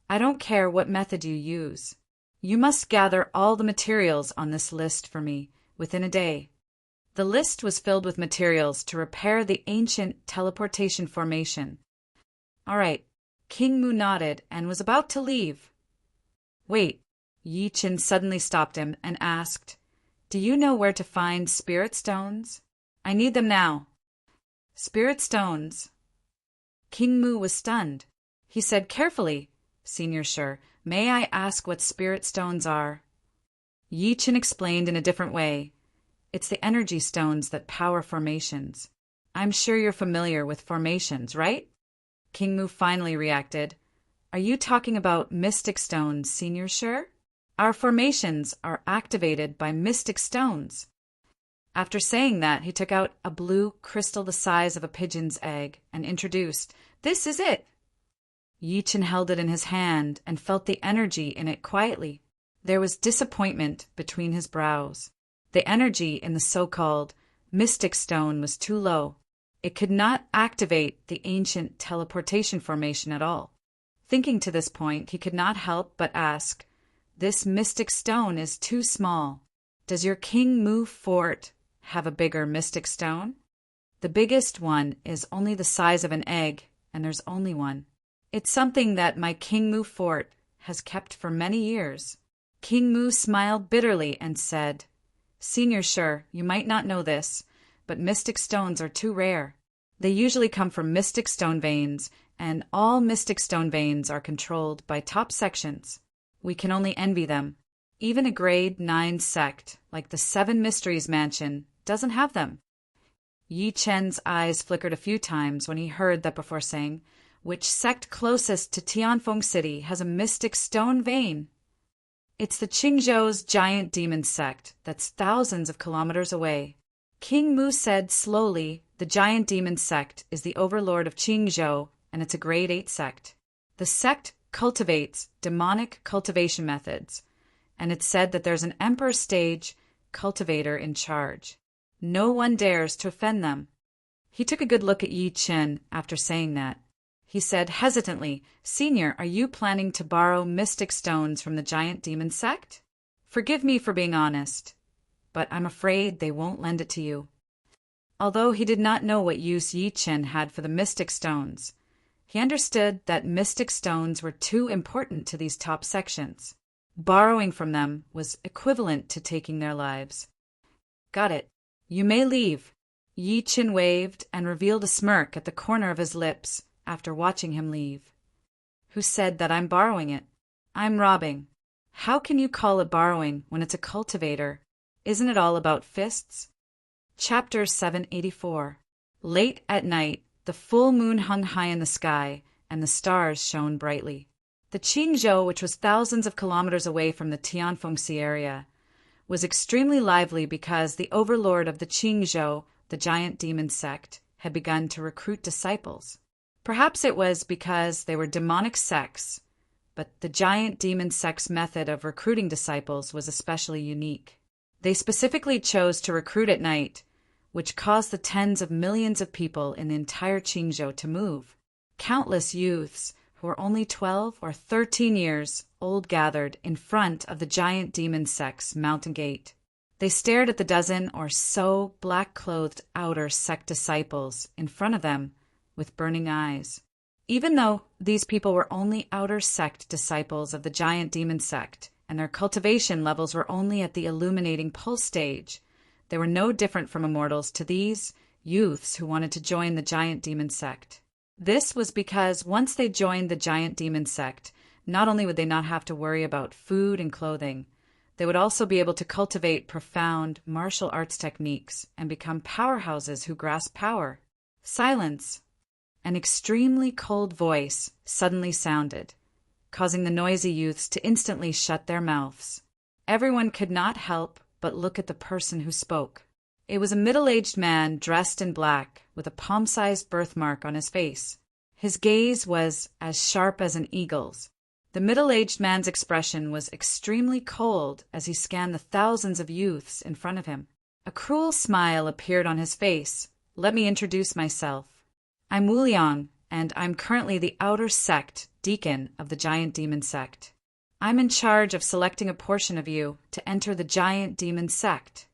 I don't care what method you use. You must gather all the materials on this list for me within a day. The list was filled with materials to repair the ancient teleportation formation. All right. King Mu nodded and was about to leave. Wait, Yi Qin suddenly stopped him and asked, Do you know where to find spirit stones? I need them now. Spirit stones? King Mu was stunned. He said carefully, Senior Sure, may I ask what spirit stones are? Yi Qin explained in a different way. It's the energy stones that power formations. I'm sure you're familiar with formations, right? King Mu finally reacted. Are you talking about mystic stones, Senior Sure? Our formations are activated by mystic stones. After saying that, he took out a blue crystal the size of a pigeon's egg and introduced, This is it. Yi Qin held it in his hand and felt the energy in it quietly. There was disappointment between his brows. The energy in the so-called mystic stone was too low. It could not activate the ancient teleportation formation at all. Thinking to this point, he could not help but ask, "This mystic stone is too small. Does your King Mu fort have a bigger mystic stone?" "The biggest one is only the size of an egg, and there's only one. It's something that my King Mu fort has kept for many years." King Mu smiled bitterly and said, "Senior Sure, you might not know this, but mystic stones are too rare. They usually come from mystic stone veins, and all mystic stone veins are controlled by top sections. We can only envy them. Even a grade 9 sect, like the Seven Mysteries Mansion, doesn't have them." Yi Chen's eyes flickered a few times when he heard that before saying, "Which sect closest to Tianfeng City has a mystic stone vein?" "It's the Qingzhou's giant demon sect that's thousands of kilometers away." King Mu said slowly, "The giant demon sect is the overlord of Qingzhou, and it's a grade 8 sect. The sect cultivates demonic cultivation methods, and it's said that there's an emperor stage cultivator in charge. No one dares to offend them." He took a good look at Yi Chen after saying that. He said hesitantly, "Senior, are you planning to borrow mystic stones from the giant demon sect? Forgive me for being honest, but I'm afraid they won't lend it to you." Although he did not know what use Yi Chen had for the mystic stones, he understood that mystic stones were too important to these top sections. Borrowing from them was equivalent to taking their lives. "Got it. You may leave." Yi Chen waved and revealed a smirk at the corner of his lips after watching him leave. "Who said that I'm borrowing it? I'm robbing." "How can you call it borrowing when it's a cultivator? Isn't it all about fists?" Chapter 784. Late at night, the full moon hung high in the sky, and the stars shone brightly. The Qingzhou, which was thousands of kilometers away from the Tianfengxi area, was extremely lively because the overlord of the Qingzhou, the giant demon sect, had begun to recruit disciples. Perhaps it was because they were demonic sects, but the giant demon sect's method of recruiting disciples was especially unique. They specifically chose to recruit at night, which caused the tens of millions of people in the entire Qingzhou to move. Countless youths who were only 12 or 13 years old gathered in front of the giant demon sect's mountain gate. They stared at the dozen or so black-clothed outer sect disciples in front of them with burning eyes. Even though these people were only outer sect disciples of the giant demon sect, and their cultivation levels were only at the illuminating pulse stage, they were no different from immortals to these youths who wanted to join the giant demon sect. This was because once they joined the giant demon sect, not only would they not have to worry about food and clothing, they would also be able to cultivate profound martial arts techniques and become powerhouses who grasp power. Silence. An extremely cold voice suddenly sounded, causing the noisy youths to instantly shut their mouths. Everyone could not help but look at the person who spoke. It was a middle-aged man dressed in black with a palm-sized birthmark on his face. His gaze was as sharp as an eagle's. The middle-aged man's expression was extremely cold as he scanned the thousands of youths in front of him. A cruel smile appeared on his face. "Let me introduce myself. I'm Wu Liang, and I'm currently the outer sect deacon of the giant demon sect. I'm in charge of selecting a portion of you to enter the giant demon sect.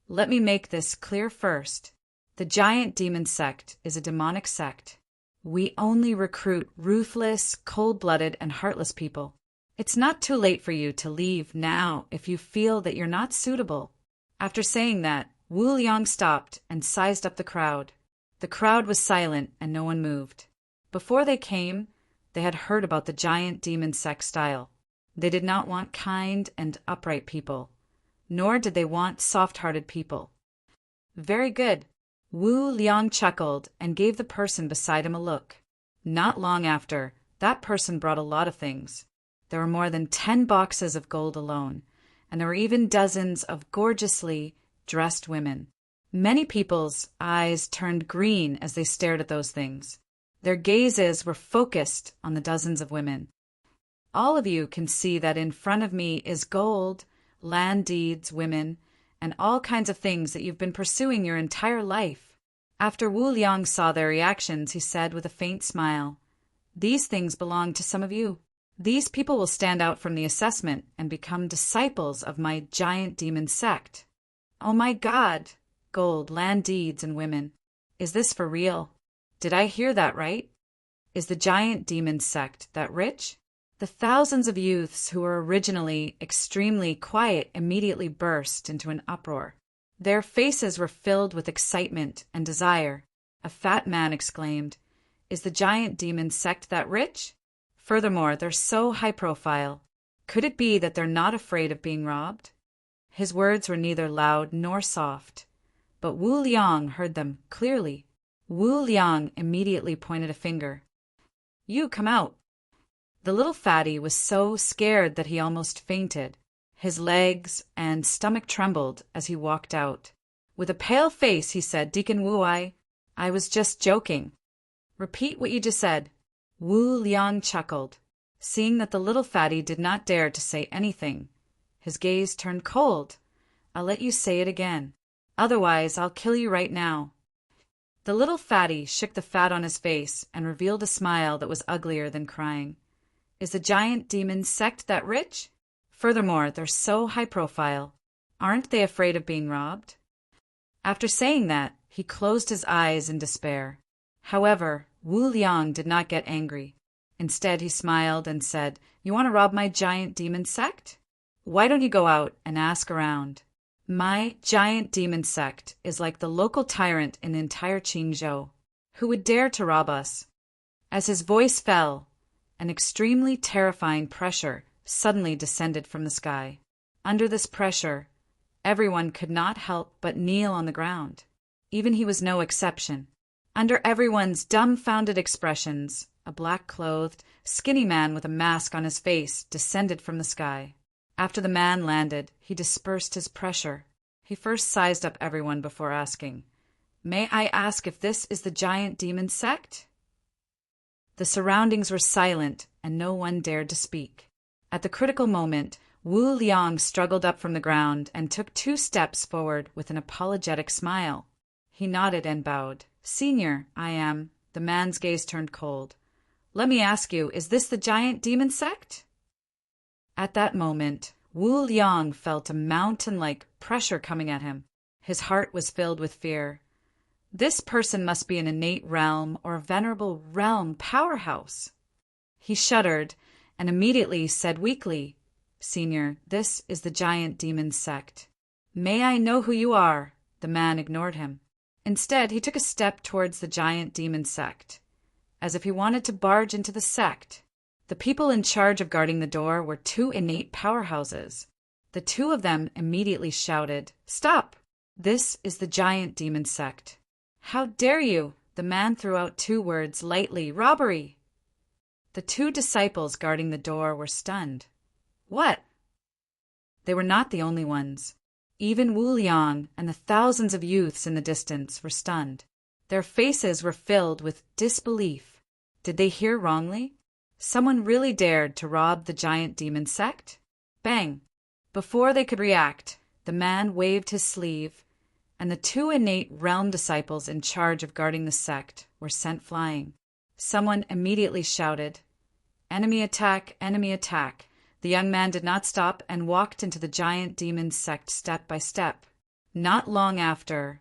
Let me make this clear first. The giant demon sect is a demonic sect. We only recruit ruthless, cold-blooded, and heartless people. It's not too late for you to leave now if you feel that you're not suitable." After saying that, Wu Liang stopped and sized up the crowd. The crowd was silent and no one moved. Before they came, they had heard about the giant demon sect style. They did not want kind and upright people, nor did they want soft-hearted people. "Very good." Wu Liang chuckled and gave the person beside him a look. Not long after, that person brought a lot of things. There were more than 10 boxes of gold alone, and there were even dozens of gorgeously dressed women. Many people's eyes turned green as they stared at those things. Their gazes were focused on the dozens of women. "All of you can see that in front of me is gold, land deeds, women, and all kinds of things that you've been pursuing your entire life." After Wu Liang saw their reactions, he said with a faint smile, These things belong to some of you. These people will stand out from the assessment and become disciples of my giant demon sect. Oh my God! Gold, land deeds, and women. Is this for real? Did I hear that right? Is the giant demon sect that rich? The thousands of youths who were originally extremely quiet immediately burst into an uproar. Their faces were filled with excitement and desire. A fat man exclaimed, "Is the giant demon sect that rich? Furthermore, they're so high profile. Could it be that they're not afraid of being robbed?" His words were neither loud nor soft, but Wu Liang heard them clearly. Wu Liang immediately pointed a finger. "You come out." The little fatty was so scared that he almost fainted. His legs and stomach trembled as he walked out. With a pale face, he said, "Deacon Wu, I was just joking." "Repeat what you just said." Wu Liang chuckled. Seeing that the little fatty did not dare to say anything, his gaze turned cold. "I'll let you say it again. Otherwise, I'll kill you right now." The little fatty shook the fat on his face and revealed a smile that was uglier than crying. "Is the giant demon sect that rich? Furthermore, they're so high profile. Aren't they afraid of being robbed?" After saying that, he closed his eyes in despair. However, Wu Liang did not get angry. Instead, he smiled and said, "You want to rob my giant demon sect? Why don't you go out and ask around? My giant demon sect is like the local tyrant in the entire Qingzhou. Who would dare to rob us?" As his voice fell, an extremely terrifying pressure suddenly descended from the sky. Under this pressure, everyone could not help but kneel on the ground. Even he was no exception. Under everyone's dumbfounded expressions, a black-clothed, skinny man with a mask on his face descended from the sky. After the man landed, he dispersed his pressure. He first sized up everyone before asking, "May I ask if this is the giant demon sect?" The surroundings were silent, and no one dared to speak. At the critical moment, Wu Liang struggled up from the ground and took 2 steps forward with an apologetic smile. He nodded and bowed. "Senior, I am." The man's gaze turned cold. "Let me ask you, is this the giant demon sect?" At that moment, Wu Liang felt a mountain-like pressure coming at him. His heart was filled with fear. This person must be an innate realm or venerable realm powerhouse. He shuddered and immediately said weakly, "Senior, this is the giant demon sect." "May I know who you are?" The man ignored him. Instead, he took a step towards the giant demon sect, as if he wanted to barge into the sect. The people in charge of guarding the door were 2 innate powerhouses. The 2 of them immediately shouted, "Stop! This is the giant demon sect." "How dare you?" The man threw out 2 words lightly, "Robbery!" The 2 disciples guarding the door were stunned. What? They were not the only ones. Even Wu Liang and the thousands of youths in the distance were stunned. Their faces were filled with disbelief. Did they hear wrongly? Someone really dared to rob the giant demon sect? Bang! Before they could react, the man waved his sleeve, and the 2 innate realm disciples in charge of guarding the sect were sent flying. Someone immediately shouted, "Enemy attack! Enemy attack!" The young man did not stop and walked into the giant demon sect step by step. Not long after,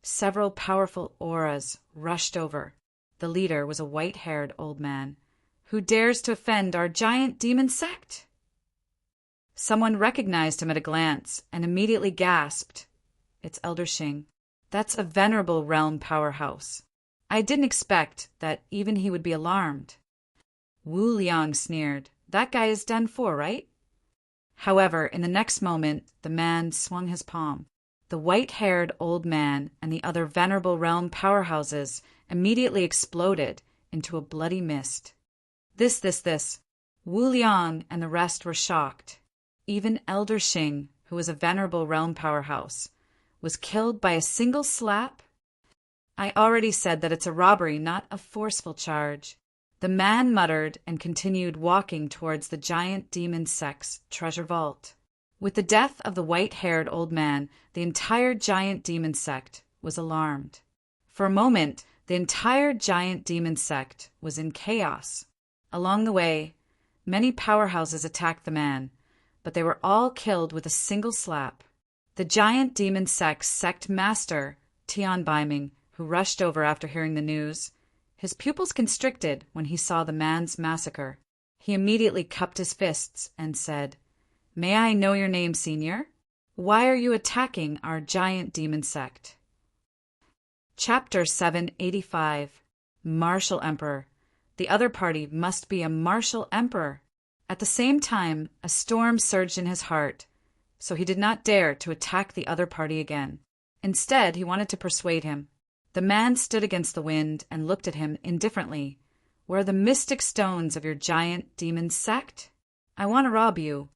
several powerful auras rushed over. The leader was a white-haired old man. "Who dares to offend our giant demon sect?" Someone recognized him at a glance and immediately gasped, "It's Elder Xing. That's a venerable realm powerhouse. I didn't expect that even he would be alarmed." Wu Liang sneered. "That guy is done for, right?" However, in the next moment, the man swung his palm. The white-haired old man and the other venerable realm powerhouses immediately exploded into a bloody mist. This. Wu Liang and the rest were shocked. Even Elder Xing, who was a venerable realm powerhouse, was killed by a single slap? "I already said that it's a robbery, not a forceful charge." The man muttered and continued walking towards the giant demon sect's treasure vault. With the death of the white-haired old man, the entire giant demon sect was alarmed. For a moment, the entire giant demon sect was in chaos. Along the way, many powerhouses attacked the man, but they were all killed with a single slap. The giant demon sect master, Tian Baiming, who rushed over after hearing the news, his pupils constricted when he saw the man's massacre. He immediately cupped his fists and said, "May I know your name, senior? Why are you attacking our giant demon sect?" Chapter 785. Martial Emperor. The other party must be a martial emperor. At the same time, a storm surged in his heart, so he did not dare to attack the other party again. Instead, he wanted to persuade him. The man stood against the wind and looked at him indifferently. "Where are the mystic stones of your giant demon sect? I want to rob you."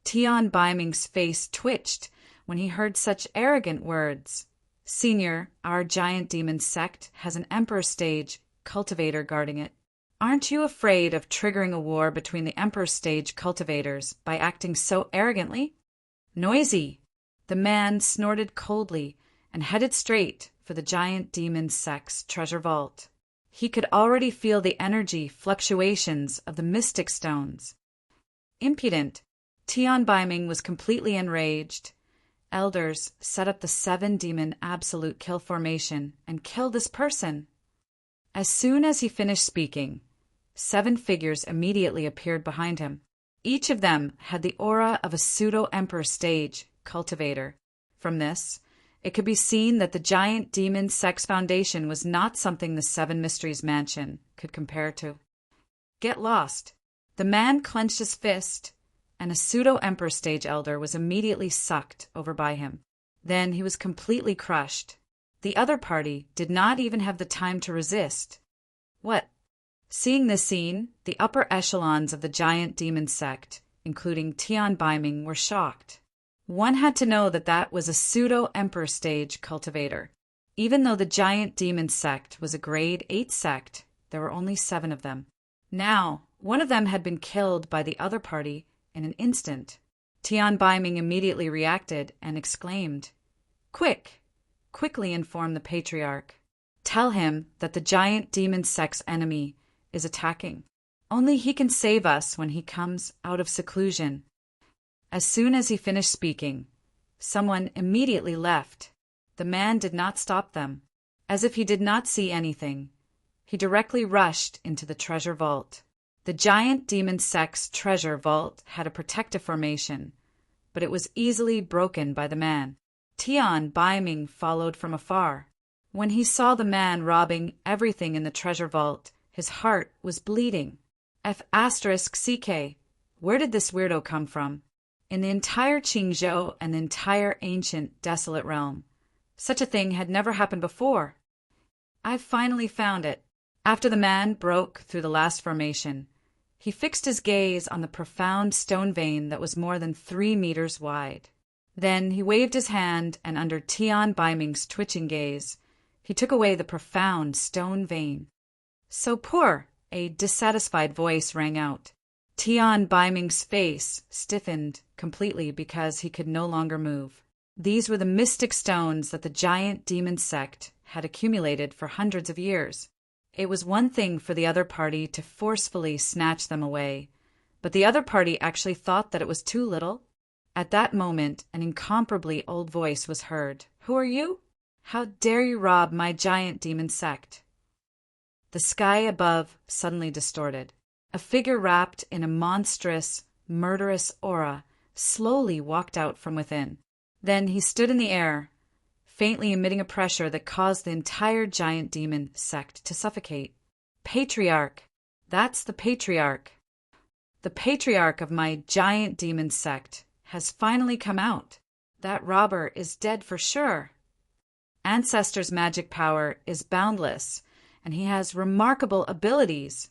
Tian Baiming's face twitched when he heard such arrogant words. "Senior, our giant demon sect has an emperor stage cultivator guarding it. Aren't you afraid of triggering a war between the emperor stage cultivators by acting so arrogantly?" "Noisy!" The man snorted coldly and headed straight for the giant demon sect's treasure vault. He could already feel the energy fluctuations of the mystic stones. Impudent! Tian Baiming was completely enraged. Elders set up the 7-demon absolute kill formation and killed this person. As soon as he finished speaking, 7 figures immediately appeared behind him. Each of them had the aura of a pseudo-emperor stage cultivator. From this, it could be seen that the giant demon sect's foundation was not something the 7 Mysteries Mansion could compare to. Get lost! The man clenched his fist, and a pseudo-emperor stage elder was immediately sucked over by him. Then he was completely crushed. The other party did not even have the time to resist. What? Seeing this scene, the upper echelons of the giant demon sect, including Tian Baiming, were shocked. One had to know that that was a pseudo-emperor stage cultivator. Even though the giant demon sect was a grade 8 sect, there were only 7 of them. Now, one of them had been killed by the other party in an instant. Tian Baiming immediately reacted and exclaimed, "Quick! Quickly inform the Patriarch. Tell him that the giant demon sect's enemy is attacking. Only he can save us when he comes out of seclusion." As soon as he finished speaking, someone immediately left. The man did not stop them. As if he did not see anything, he directly rushed into the treasure vault. The giant demon sect's treasure vault had a protective formation, but it was easily broken by the man. Tian Baiming followed from afar. When he saw the man robbing everything in the treasure vault, his heart was bleeding. F***CK, where did this weirdo come from? In the entire Qingzhou and the entire ancient desolate realm, such a thing had never happened before. I've finally found it. After the man broke through the last formation, he fixed his gaze on the profound stone vein that was more than 3 meters wide. Then he waved his hand, and under Tian Baiming's twitching gaze, he took away the profound stone vein. "So poor," a dissatisfied voice rang out. Tian Baiming's face stiffened completely because he could no longer move. These were the mystic stones that the giant demon sect had accumulated for hundreds of years. It was one thing for the other party to forcefully snatch them away, but the other party actually thought that it was too little. At that moment, an incomparably old voice was heard. "Who are you? How dare you rob my giant demon sect?" The sky above suddenly distorted. A figure wrapped in a monstrous, murderous aura slowly walked out from within. Then he stood in the air, faintly emitting a pressure that caused the entire giant demon sect to suffocate. "Patriarch! That's the Patriarch! The Patriarch of my giant demon sect has finally come out. That robber is dead for sure. Ancestor's magic power is boundless, and he has remarkable abilities."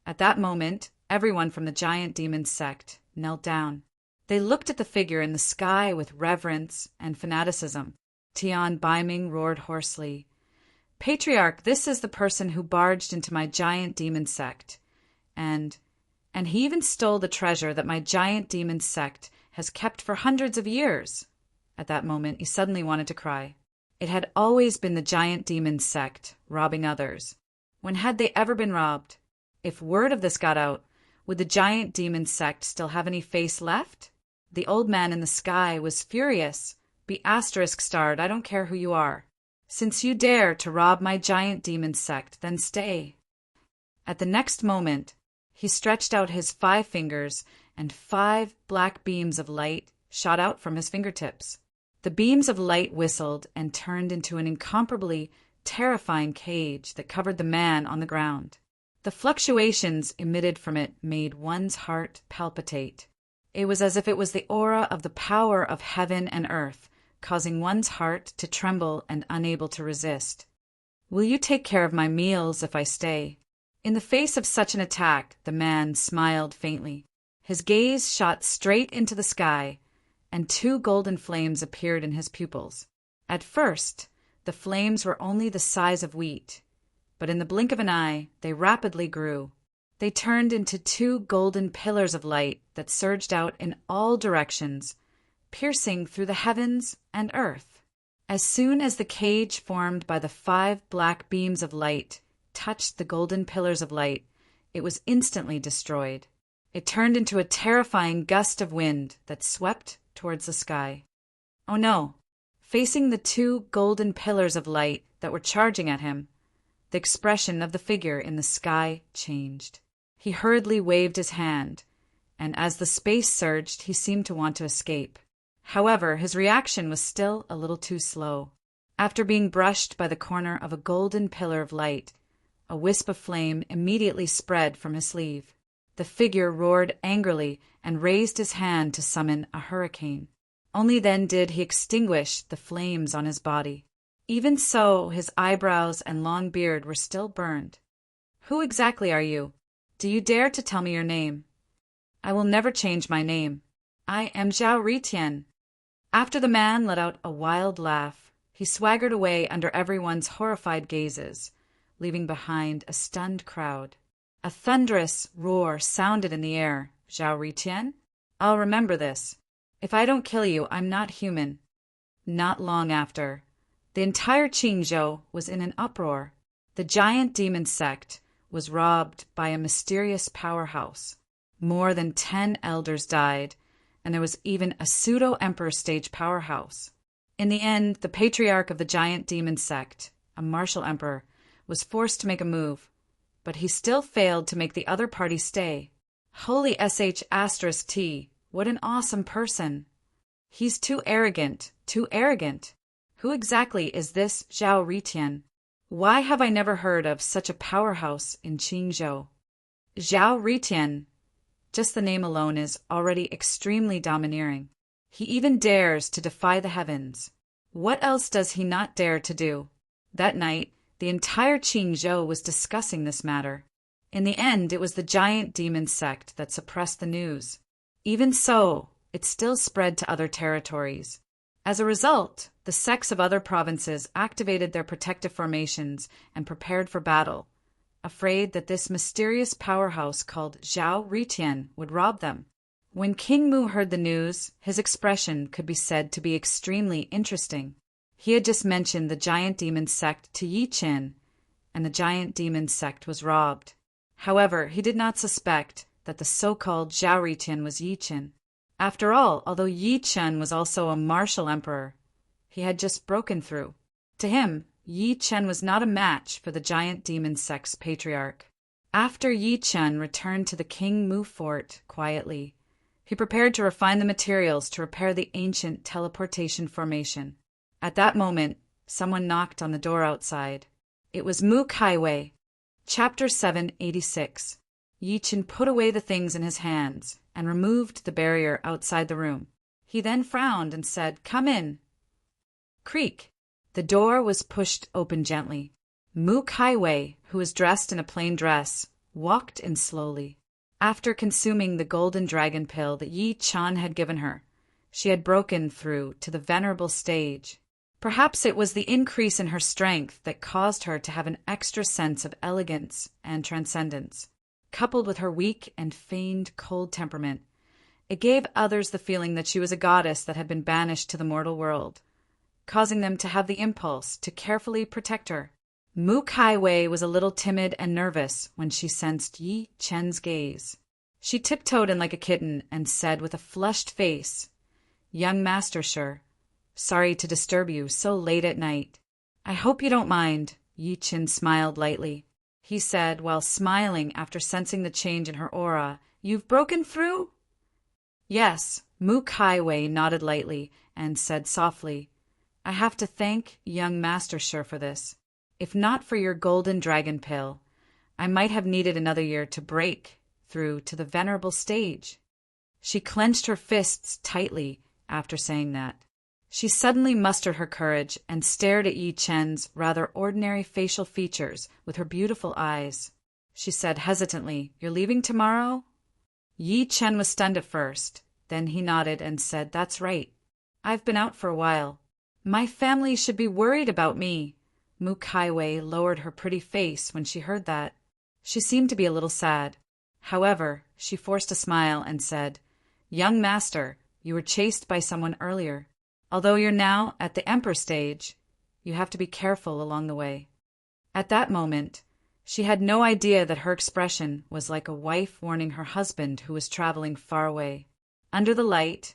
At that moment, everyone from the giant demon sect knelt down. They looked at the figure in the sky with reverence and fanaticism. Tian Baiming roared hoarsely, "Patriarch, this is the person who barged into my giant demon sect. And he even stole the treasure that my giant demon sect has kept for hundreds of years." At that moment, he suddenly wanted to cry. It had always been the giant demon sect robbing others. When had they ever been robbed? If word of this got out, would the giant demon sect still have any face left? The old man in the sky was furious. Be asterisk starred, I don't care who you are. Since you dare to rob my giant demon sect, then stay. At the next moment, he stretched out his 5 fingers, and 5 black beams of light shot out from his fingertips. The beams of light whistled and turned into an incomparably terrifying cage that covered the man on the ground. The fluctuations emitted from it made one's heart palpitate. It was as if it was the aura of the power of heaven and earth, causing one's heart to tremble and unable to resist. Will you take care of my meals if I stay? In the face of such an attack, the man smiled faintly. His gaze shot straight into the sky, and 2 golden flames appeared in his pupils. At first, the flames were only the size of wheat, but in the blink of an eye, they rapidly grew. They turned into 2 golden pillars of light that surged out in all directions, piercing through the heavens and earth. As soon as the cage formed by the 5 black beams of light touched the golden pillars of light, it was instantly destroyed. It turned into a terrifying gust of wind that swept towards the sky. Oh no! Facing the 2 golden pillars of light that were charging at him, the expression of the figure in the sky changed. He hurriedly waved his hand, and as the space surged, he seemed to want to escape. However, his reaction was still a little too slow. After being brushed by the corner of a golden pillar of light, a wisp of flame immediately spread from his sleeve. The figure roared angrily and raised his hand to summon a hurricane. Only then did he extinguish the flames on his body. Even so, his eyebrows and long beard were still burned. Who exactly are you? Do you dare to tell me your name? I will never change my name. I am Zhao Ritian. After the man let out a wild laugh, he swaggered away under everyone's horrified gazes, leaving behind a stunned crowd. A thunderous roar sounded in the air. Zhao Ritian? I'll remember this. If I don't kill you, I'm not human. Not long after, the entire Qingzhou was in an uproar. The giant demon sect was robbed by a mysterious powerhouse. More than 10 elders died, and there was even a pseudo-emperor stage powerhouse. In the end, the patriarch of the giant demon sect, a martial emperor, was forced to make a move, but he still failed to make the other party stay. Holy sh*T, what an awesome person. He's too arrogant, too arrogant. Who exactly is this Zhao Ritian? Why have I never heard of such a powerhouse in Qingzhou? Zhao Ritian, just the name alone is already extremely domineering. He even dares to defy the heavens. What else does he not dare to do? That night, the entire Qingzhou was discussing this matter. In the end, it was the giant demon sect that suppressed the news. Even so, it still spread to other territories. As a result, the sects of other provinces activated their protective formations and prepared for battle, afraid that this mysterious powerhouse called Zhao Ritian would rob them. When King Mu heard the news, his expression could be said to be extremely interesting. He had just mentioned the giant demon sect to Yi Chen, and the giant demon sect was robbed. However, he did not suspect that the so-called Zhao Ritian was Yi Chen. After all, although Yi Chen was also a martial emperor, he had just broken through. To him, Yi Chen was not a match for the giant demon sect's patriarch. After Yi Chen returned to the King Mu fort quietly, he prepared to refine the materials to repair the ancient teleportation formation. At that moment, someone knocked on the door outside. It was Mu Kaiwei. Chapter 786. Yi Chen put away the things in his hands and removed the barrier outside the room. He then frowned and said, "Come in." Creak. The door was pushed open gently. Mu Kaiwei, who was dressed in a plain dress, walked in slowly. After consuming the golden dragon pill that Yi Chen had given her, she had broken through to the venerable stage. Perhaps it was the increase in her strength that caused her to have an extra sense of elegance and transcendence. Coupled with her weak and feigned cold temperament, it gave others the feeling that she was a goddess that had been banished to the mortal world, causing them to have the impulse to carefully protect her. Mu Kai Wei was a little timid and nervous when she sensed Yi Chen's gaze. She tiptoed in like a kitten and said with a flushed face, "Young master, sure. Sorry to disturb you so late at night." "I hope you don't mind." Yi Chen smiled lightly. He said, while smiling after sensing the change in her aura, "You've broken through?" "Yes." Mu Kai Wei nodded lightly and said softly, "I have to thank young master sure for this. If not for your golden dragon pill, I might have needed another year to break through to the venerable stage." She clenched her fists tightly after saying that. She suddenly mustered her courage and stared at Yi Chen's rather ordinary facial features with her beautiful eyes. She said hesitantly, "You're leaving tomorrow?" Yi Chen was stunned at first. Then he nodded and said, "That's right. I've been out for a while. My family should be worried about me." Mu Kai Wei lowered her pretty face when she heard that. She seemed to be a little sad. However, she forced a smile and said, "Young master, you were chased by someone earlier. Although you're now at the emperor stage, you have to be careful along the way." At that moment, she had no idea that her expression was like a wife warning her husband who was traveling far away. Under the light,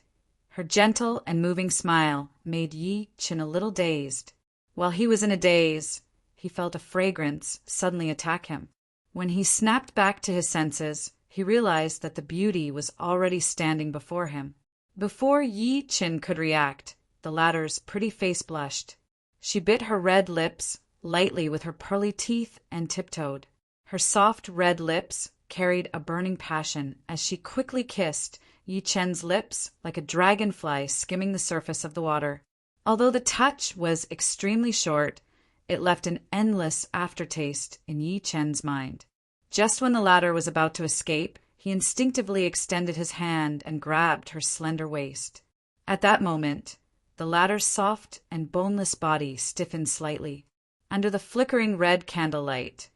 her gentle and moving smile made Yi Chen a little dazed. While he was in a daze, he felt a fragrance suddenly attack him. When he snapped back to his senses, he realized that the beauty was already standing before him. Before Yi Chen could react, the latter's pretty face blushed. She bit her red lips lightly with her pearly teeth and tiptoed. Her soft red lips carried a burning passion as she quickly kissed Yi Chen's lips like a dragonfly skimming the surface of the water. Although the touch was extremely short, it left an endless aftertaste in Yi Chen's mind. Just when the latter was about to escape, he instinctively extended his hand and grabbed her slender waist. At that moment, the latter's soft and boneless body stiffened slightly. Under the flickering red candlelight,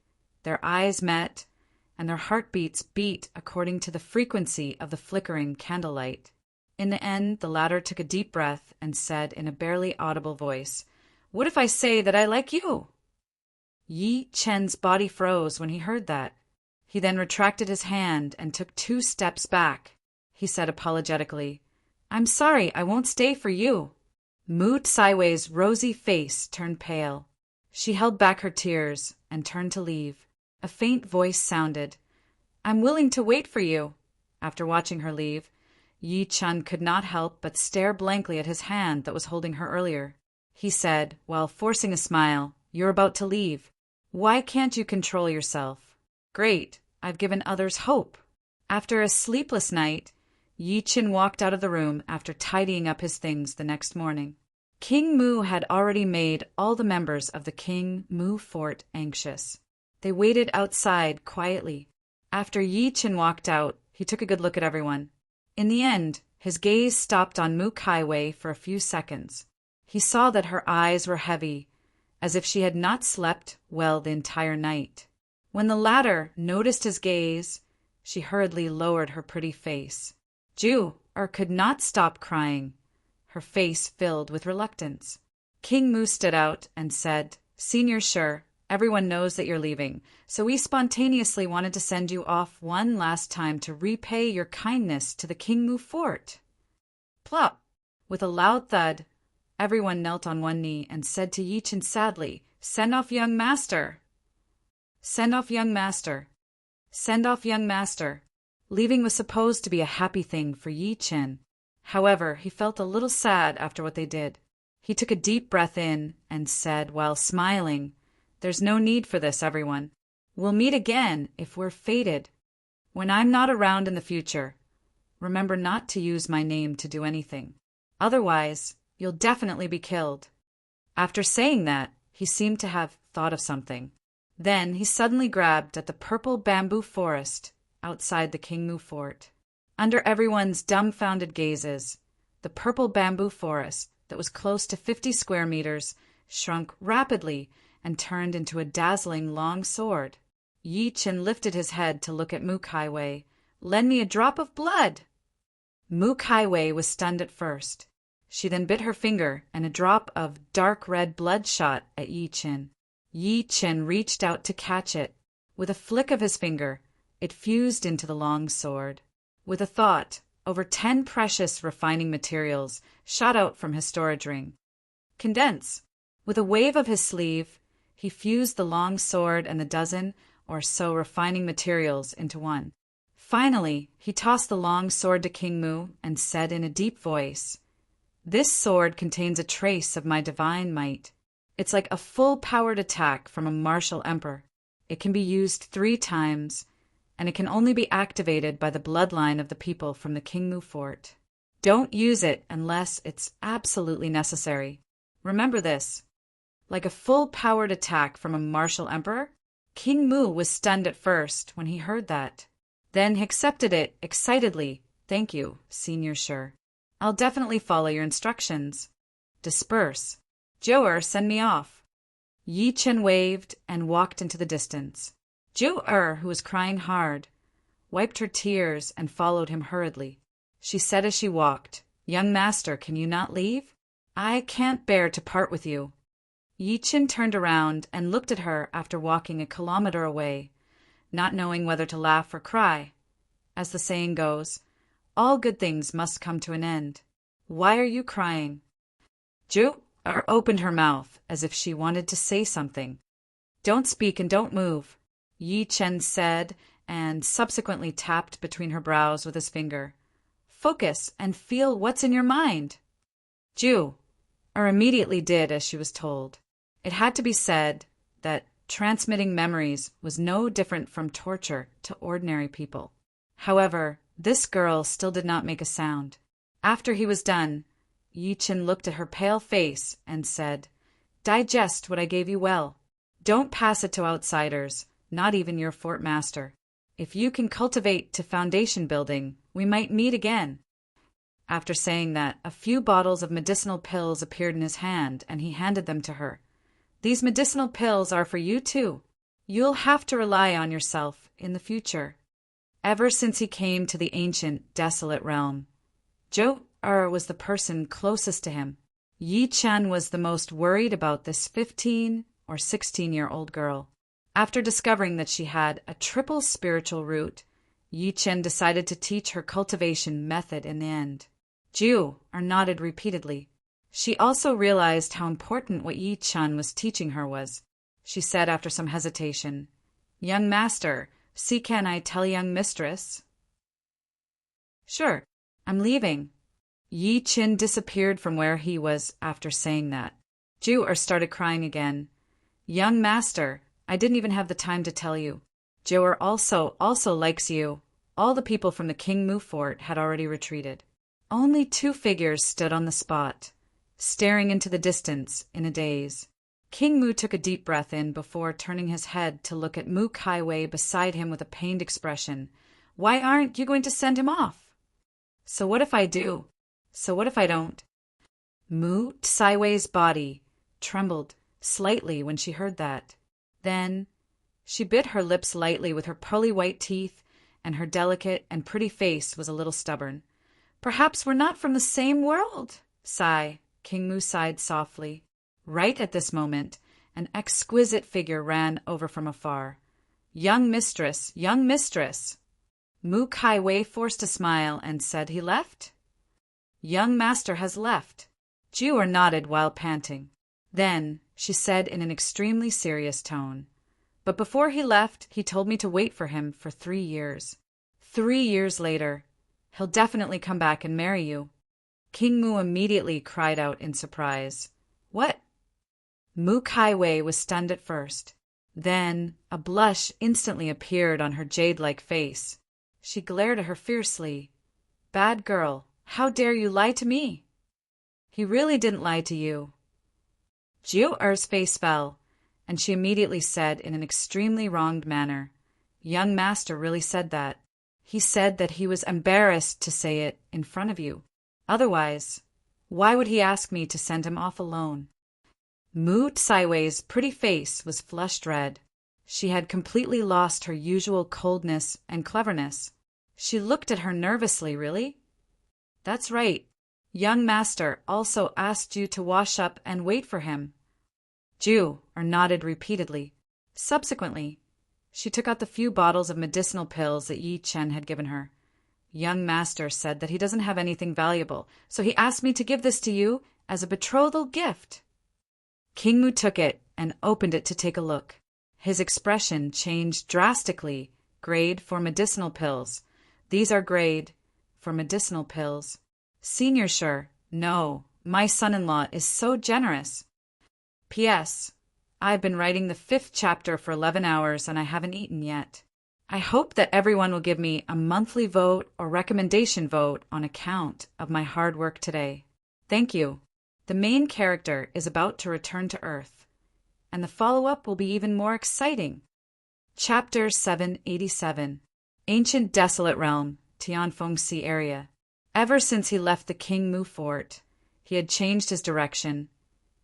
their eyes met, and their heartbeats beat according to the frequency of the flickering candlelight. In the end, the latter took a deep breath and said in a barely audible voice, "What if I say that I like you?" Yi Chen's body froze when he heard that. He then retracted his hand and took 2 steps back. He said apologetically, "I'm sorry, I won't stay for you." Mu Kai Wei's rosy face turned pale. She held back her tears and turned to leave. A faint voice sounded, "I'm willing to wait for you." After watching her leave, Yi Chen could not help but stare blankly at his hand that was holding her earlier. He said, while forcing a smile, "You're about to leave. Why can't you control yourself?" "Great, I've given others hope." After a sleepless night, Yi Chen walked out of the room after tidying up his things the next morning. King Mu had already made all the members of the King Mu fort anxious. They waited outside quietly. After Yi Chen walked out, he took a good look at everyone. In the end, his gaze stopped on Mu Kai Wei for a few seconds. He saw that her eyes were heavy, as if she had not slept well the entire night. When the latter noticed his gaze, she hurriedly lowered her pretty face. Could not stop crying, her face filled with reluctance. King Mu stood out and said, "Senior Sure, everyone knows that you're leaving, so we spontaneously wanted to send you off one last time to repay your kindness to the King Mu fort." Plop! With a loud thud, everyone knelt on one knee and said to Yi Chen sadly, "Send off young master! Send off young master! Send off young master!" Leaving was supposed to be a happy thing for Yi Chen. However, he felt a little sad after what they did. He took a deep breath in and said while smiling, "There's no need for this, everyone. We'll meet again if we're fated. When I'm not around in the future, remember not to use my name to do anything. Otherwise, you'll definitely be killed." After saying that, he seemed to have thought of something. Then he suddenly grabbed at the purple bamboo forest outside the King Mu fort. Under everyone's dumbfounded gazes, the purple bamboo forest that was close to 50 square meters shrunk rapidly and turned into a dazzling long sword. Yi Chen lifted his head to look at Mu Kai Wei. "Lend me a drop of blood!" Mu Kai Wei was stunned at first. She then bit her finger and a drop of dark red blood shot at Yi Chen. Yi Chen reached out to catch it. With a flick of his finger, it fused into the long sword. With a thought, over 10 precious refining materials shot out from his storage ring. Condense. With a wave of his sleeve, he fused the long sword and the dozen or so refining materials into one. Finally, he tossed the long sword to King Mu and said in a deep voice, "This sword contains a trace of my divine might. It's like a full-powered attack from a martial emperor. It can be used 3 times, and it can only be activated by the bloodline of the people from the King Mu fort. Don't use it unless it's absolutely necessary. Remember this. Like a full-powered attack from a martial emperor?" King Mu was stunned at first when he heard that. Then he accepted it excitedly. "Thank you, Senior Sure. I'll definitely follow your instructions. Disperse. Zhou, send me off." Yi Chen waved and walked into the distance. Zhou, who was crying hard, wiped her tears and followed him hurriedly. She said as she walked, "Young master, can you not leave? I can't bear to part with you." Yi Chen turned around and looked at her after walking a kilometer away, not knowing whether to laugh or cry. As the saying goes, all good things must come to an end. "Why are you crying?" Zhou opened her mouth as if she wanted to say something. "Don't speak and don't move," Yi Chen said, and subsequently tapped between her brows with his finger. "Focus and feel what's in your mind." Zhou immediately did as she was told. It had to be said that transmitting memories was no different from torture to ordinary people. However, this girl still did not make a sound. After he was done, Yi Chen looked at her pale face and said, "Digest what I gave you well. Don't pass it to outsiders, not even your fort master. If you can cultivate to foundation building, we might meet again." After saying that, a few bottles of medicinal pills appeared in his hand, and he handed them to her. "These medicinal pills are for you too. You'll have to rely on yourself in the future." Ever since he came to the ancient, desolate realm, Zhou was the person closest to him. Yi Chen was the most worried about this 15 or 16-year-old girl. After discovering that she had a triple spiritual root, Yi Chen decided to teach her cultivation method in the end. Zhou nodded repeatedly. She also realized how important what Yi Chen was teaching her was. She said after some hesitation, "Young master, can I tell young mistress?" "Sure, I'm leaving." Yi Chen disappeared from where he was after saying that. Zhou started crying again. "Young master, I didn't even have the time to tell you. Zhou also likes you." All the people from the King Mu fort had already retreated. Only 2 figures stood on the spot, staring into the distance in a daze. King Mu took a deep breath in before turning his head to look at Mu Kaiwei beside him with a pained expression. "Why aren't you going to send him off?" "So what if I do? So what if I don't?" Mu Kaiwei's body trembled slightly when she heard that. Then she bit her lips lightly with her pearly white teeth, and her delicate and pretty face was a little stubborn. "Perhaps we're not from the same world." Sigh. King Mu sighed softly. Right at this moment, an exquisite figure ran over from afar. "Young mistress, young mistress!" Mu Kaiwei forced a smile and said he left. "Young master has left." Zhou nodded while panting. Then she said in an extremely serious tone, "But before he left, he told me to wait for him for 3 years. 3 years later, he'll definitely come back and marry you." King Mu immediately cried out in surprise. "What?" Mu Kaiwei was stunned at first. Then a blush instantly appeared on her jade-like face. She glared at her fiercely. "Bad girl, how dare you lie to me?" "He really didn't lie to you." Zhou face fell, and she immediately said in an extremely wronged manner, "Young master really said that. He said that he was embarrassed to say it in front of you. Otherwise, why would he ask me to send him off alone?" Mu Kaiwei's pretty face was flushed red. She had completely lost her usual coldness and cleverness. She looked at her nervously. "Really?" "That's right. Young master also asked you to wash up and wait for him." Jew, or nodded repeatedly. Subsequently, she took out the few bottles of medicinal pills that Yi Chen had given her. Young master said that he doesn't have anything valuable, so he asked me to give this to you as a betrothal gift. King Mu took it and opened it to take a look. His expression changed drastically. Grade for medicinal pills. These are grade for medicinal pills. Senior, sure. No, my son-in-law is so generous. P.S. I've been writing the 5th chapter for 11 hours and I haven't eaten yet. I hope that everyone will give me a monthly vote or recommendation vote on account of my hard work today. Thank you. The main character is about to return to Earth, and the follow-up will be even more exciting. Chapter 787. Ancient Desolate Realm, Tianfeng Sea Area. Ever since he left the King Mu Fort, he had changed his direction,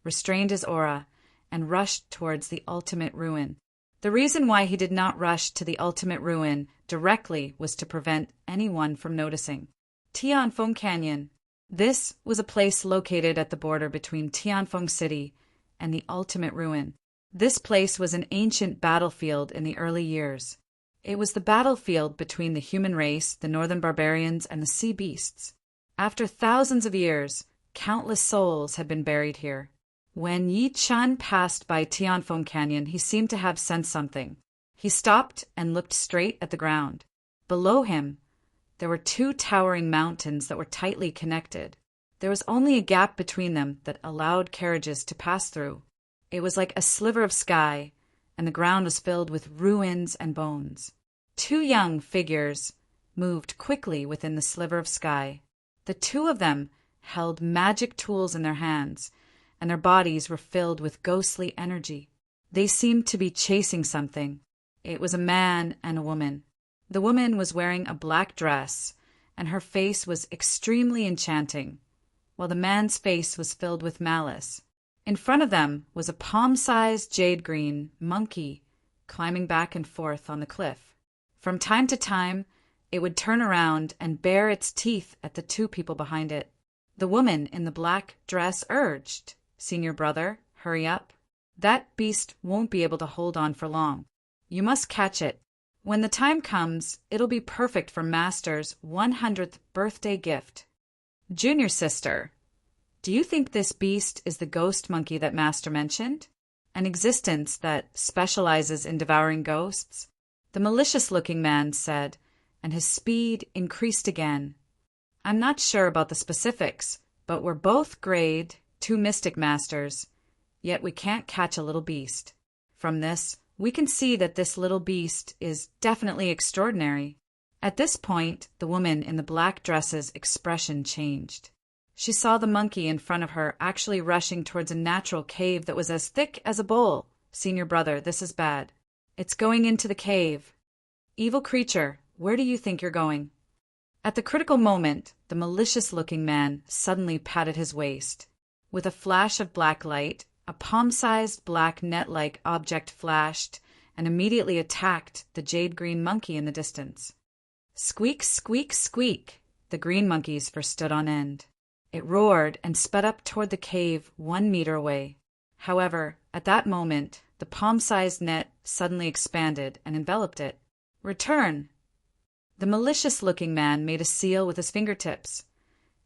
restrained his aura, and rushed towards the ultimate ruin. The reason why he did not rush to the ultimate ruin directly was to prevent anyone from noticing. Tianfeng Canyon. This was a place located at the border between Tianfeng City and the ultimate ruin. This place was an ancient battlefield in the early years. It was the battlefield between the human race, the northern barbarians, and the sea beasts. After thousands of years, countless souls had been buried here. When Yi Chen passed by Tianfeng Canyon, he seemed to have sensed something. He stopped and looked straight at the ground. Below him, there were 2 towering mountains that were tightly connected. There was only a gap between them that allowed carriages to pass through. It was like a sliver of sky, and the ground was filled with ruins and bones. 2 young figures moved quickly within the sliver of sky. The 2 of them held magic tools in their hands, and their bodies were filled with ghostly energy. They seemed to be chasing something. It was a man and a woman. The woman was wearing a black dress, and her face was extremely enchanting, while the man's face was filled with malice. In front of them was a palm-sized jade-green monkey climbing back and forth on the cliff. From time to time, it would turn around and bare its teeth at the 2 people behind it. The woman in the black dress urged, "Senior brother, hurry up. That beast won't be able to hold on for long. You must catch it. When the time comes, it'll be perfect for Master's 100th birthday gift." Junior sister, do you think this beast is the ghost monkey that Master mentioned? An existence that specializes in devouring ghosts? The malicious-looking man said, and his speed increased again. I'm not sure about the specifics, but we're both grade 2 mystic masters, yet we can't catch a little beast. From this, we can see that this little beast is definitely extraordinary. At this point, the woman in the black dress's expression changed. She saw the monkey in front of her actually rushing towards a natural cave that was as thick as a bowl. Senior brother, this is bad. It's going into the cave. Evil creature, where do you think you're going? At the critical moment, the malicious-looking man suddenly patted his waist. With a flash of black light, a palm-sized black net-like object flashed and immediately attacked the jade-green monkey in the distance. Squeak, squeak, squeak! The green monkeys first stood on end. It roared and sped up toward the cave 1 meter away. However, at that moment, the palm-sized net suddenly expanded and enveloped it. Return! The malicious-looking man made a seal with his fingertips,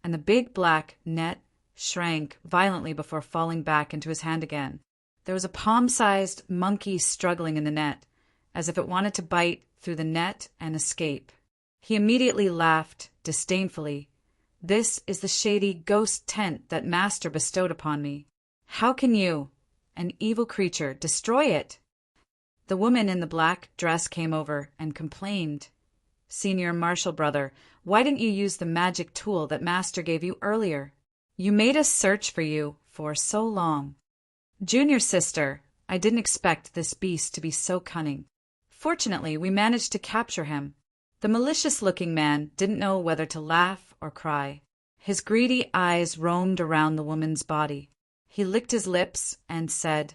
and the big black net shrank violently before falling back into his hand again. There was a palm-sized monkey struggling in the net, as if it wanted to bite through the net and escape. He immediately laughed disdainfully. This is the shady ghost tent that Master bestowed upon me. How can you, an evil creature, destroy it? The woman in the black dress came over and complained. Senior Marshal brother, why didn't you use the magic tool that Master gave you earlier? You made us search for you for so long. Junior sister, I didn't expect this beast to be so cunning. Fortunately, we managed to capture him. The malicious-looking man didn't know whether to laugh or cry. His greedy eyes roamed around the woman's body. He licked his lips and said,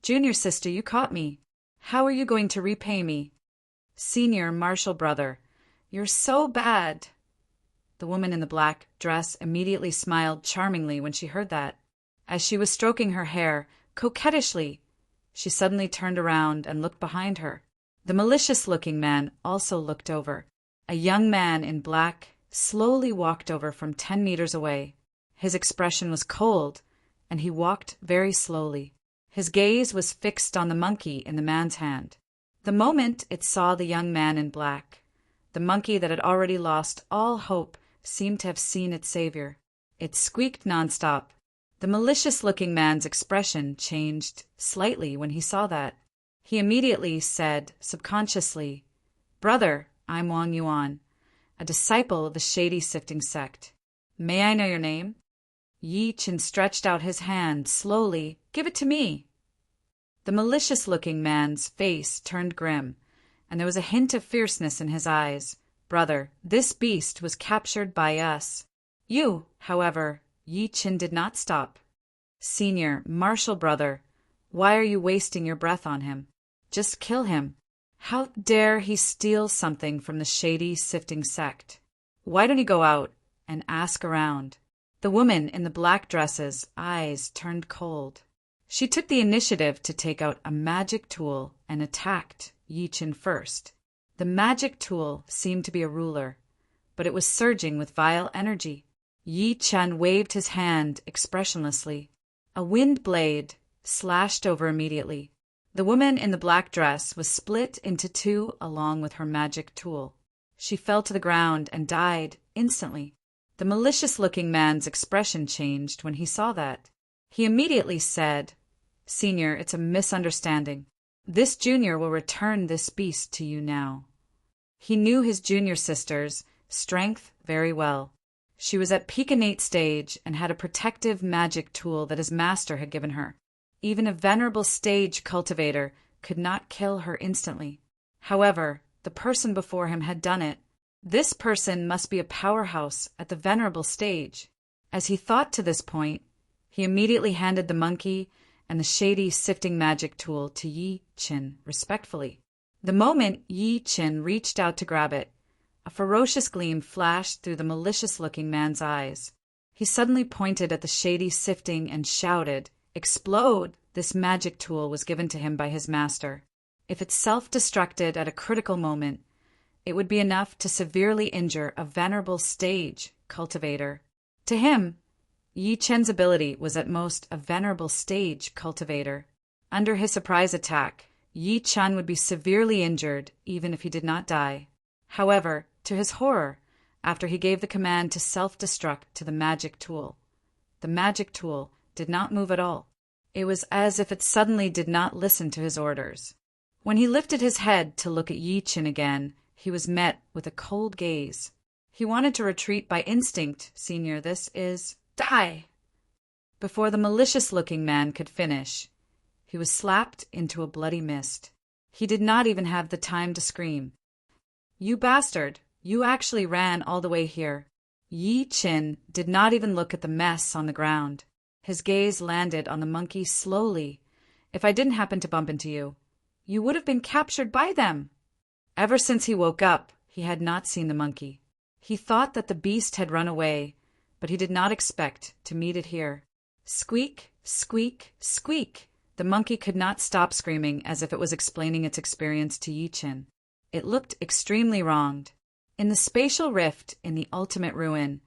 Junior sister, you caught me. How are you going to repay me? Senior Marshal brother, you're so bad. The woman in the black dress immediately smiled charmingly when she heard that. As she was stroking her hair, Coquettishly, she suddenly turned around and looked behind her. The malicious-looking man also looked over. A young man in black slowly walked over from 10 meters away. His expression was cold, and he walked very slowly. His gaze was fixed on the monkey in the man's hand. The moment it saw the young man in black, the monkey that had already lost all hope seemed to have seen its savior. It squeaked nonstop. The malicious-looking man's expression changed slightly when he saw that. He immediately said, subconsciously, "Brother, I'm Wang Yuan, a disciple of the shady sifting sect. May I know your name?" Yi Qin stretched out his hand slowly. "Give it to me." The malicious-looking man's face turned grim, and there was a hint of fierceness in his eyes. "Brother, this beast was captured by us." "You, however," Yi Qin did not stop. "Senior, martial brother, why are you wasting your breath on him? Just kill him. How dare he steal something from the shady sifting sect? Why don't you go out and ask around?" The woman in the black dress's eyes turned cold. She took the initiative to take out a magic tool and attacked Yi Qin first. The magic tool seemed to be a ruler, but it was surging with vile energy. Yi Qin waved his hand expressionlessly. A wind blade slashed over immediately. The woman in the black dress was split into two along with her magic tool. She fell to the ground and died instantly. The malicious-looking man's expression changed when he saw that. He immediately said, "Senior, it's a misunderstanding. This junior will return this beast to you now." He knew his junior sister's strength very well. She was at peak innate stage and had a protective magic tool that his master had given her. Even a venerable stage cultivator could not kill her instantly. However, the person before him had done it. This person must be a powerhouse at the venerable stage. As he thought to this point, he immediately handed the monkey and the shady sifting magic tool to Yi Qin respectfully. The moment Yi Qin reached out to grab it, a ferocious gleam flashed through the malicious-looking man's eyes. He suddenly pointed at the shady sifting and shouted, "Explode!" This magic tool was given to him by his master. If it self-destructed at a critical moment, it would be enough to severely injure a venerable stage cultivator. To him, Yi Qin's ability was at most a venerable stage cultivator. Under his surprise attack, Yi Qin would be severely injured even if he did not die. However, to his horror, after he gave the command to self-destruct to the magic tool did not move at all. It was as if it suddenly did not listen to his orders. When he lifted his head to look at Yi Qin again, he was met with a cold gaze. He wanted to retreat by instinct. "Senior, this is... die!" Before the malicious-looking man could finish, he was slapped into a bloody mist. He did not even have the time to scream. "You bastard! You actually ran all the way here." Yi Qin did not even look at the mess on the ground. His gaze landed on the monkey slowly. "If I didn't happen to bump into you, you would have been captured by them." Ever since he woke up, he had not seen the monkey. He thought that the beast had run away, but he did not expect to meet it here. Squeak, squeak, squeak! The monkey could not stop screaming as if it was explaining its experience to Yi Qin. It looked extremely wronged. In the spatial rift in the ultimate ruin,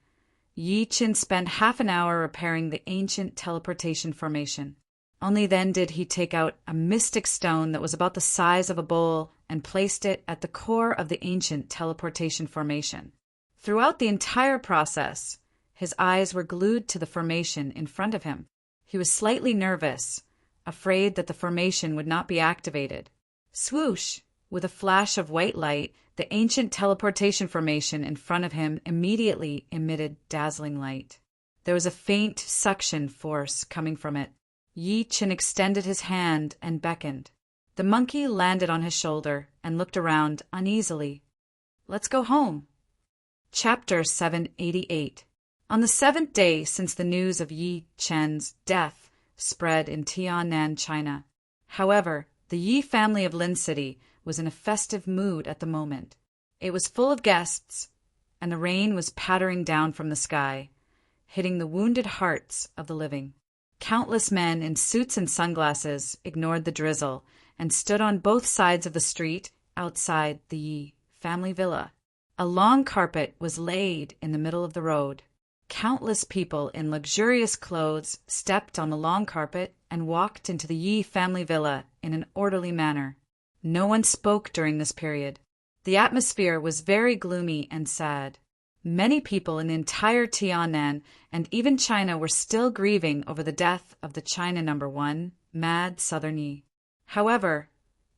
Yi Qin spent half an hour repairing the ancient teleportation formation. Only then did he take out a mystic stone that was about the size of a bowl and placed it at the core of the ancient teleportation formation. Throughout the entire process, his eyes were glued to the formation in front of him. He was slightly nervous, afraid that the formation would not be activated. Swoosh! With a flash of white light, the ancient teleportation formation in front of him immediately emitted dazzling light. There was a faint suction force coming from it. Yi Qin extended his hand and beckoned. The monkey landed on his shoulder and looked around uneasily. "Let's go home." Chapter 788. On the 7th day since the news of Yi Qin's death spread in Tiannan, China. However, the Yi family of Lin City was in a festive mood at the moment. It was full of guests, and the rain was pattering down from the sky, hitting the wounded hearts of the living. Countless men in suits and sunglasses ignored the drizzle and stood on both sides of the street outside the Yi family villa. A long carpet was laid in the middle of the road. Countless people in luxurious clothes stepped on the long carpet and walked into the Yi family villa in an orderly manner. No one spoke during this period. The atmosphere was very gloomy and sad. Many people in the entire Tiannan and even China were still grieving over the death of the China #1, Mad Southern Yi. However,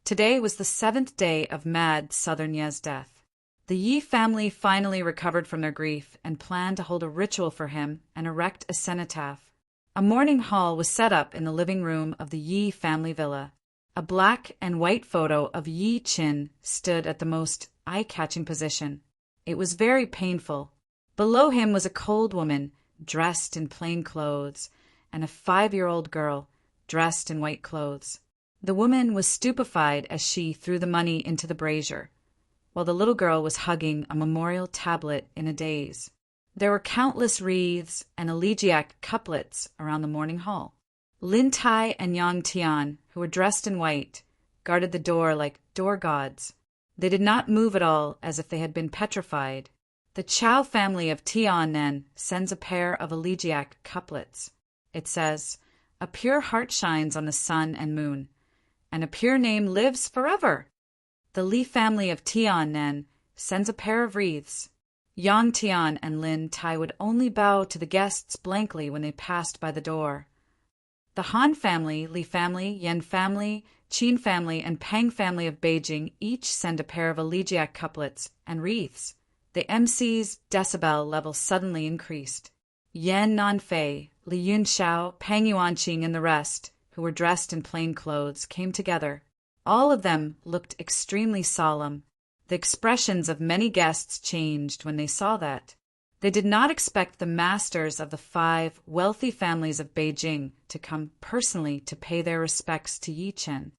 today was the 7th day of Mad Southern Ye's death. The Yi family finally recovered from their grief and planned to hold a ritual for him and erect a cenotaph. A mourning hall was set up in the living room of the Yi family villa. A black and white photo of Yi Qin stood at the most eye-catching position. It was very painful. Below him was a cold woman, dressed in plain clothes, and a 5-year-old girl, dressed in white clothes. The woman was stupefied as she threw the money into the brazier, while the little girl was hugging a memorial tablet in a daze. There were countless wreaths and elegiac couplets around the mourning hall. Lin Tai and Yang Tian, who were dressed in white, guarded the door like door gods. They did not move at all, as if they had been petrified. The Chao family of Tiannan sends a pair of elegiac couplets. It says, "A pure heart shines on the sun and moon, and a pure name lives forever." The Li family of Tiannan sends a pair of wreaths. Yang Tian and Lin Tai would only bow to the guests blankly when they passed by the door. The Han family, Li family, Yan family, Qin family, and Pang family of Beijing each send a pair of elegiac couplets and wreaths. The MC's decibel level suddenly increased. Yan Nanfei, Li Yunxiao, Pang Yuanqing, and the rest, who were dressed in plain clothes, came together. All of them looked extremely solemn. The expressions of many guests changed when they saw that. They did not expect the masters of the 5 wealthy families of Beijing to come personally to pay their respects to Yi Chen.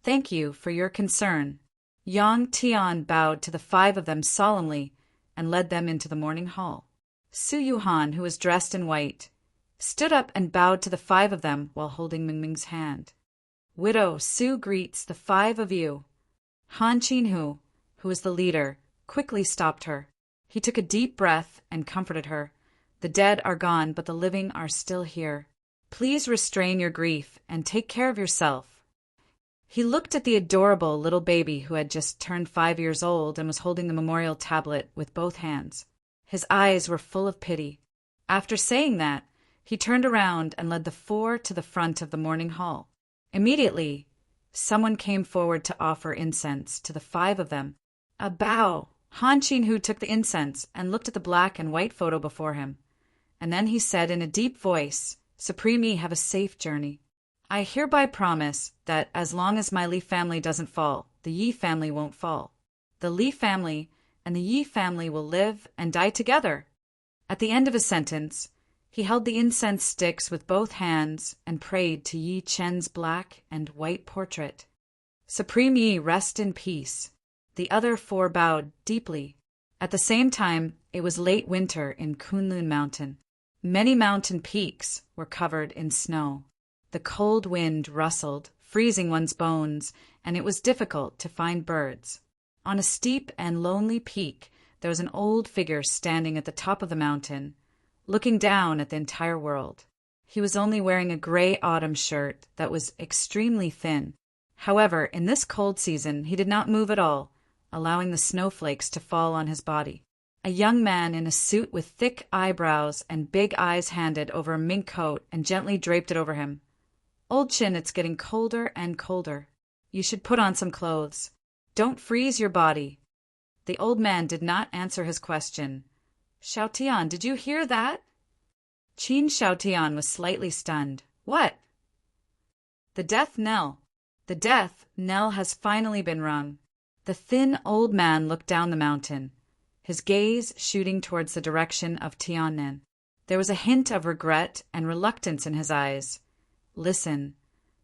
"Thank you for your concern." Yang Tian bowed to the 5 of them solemnly and led them into the mourning hall. Su Yuhan, who was dressed in white, stood up and bowed to the 5 of them while holding Mingming's hand. "Widow, Su greets the 5 of you." Han Qinhu, who was the leader, quickly stopped her. He took a deep breath and comforted her. "The dead are gone, but the living are still here. Please restrain your grief and take care of yourself." He looked at the adorable little baby who had just turned 5 years old and was holding the memorial tablet with both hands. His eyes were full of pity. After saying that, he turned around and led the 4 to the front of the mourning hall. Immediately, someone came forward to offer incense to the 5 of them. A bow. Han Qinhu took the incense and looked at the black and white photo before him. And then he said in a deep voice, "Supreme Yi, have a safe journey. I hereby promise that as long as my Li family doesn't fall, the Yi family won't fall. The Li family and the Yi family will live and die together." At the end of his sentence, he held the incense sticks with both hands and prayed to Yi Chen's black and white portrait. "Supreme Yi, rest in peace." The other 4 bowed deeply. At the same time, it was late winter in Kunlun Mountain. Many mountain peaks were covered in snow. The cold wind rustled, freezing one's bones, and it was difficult to find birds. On a steep and lonely peak, there was an old figure standing at the top of the mountain, looking down at the entire world. He was only wearing a gray autumn shirt that was extremely thin. However, in this cold season, he did not move at all, allowing the snowflakes to fall on his body. A young man in a suit with thick eyebrows and big eyes handed over a mink coat and gently draped it over him. "Old Chin, it's getting colder and colder. You should put on some clothes. Don't freeze your body." The old man did not answer his question. "Xiaotian, did you hear that?" Qin Xiaotian was slightly stunned. "What?" "The death knell. The death knell has finally been rung." The thin old man looked down the mountain, his gaze shooting towards the direction of Tiannan. There was a hint of regret and reluctance in his eyes. "Listen,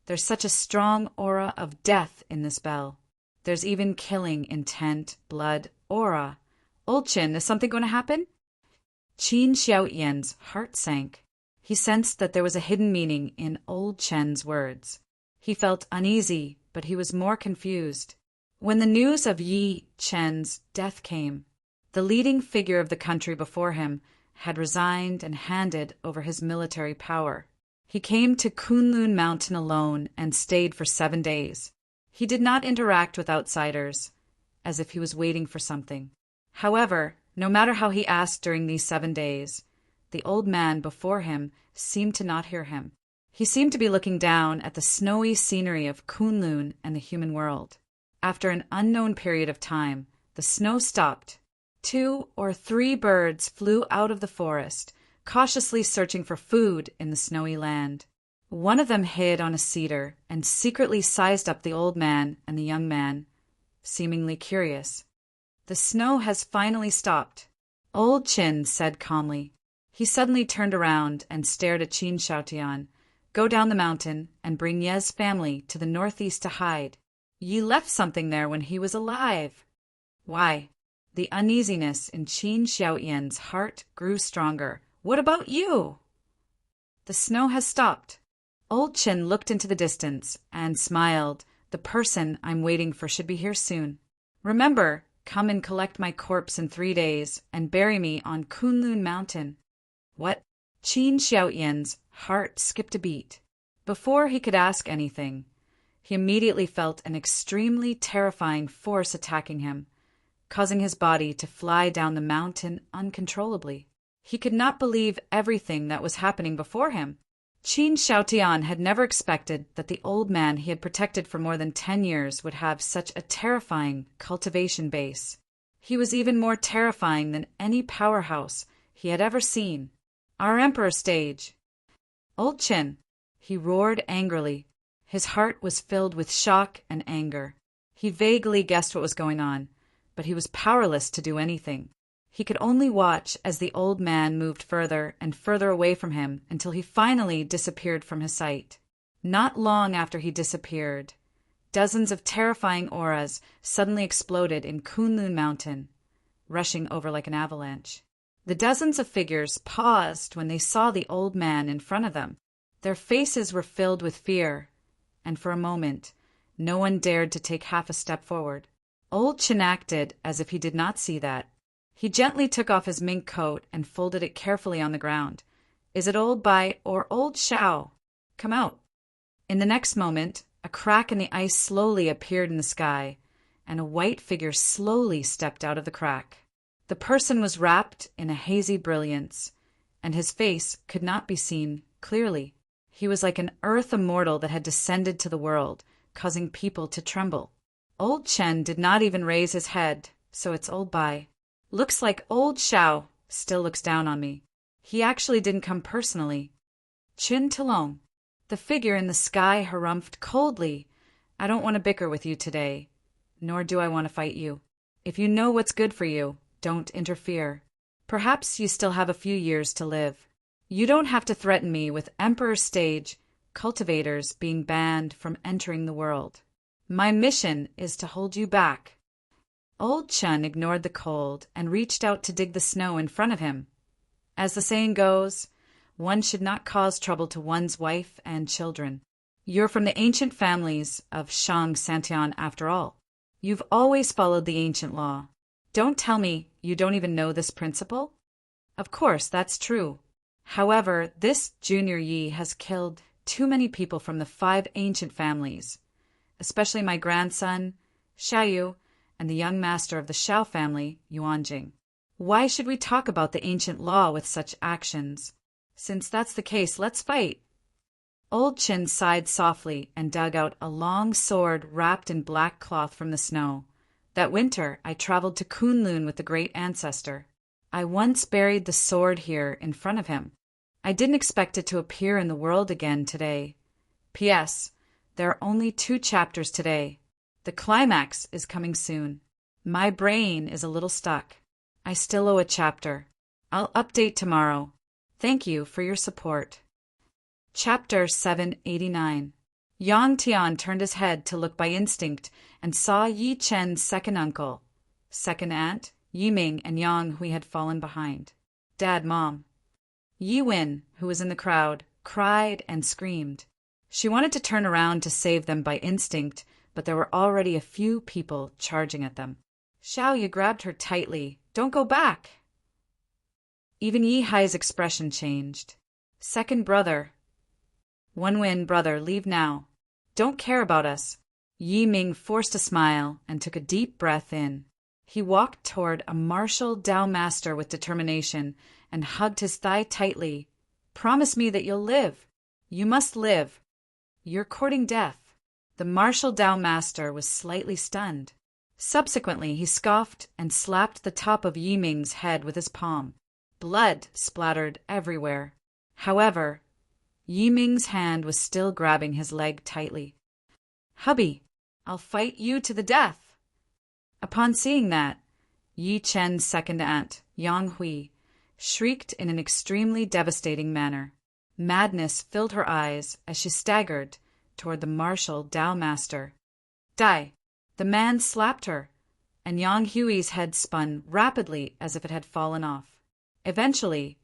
there's such a strong aura of death in this bell. There's even killing, intent, blood, aura. Old Chin, is something going to happen?" Qin Xiaotian's heart sank. He sensed that there was a hidden meaning in old Chen's words. He felt uneasy, but he was more confused. When the news of Yi Chen's death came, the leading figure of the country before him had resigned and handed over his military power. He came to Kunlun Mountain alone and stayed for 7 days. He did not interact with outsiders, as if he was waiting for something. However, no matter how he asked during these 7 days, the old man before him seemed to not hear him. He seemed to be looking down at the snowy scenery of Kunlun and the human world. After an unknown period of time, the snow stopped. 2 or 3 birds flew out of the forest, cautiously searching for food in the snowy land. One of them hid on a cedar and secretly sized up the old man and the young man, seemingly curious. The snow has finally stopped, Old Chin said calmly. He suddenly turned around and stared at Qin Shaotian. Go down the mountain and bring Ye's family to the northeast to hide. Yi left something there when he was alive. Why? The uneasiness in Qin Xiaoyan's heart grew stronger. What about you? The snow has stopped. Old Chin looked into the distance and smiled. The person I'm waiting for should be here soon. Remember, come and collect my corpse in 3 days and bury me on Kunlun Mountain. What? Qin Xiaoyan's heart skipped a beat. Before he could ask anything, he immediately felt an extremely terrifying force attacking him, causing his body to fly down the mountain uncontrollably. He could not believe everything that was happening before him. Qin Shaotian had never expected that the old man he had protected for more than 10 years would have such a terrifying cultivation base. He was even more terrifying than any powerhouse he had ever seen. Our emperor stage. Old Qin, he roared angrily. His heart was filled with shock and anger. He vaguely guessed what was going on, but he was powerless to do anything. He could only watch as the old man moved further and further away from him until he finally disappeared from his sight. Not long after he disappeared, dozens of terrifying auras suddenly exploded in Kunlun Mountain, rushing over like an avalanche. The dozens of figures paused when they saw the old man in front of them. Their faces were filled with fear, and for a moment, no one dared to take half a step forward. Old Chin acted as if he did not see that. He gently took off his mink coat and folded it carefully on the ground. Is it Old Bai or Old Shao? Come out. In the next moment, a crack in the ice slowly appeared in the sky, and a white figure slowly stepped out of the crack. The person was wrapped in a hazy brilliance, and his face could not be seen clearly. He was like an earth immortal that had descended to the world, causing people to tremble. Old Chen did not even raise his head, so it's Old Bai. Looks like Old Shao still looks down on me. He actually didn't come personally. Chin Talong. The figure in the sky harumphed coldly. I don't want to bicker with you today, nor do I want to fight you. If you know what's good for you, don't interfere. Perhaps you still have a few years to live. You don't have to threaten me with Emperor Stage cultivators being banned from entering the world. My mission is to hold you back. Old Chun ignored the cold and reached out to dig the snow in front of him. As the saying goes, one should not cause trouble to one's wife and children. You're from the ancient families of Shang Santian after all. You've always followed the ancient law. Don't tell me you don't even know this principle? Of course, that's true. However, this Junior Yi has killed too many people from the 5 ancient families, especially my grandson, Xiaoyu, and the young master of the Shao family, Yuanjing. Why should we talk about the ancient law with such actions? Since that's the case, let's fight. Old Chin sighed softly and dug out a long sword wrapped in black cloth from the snow. That winter, I traveled to Kunlun with the great ancestor. I once buried the sword here in front of him. I didn't expect it to appear in the world again today. P.S. There are only 2 chapters today. The climax is coming soon. My brain is a little stuck. I still owe a chapter. I'll update tomorrow. Thank you for your support. Chapter 789. Yang Tian turned his head to look by instinct and saw Yi Chen's second uncle, second aunt, Yi Ming and Yang, who he had fallen behind. Dad, Mom. Yi Wen, who was in the crowd, cried and screamed. She wanted to turn around to save them by instinct, but there were already a few people charging at them. Xiaoyu grabbed her tightly. Don't go back! Even Yi Hai's expression changed. Second brother. Wen, brother, leave now. Don't care about us. Yi Ming forced a smile and took a deep breath in. He walked toward a martial Dao master with determination and hugged his thigh tightly. Promise me that you'll live. You must live. You're courting death. The martial Dao master was slightly stunned. Subsequently, he scoffed and slapped the top of Yi Ming's head with his palm. Blood splattered everywhere. However, Yi Ming's hand was still grabbing his leg tightly. Hubby, I'll fight you to the death. Upon seeing that, Yi Chen's second aunt, Yang Hui, shrieked in an extremely devastating manner. Madness filled her eyes as she staggered toward the martial Dao master. Die! The man slapped her, and Yang Hui's head spun rapidly as if it had fallen off. Eventually,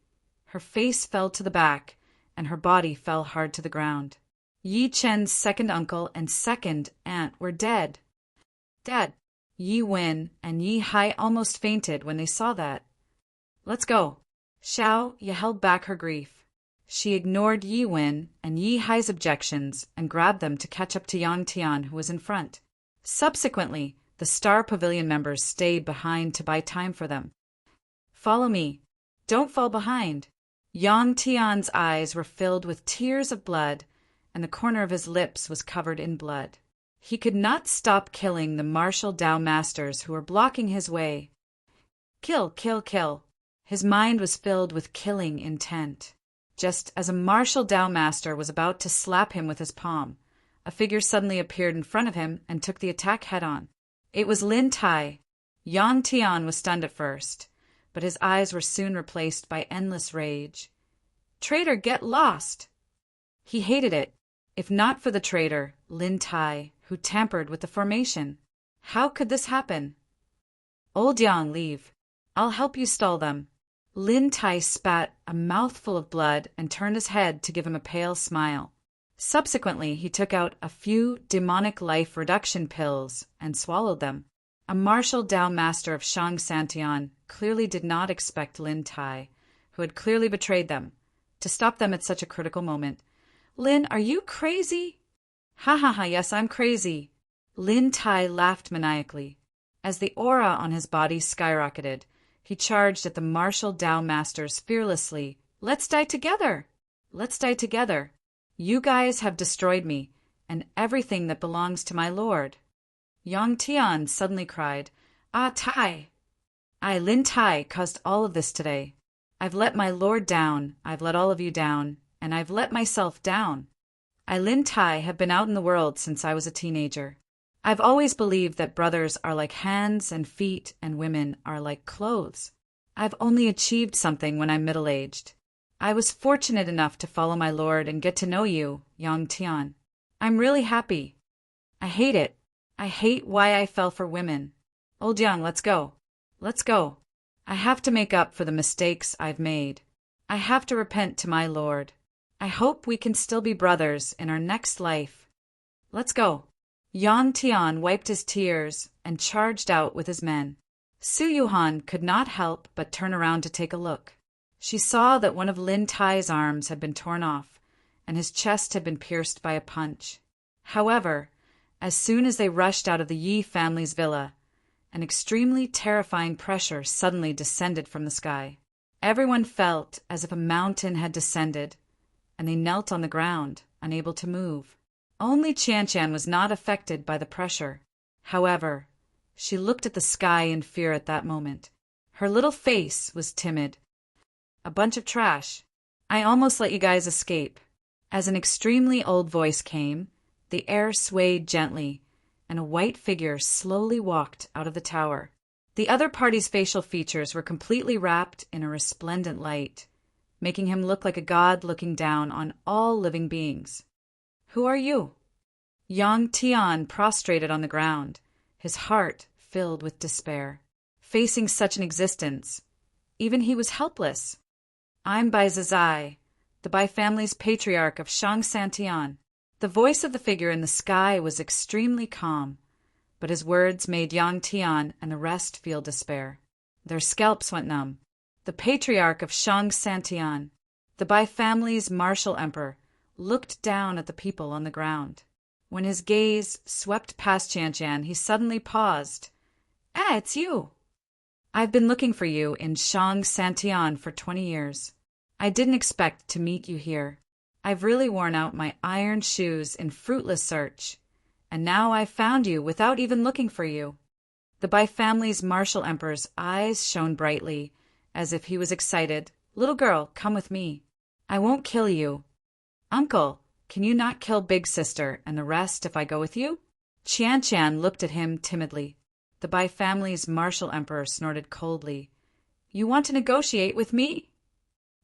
her face fell to the back, and her body fell hard to the ground. Yi Chen's second uncle and second aunt were dead. Dead. Yi Wen and Yi Hai almost fainted when they saw that. Let's go. Xiao Yu held back her grief. She ignored Yi Wen and Yi Hai's objections and grabbed them to catch up to Yang Tian, who was in front. Subsequently, the Star Pavilion members stayed behind to buy time for them. Follow me. Don't fall behind. Yang Tian's eyes were filled with tears of blood, and the corner of his lips was covered in blood. He could not stop killing the martial Dao masters who were blocking his way. Kill, kill, kill. His mind was filled with killing intent. Just as a martial Dao master was about to slap him with his palm, a figure suddenly appeared in front of him and took the attack head-on. It was Lin Tai. Yang Tian was stunned at first, but his eyes were soon replaced by endless rage. Traitor, get lost! He hated it, if not for the traitor, Lin Tai, who tampered with the formation. How could this happen? Old Yang, leave. I'll help you stall them. Lin Tai spat a mouthful of blood and turned his head to give him a pale smile. Subsequently, he took out a few demonic life reduction pills and swallowed them. A martial Dao master of Shang Santian clearly did not expect Lin Tai, who had clearly betrayed them, to stop them at such a critical moment. Lin, are you crazy? Ha ha ha, yes, I'm crazy. Lin Tai laughed maniacally. As the aura on his body skyrocketed, he charged at the martial Dao masters fearlessly. Let's die together! Let's die together! You guys have destroyed me, and everything that belongs to my lord. Yang Tian suddenly cried, Ah, Tai! I, Lin Tai, caused all of this today. I've let my lord down, I've let all of you down, and I've let myself down. I, Lin Tai, have been out in the world since I was a teenager. I've always believed that brothers are like hands and feet and women are like clothes. I've only achieved something when I'm middle-aged. I was fortunate enough to follow my lord and get to know you, Yang Tian. I'm really happy. I hate it. I hate why I fell for women. Old Yang, let's go. Let's go. I have to make up for the mistakes I've made. I have to repent to my lord. I hope we can still be brothers in our next life. Let's go. Yang Tian wiped his tears and charged out with his men. Su Yuhan could not help but turn around to take a look. She saw that one of Lin Tai's arms had been torn off, and his chest had been pierced by a punch. However, as soon as they rushed out of the Yi family's villa, an extremely terrifying pressure suddenly descended from the sky. Everyone felt as if a mountain had descended, and they knelt on the ground, unable to move. Only Qian was not affected by the pressure. However, she looked at the sky in fear at that moment. Her little face was timid. A bunch of trash. I almost let you guys escape. As an extremely old voice came, the air swayed gently, and a white figure slowly walked out of the tower. The other party's facial features were completely wrapped in a resplendent light, making him look like a god looking down on all living beings. Who are you? Yang Tian prostrated on the ground, his heart filled with despair. Facing such an existence, even he was helpless. I'm Bai Zizai, the Bai family's patriarch of Shang Santian. The voice of the figure in the sky was extremely calm, but his words made Yang Tian and the rest feel despair. Their scalps went numb. The patriarch of Shang Santian, the Bai family's martial emperor, looked down at the people on the ground. When his gaze swept past Qianqian, he suddenly paused. "Ah, it's you. I've been looking for you in Shang Santian for 20 years. I didn't expect to meet you here. I've really worn out my iron shoes in fruitless search, and now I've found you without even looking for you." The Bai family's martial emperor's eyes shone brightly, as if he was excited. "Little girl, come with me. I won't kill you." "Uncle, can you not kill big sister and the rest if I go with you?" Qianqian looked at him timidly. The Bai family's martial emperor snorted coldly. "You want to negotiate with me?"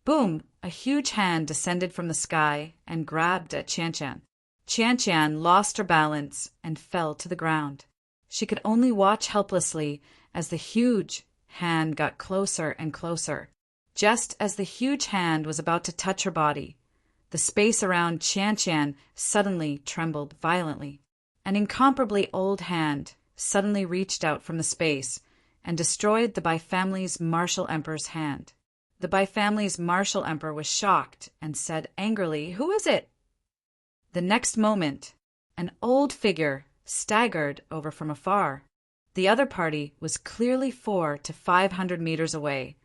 Boom! A huge hand descended from the sky and grabbed at Qianqian. Qianqian lost her balance and fell to the ground. She could only watch helplessly as the huge hand got closer and closer. Just as the huge hand was about to touch her body, the space around Qianqian suddenly trembled violently. An incomparably old hand suddenly reached out from the space and destroyed the Bai family's martial emperor's hand. The Bai family's martial emperor was shocked and said angrily, "Who is it?" The next moment, an old figure staggered over from afar. The other party was clearly 400 to 500 meters away,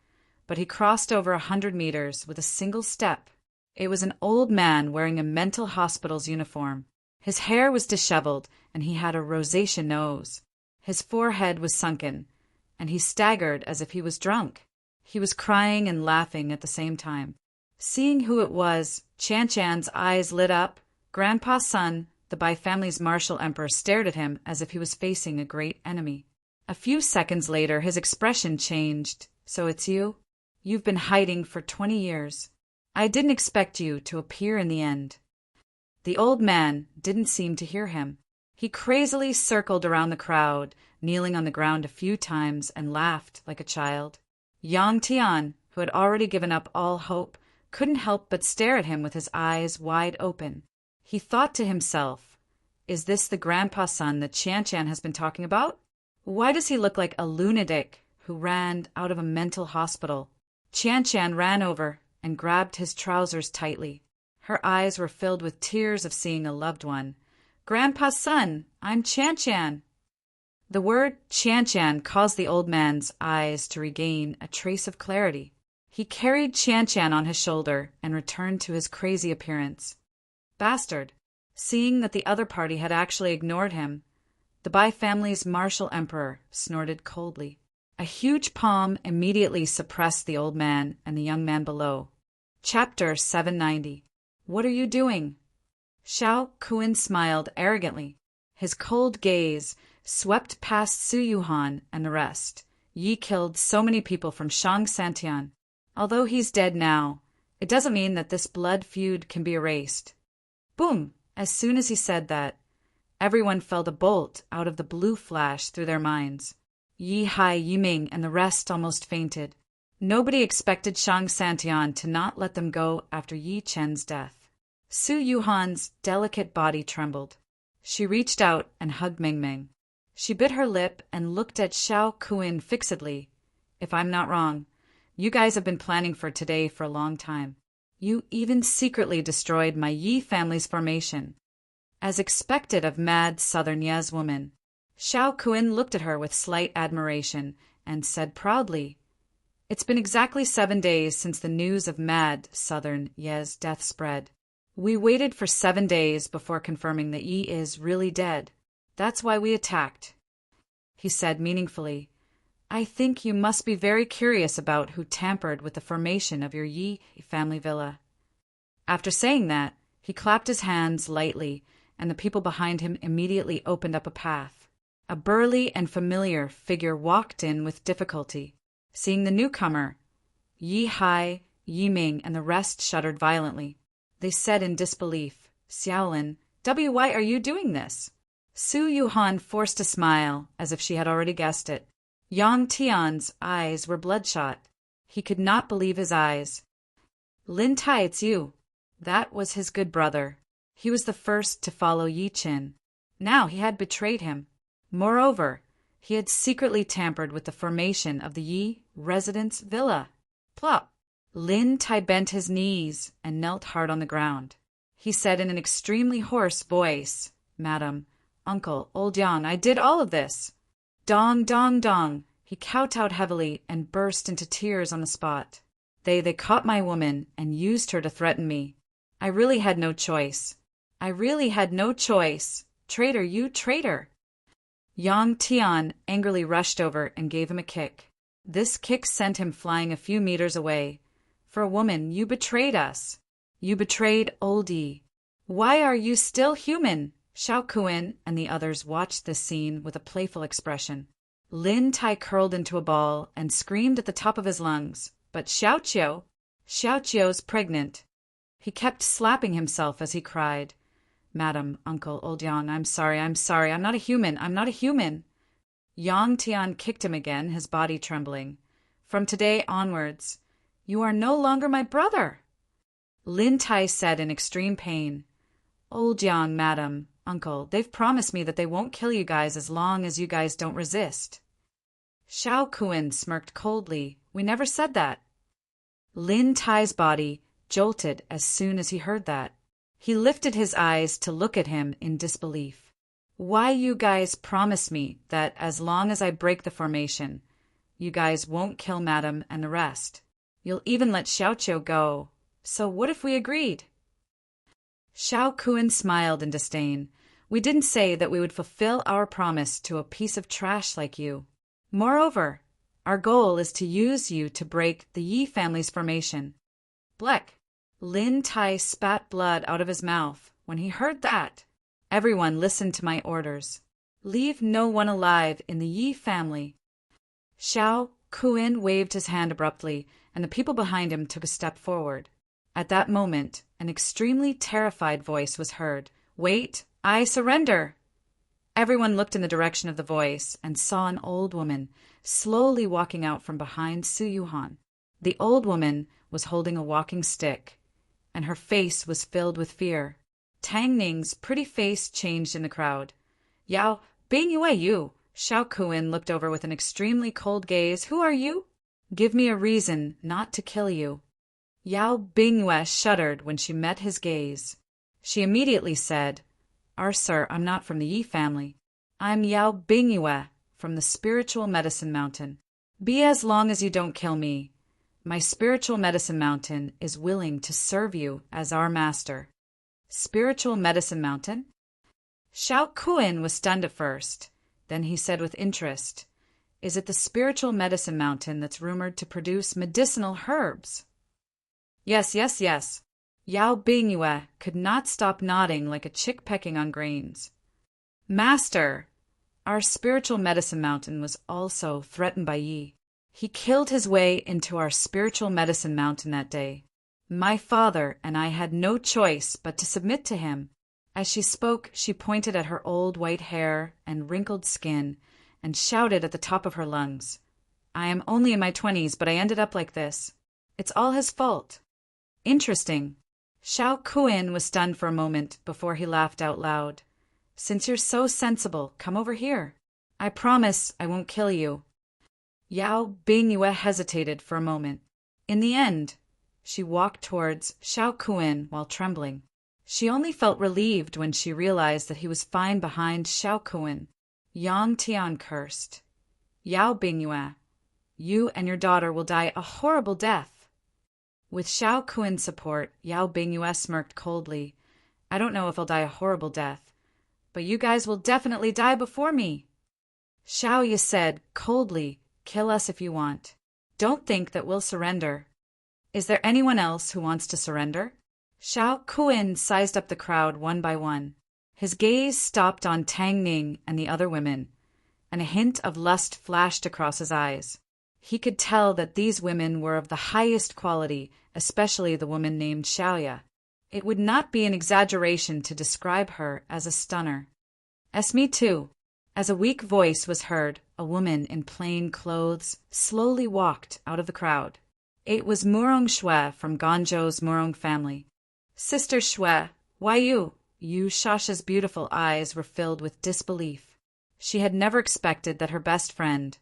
but he crossed over 100 meters with a single step. It was an old man wearing a mental hospital's uniform. His hair was disheveled, and he had a rosacea nose. His forehead was sunken, and he staggered as if he was drunk. He was crying and laughing at the same time. Seeing who it was, Qianqian's eyes lit up. Grandpa's son, the Bai family's martial emperor, stared at him as if he was facing a great enemy. A few seconds later, his expression changed. "So it's you? You've been hiding for 20 years. I didn't expect you to appear in the end." The old man didn't seem to hear him. He crazily circled around the crowd, kneeling on the ground a few times, and laughed like a child. Yang Tian, who had already given up all hope, couldn't help but stare at him with his eyes wide open. He thought to himself, "Is this the grandpa son that Qianqian has been talking about? Why does he look like a lunatic who ran out of a mental hospital?" Qianqian ran over and grabbed his trousers tightly. Her eyes were filled with tears of seeing a loved one. "Grandpa's son, I'm Qianqian." The word Qianqian caused the old man's eyes to regain a trace of clarity. He carried Qianqian on his shoulder and returned to his crazy appearance. Bastard! Seeing that the other party had actually ignored him, the Bai family's martial emperor snorted coldly. A huge palm immediately suppressed the old man and the young man below. Chapter 790. What are you doing? Xiao Kuan smiled arrogantly. His cold gaze swept past Su Yuhan and the rest. "Yi killed so many people from Shang Santian. Although he's dead now, it doesn't mean that this blood feud can be erased." Boom! As soon as he said that, everyone felt a bolt out of the blue flash through their minds. Yi Hai, Yiming, and the rest almost fainted. Nobody expected Shang Santian to not let them go after Yi Chen's death. Su Yuhan's delicate body trembled. She reached out and hugged Mingming. She bit her lip and looked at Xiao Kuan fixedly. "If I'm not wrong, you guys have been planning for today for a long time. You even secretly destroyed my Yi family's formation." As expected of mad southern Yez woman, Xiao Kuan looked at her with slight admiration and said proudly, "It's been exactly 7 days since the news of mad southern Yez death spread. We waited for 7 days before confirming that Yi is really dead. That's why we attacked." He said meaningfully, "I think you must be very curious about who tampered with the formation of your Yi family villa." After saying that, he clapped his hands lightly, and the people behind him immediately opened up a path. A burly and familiar figure walked in with difficulty. Seeing the newcomer, Yi Hai, Yiming, and the rest shuddered violently. They said in disbelief, "Xiaolin, why are you doing this?" Su Yuhan forced a smile, as if she had already guessed it. Yang Tian's eyes were bloodshot. He could not believe his eyes. Lin Tai, it's you. That was his good brother. He was the first to follow Yi Qin. Now he had betrayed him. Moreover, he had secretly tampered with the formation of the Yi residence villa. Plop! Lin Tai bent his knees and knelt hard on the ground. He said in an extremely hoarse voice, "Madam, uncle, old Yang, I did all of this." Dong, dong, dong. He kowtowed heavily and burst into tears on the spot. They caught my woman and used her to threaten me. I really had no choice. I really had no choice. Traitor, you traitor. Yang Tian angrily rushed over and gave him a kick. This kick sent him flying a few meters away. For a woman, you betrayed us. You betrayed old Yi. Why are you still human? Xiao Kuan and the others watched this scene with a playful expression. Lin Tai curled into a ball and screamed at the top of his lungs. But Xiao's pregnant. He kept slapping himself as he cried, "Madam, uncle, old Yang, I'm sorry, I'm not a human, I'm not a human." Yang Tian kicked him again, his body trembling. "From today onwards, you are no longer my brother." Lin Tai said in extreme pain, "Old Yang, madam, uncle, they've promised me that they won't kill you guys as long as you guys don't resist." Xiao Kuan smirked coldly. "We never said that." Lin Tai's body jolted as soon as he heard that. He lifted his eyes to look at him in disbelief. "Why you guys promise me that as long as I break the formation, you guys won't kill madam and the rest. You'll even let Xiao go. So what if we agreed?" Xiao Kuan smiled in disdain. "We didn't say that we would fulfill our promise to a piece of trash like you. Moreover, our goal is to use you to break the Yi family's formation." Bleck! Lin Tai spat blood out of his mouth when he heard that. "Everyone listen to my orders. Leave no one alive in the Yi family." Xiao Kuan waved his hand abruptly, and the people behind him took a step forward. At that moment, an extremely terrified voice was heard. "Wait, I surrender!" Everyone looked in the direction of the voice and saw an old woman slowly walking out from behind Su Yuhan. The old woman was holding a walking stick, and her face was filled with fear. Tang Ning's pretty face changed in the crowd. "Yao, Bing Yue, you!" Xiao Kuan looked over with an extremely cold gaze. "Who are you? Give me a reason not to kill you." Yao Bingyue shuddered when she met his gaze. She immediately said, Sir, I'm not from the Yi family. I'm Yao Bingyue from the Spiritual Medicine Mountain. Be as long as you don't kill me. My Spiritual Medicine Mountain is willing to serve you as our master." Spiritual Medicine Mountain? Xiao Kuan was stunned at first. Then he said with interest, "Is it the Spiritual Medicine Mountain that's rumored to produce medicinal herbs?" Yes. Yao Bingyue could not stop nodding like a chick pecking on grains. "Master, our Spiritual Medicine Mountain was also threatened by Yi. He killed his way into our Spiritual Medicine Mountain that day. My father and I had no choice but to submit to him." As she spoke, she pointed at her old white hair and wrinkled skin and shouted at the top of her lungs, "I am only in my 20s, but I ended up like this. It's all his fault." Interesting. Xiao Kuan was stunned for a moment before he laughed out loud. "Since you're so sensible, come over here. I promise I won't kill you." Yao Bingyue hesitated for a moment. In the end, she walked towards Xiao Kuan while trembling. She only felt relieved when she realized that he was fine behind Xiao Kuan. Yang Tian cursed. "Yao Bingyue, you and your daughter will die a horrible death." With Xiao Kuan's support, Yao Bingyue smirked coldly. "I don't know if I'll die a horrible death, but you guys will definitely die before me." Xiao Ye said coldly, "Kill us if you want. Don't think that we'll surrender. Is there anyone else who wants to surrender?" Xiao Kuan sized up the crowd one by one. His gaze stopped on Tang Ning and the other women, and a hint of lust flashed across his eyes. He could tell that these women were of the highest quality, especially the woman named Xiaoya. It would not be an exaggeration to describe her as a stunner. Me too." As a weak voice was heard, a woman in plain clothes slowly walked out of the crowd. It was Murong Shue from Ganzhou's Murong family. Sister Shue, why you? Yu Shasha's beautiful eyes were filled with disbelief. She had never expected that her best friend,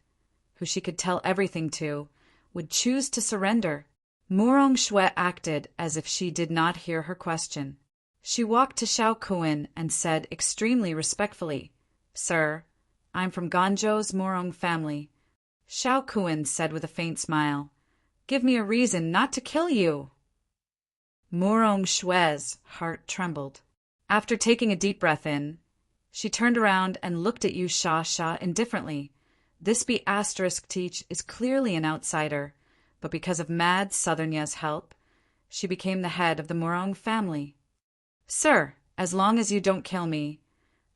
who she could tell everything to, would choose to surrender. Murong Shue acted as if she did not hear her question. She walked to Xiao Kuan and said extremely respectfully, "Sir, I'm from Ganzhou's Murong family." Xiao Kuan said with a faint smile, "Give me a reason not to kill you." Murong Shue's heart trembled. After taking a deep breath in, she turned around and looked at Yu Shasha indifferently. This B** is clearly an outsider, but because of Mad Southernia's help, she became the head of the Murong family. "Sir, as long as you don't kill me,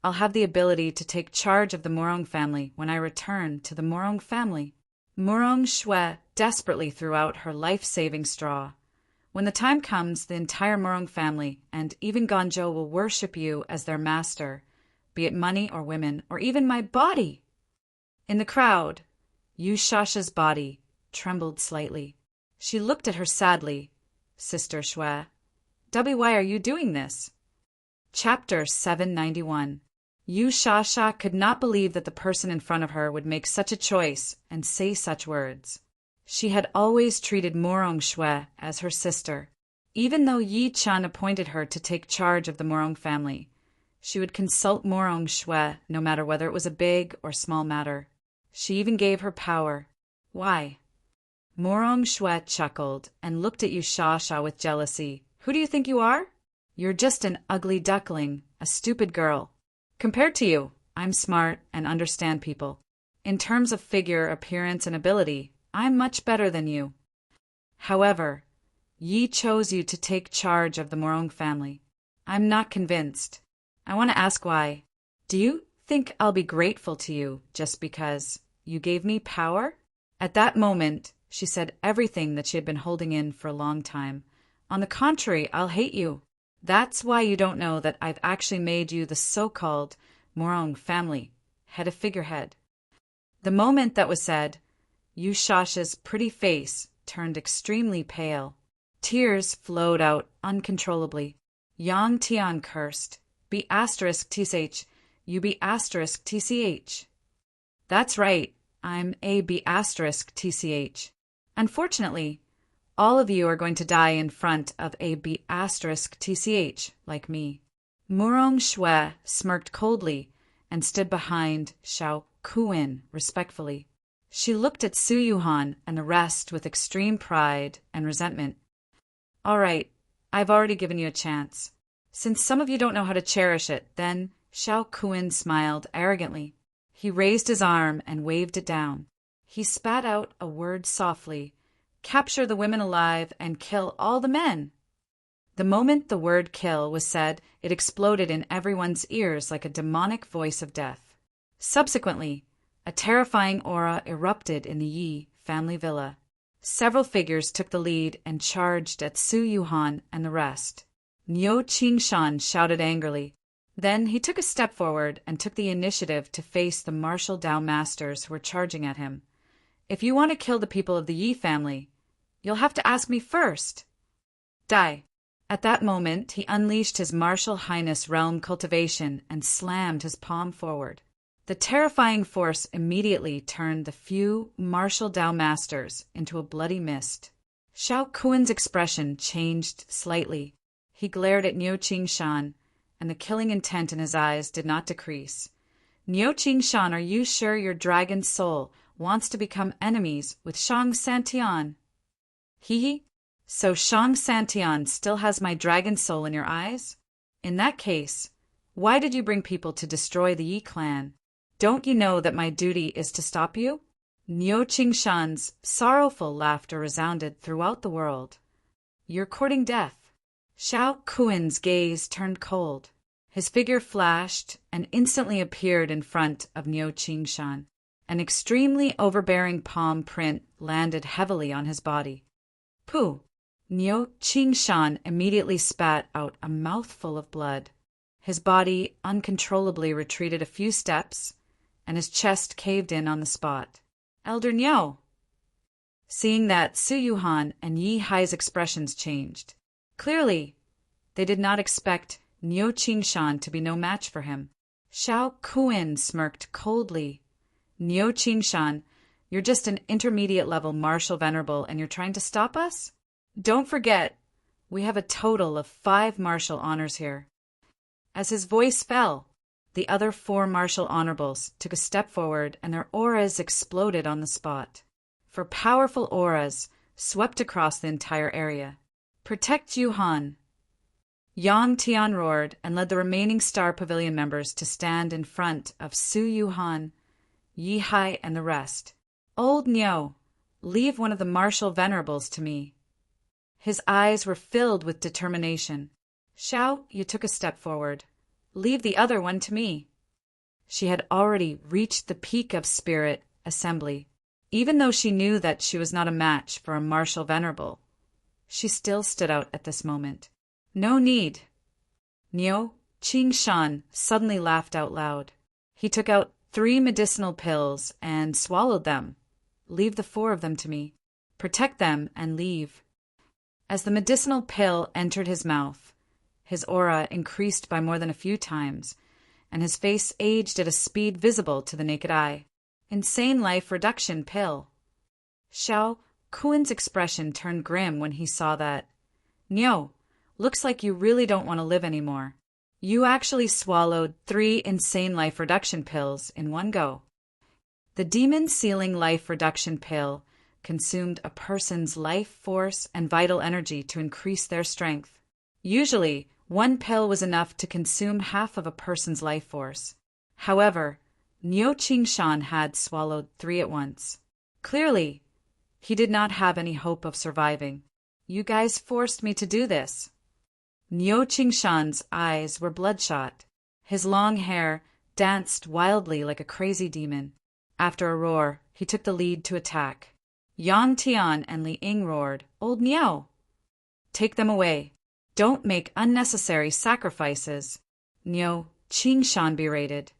I'll have the ability to take charge of the Murong family when I return to the Murong family." Murong Shue desperately threw out her life-saving straw. "When the time comes, the entire Murong family and even Ganzhou will worship you as their master, be it money or women or even my body." In the crowd, Yu Shasha's body trembled slightly. She looked at her sadly. "Sister Shue, why are you doing this?" Chapter 791. Yu Shasha could not believe that the person in front of her would make such a choice and say such words. She had always treated Murong Shue as her sister. Even though Yi Chan appointed her to take charge of the Murong family, she would consult Murong Shue no matter whether it was a big or small matter. She even gave her power. Why? Murong Shue chuckled and looked at Yu Shasha with jealousy. "Who do you think you are? You're just an ugly duckling, a stupid girl. Compared to you, I'm smart and understand people. In terms of figure, appearance, and ability, I'm much better than you. However, Yi chose you to take charge of the Murong family. I'm not convinced. I want to ask why. Do you think I'll be grateful to you just because you gave me power?" At that moment, she said everything that she had been holding in for a long time. "On the contrary, I'll hate you. That's why you don't know that I've actually made you the so-called Murong family, head of figurehead." The moment that was said, Yu Shasha's pretty face turned extremely pale. Tears flowed out uncontrollably. Yang Tian cursed, B***tsh, you B***tch. "That's right, I'm a B***tch. Unfortunately, all of you are going to die in front of a B***tch like me." Murong Shue smirked coldly and stood behind Xiao Kuan respectfully. She looked at Su Yuhan and the rest with extreme pride and resentment. "All right, I've already given you a chance. Since some of you don't know how to cherish it, then..." Xiao Kuan smiled arrogantly. He raised his arm and waved it down. He spat out a word softly. "Capture the women alive and kill all the men." The moment the word kill was said, it exploded in everyone's ears like a demonic voice of death. Subsequently, a terrifying aura erupted in the Yi family villa. Several figures took the lead and charged at Su Yuhan and the rest. Niu Qingshan shouted angrily. Then he took a step forward and took the initiative to face the martial Dao masters who were charging at him. "If you want to kill the people of the Yi family, you'll have to ask me first. Die." At that moment, he unleashed his Martial Highness Realm cultivation and slammed his palm forward. The terrifying force immediately turned the few martial Dao masters into a bloody mist. Xiao Kuan's expression changed slightly. He glared at Niu Qingshan, and the killing intent in his eyes did not decrease. "Niu Qingshan, are you sure your dragon soul wants to become enemies with Shang Santian?" "Hee. So Shang Santian still has my dragon soul in your eyes? In that case, why did you bring people to destroy the Yi clan? Don't you know that my duty is to stop you?" Niu Qingshan's sorrowful laughter resounded throughout the world. "You're courting death." Xiao Kuan's gaze turned cold. His figure flashed and instantly appeared in front of Niu Qingshan. An extremely overbearing palm print landed heavily on his body. "Pooh!" Niu Qingshan immediately spat out a mouthful of blood. His body uncontrollably retreated a few steps, and his chest caved in on the spot. "Elder Niu!" Seeing that, Su Yuhan and Yi Hai's expressions changed. Clearly, they did not expect Niu Qingshan to be no match for him. Xiao Kuan smirked coldly. Niu Qingshan, you're just an intermediate-level martial venerable and you're trying to stop us? Don't forget, we have a total of 5 martial honors here. As his voice fell, the other 4 martial honorables took a step forward and their auras exploded on the spot. For powerful auras swept across the entire area. Protect Yuhan. Yang Tian roared and led the remaining Star Pavilion members to stand in front of Su Yuhan, Yi Hai, and the rest. Old Niu, leave one of the martial venerables to me. His eyes were filled with determination. Xiao, you took a step forward. Leave the other one to me. She had already reached the peak of spirit assembly. Even though she knew that she was not a match for a martial venerable, she still stood out at this moment. No need. Niu Qingshan suddenly laughed out loud. He took out 3 medicinal pills and swallowed them. Leave the 4 of them to me. Protect them and leave. As the medicinal pill entered his mouth, his aura increased by more than a few times, and his face aged at a speed visible to the naked eye. Insane life reduction pill. Xiao Kuan's expression turned grim when he saw that. Niu, looks like you really don't want to live anymore. You actually swallowed 3 insane life reduction pills in one go. The demon sealing life reduction pill consumed a person's life force and vital energy to increase their strength. Usually, 1 pill was enough to consume half of a person's life force. However, Niu Qingshan had swallowed 3 at once. Clearly, he did not have any hope of surviving. You guys forced me to do this. Niu Qingshan's eyes were bloodshot. His long hair danced wildly like a crazy demon. After a roar, he took the lead to attack. Yang Tian and Li Ying roared, Old Niu! Take them away. Don't make unnecessary sacrifices. Niu Qingshan berated.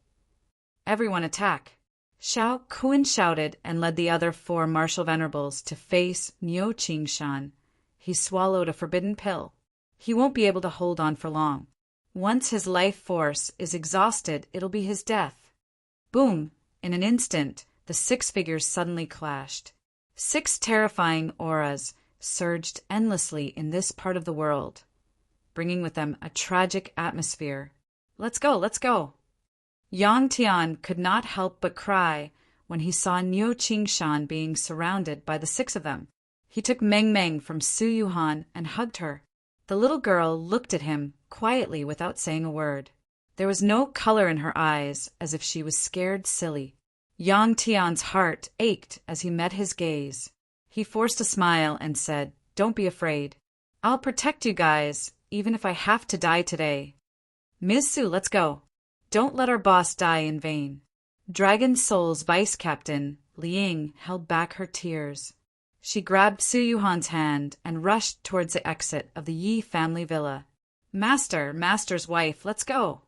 Everyone attack. Xiao Kuan shouted and led the other 4 martial venerables to face Niu Qingshan. He swallowed a forbidden pill. He won't be able to hold on for long. Once his life force is exhausted, it'll be his death. Boom! In an instant, the 6 figures suddenly clashed. 6 terrifying auras surged endlessly in this part of the world, bringing with them a tragic atmosphere. Let's go, let's go! Yang Tian could not help but cry when he saw Niu Qingshan being surrounded by the 6 of them. He took Meng Meng from Su Yuhan and hugged her. The little girl looked at him quietly without saying a word. There was no color in her eyes, as if she was scared silly. Yang Tian's heart ached as he met his gaze. He forced a smile and said, Don't be afraid. I'll protect you guys, even if I have to die today. Ms. Su, let's go. Don't let our boss die in vain. Dragon Soul's vice captain, Li Ying, held back her tears. She grabbed Su Yuhan's hand and rushed towards the exit of the Yi family villa. Master's wife, let's go.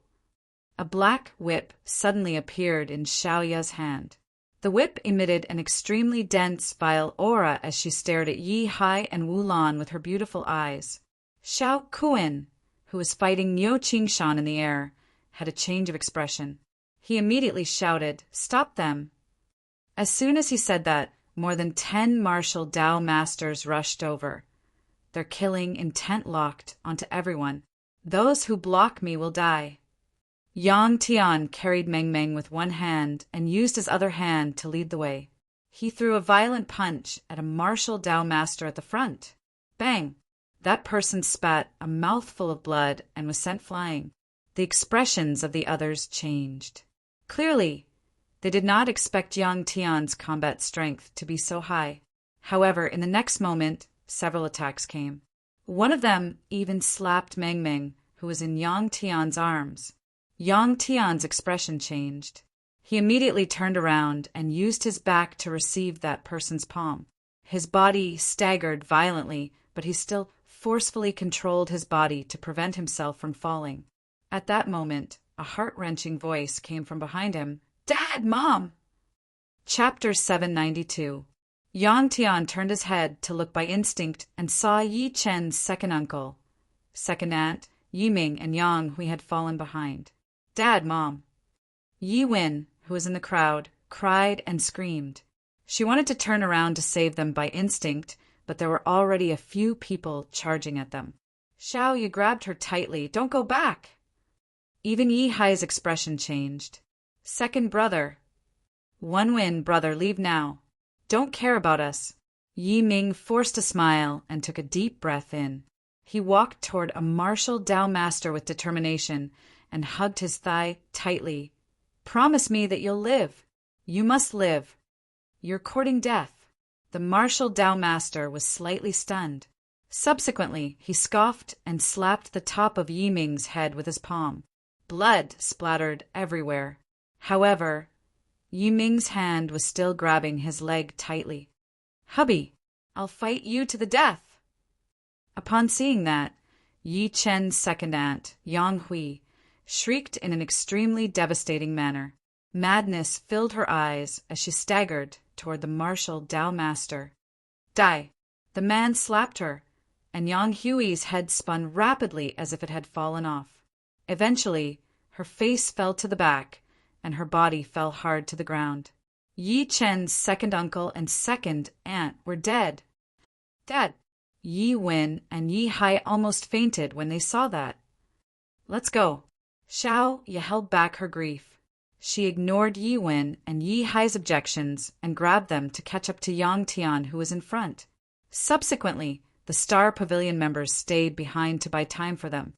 A black whip suddenly appeared in Xiaoya's hand. The whip emitted an extremely dense, vile aura as she stared at Yi Hai and Wu Lan with her beautiful eyes. Xiao Kuan, who was fighting Niu Qingshan in the air, had a change of expression. He immediately shouted, Stop them! As soon as he said that, more than 10 martial Dao masters rushed over, their killing intent locked onto everyone. Those who block me will die. Yang Tian carried Meng Meng with one hand and used his other hand to lead the way. He threw a violent punch at a martial Dao master at the front. Bang! That person spat a mouthful of blood and was sent flying. The expressions of the others changed. Clearly, they did not expect Yang Tian's combat strength to be so high. However, in the next moment, several attacks came. One of them even slapped Meng Meng, who was in Yang Tian's arms. Yang Tian's expression changed. He immediately turned around and used his back to receive that person's palm. His body staggered violently, but he still forcefully controlled his body to prevent himself from falling. At that moment, a heart-wrenching voice came from behind him. Dad, Mom! Chapter 792. Yang Tian turned his head to look by instinct and saw Yi Chen's second uncle, second aunt, Yi Ming and Yang Hui had fallen behind. Dad, Mom. Yi Wen, who was in the crowd, cried and screamed. She wanted to turn around to save them by instinct, but there were already a few people charging at them. Xiao Yi grabbed her tightly. Don't go back! Even Yi Hai's expression changed. Second brother. Wen Wen, brother, leave now. Don't care about us. Yi Ming forced a smile and took a deep breath in. He walked toward a martial Dao master with determination and hugged his thigh tightly. Promise me that you'll live. You must live. You're courting death. The martial Dao master was slightly stunned. Subsequently, he scoffed and slapped the top of Yi Ming's head with his palm. Blood splattered everywhere. However, Yi Ming's hand was still grabbing his leg tightly. Hubby, I'll fight you to the death. Upon seeing that, Yi Chen's second aunt, Yang Hui, shrieked in an extremely devastating manner. Madness filled her eyes as she staggered toward the martial Dao master. Die! The man slapped her, and Yang Hui's head spun rapidly as if it had fallen off. Eventually, her face fell to the back, and her body fell hard to the ground. Yi Chen's second uncle and second aunt were dead. Dead! Yi Wen and Yi Hai almost fainted when they saw that. Let's go. Xiao Yi held back her grief. She ignored Yi Wen and Yi Hai's objections and grabbed them to catch up to Yang Tian, who was in front. Subsequently, the Star Pavilion members stayed behind to buy time for them.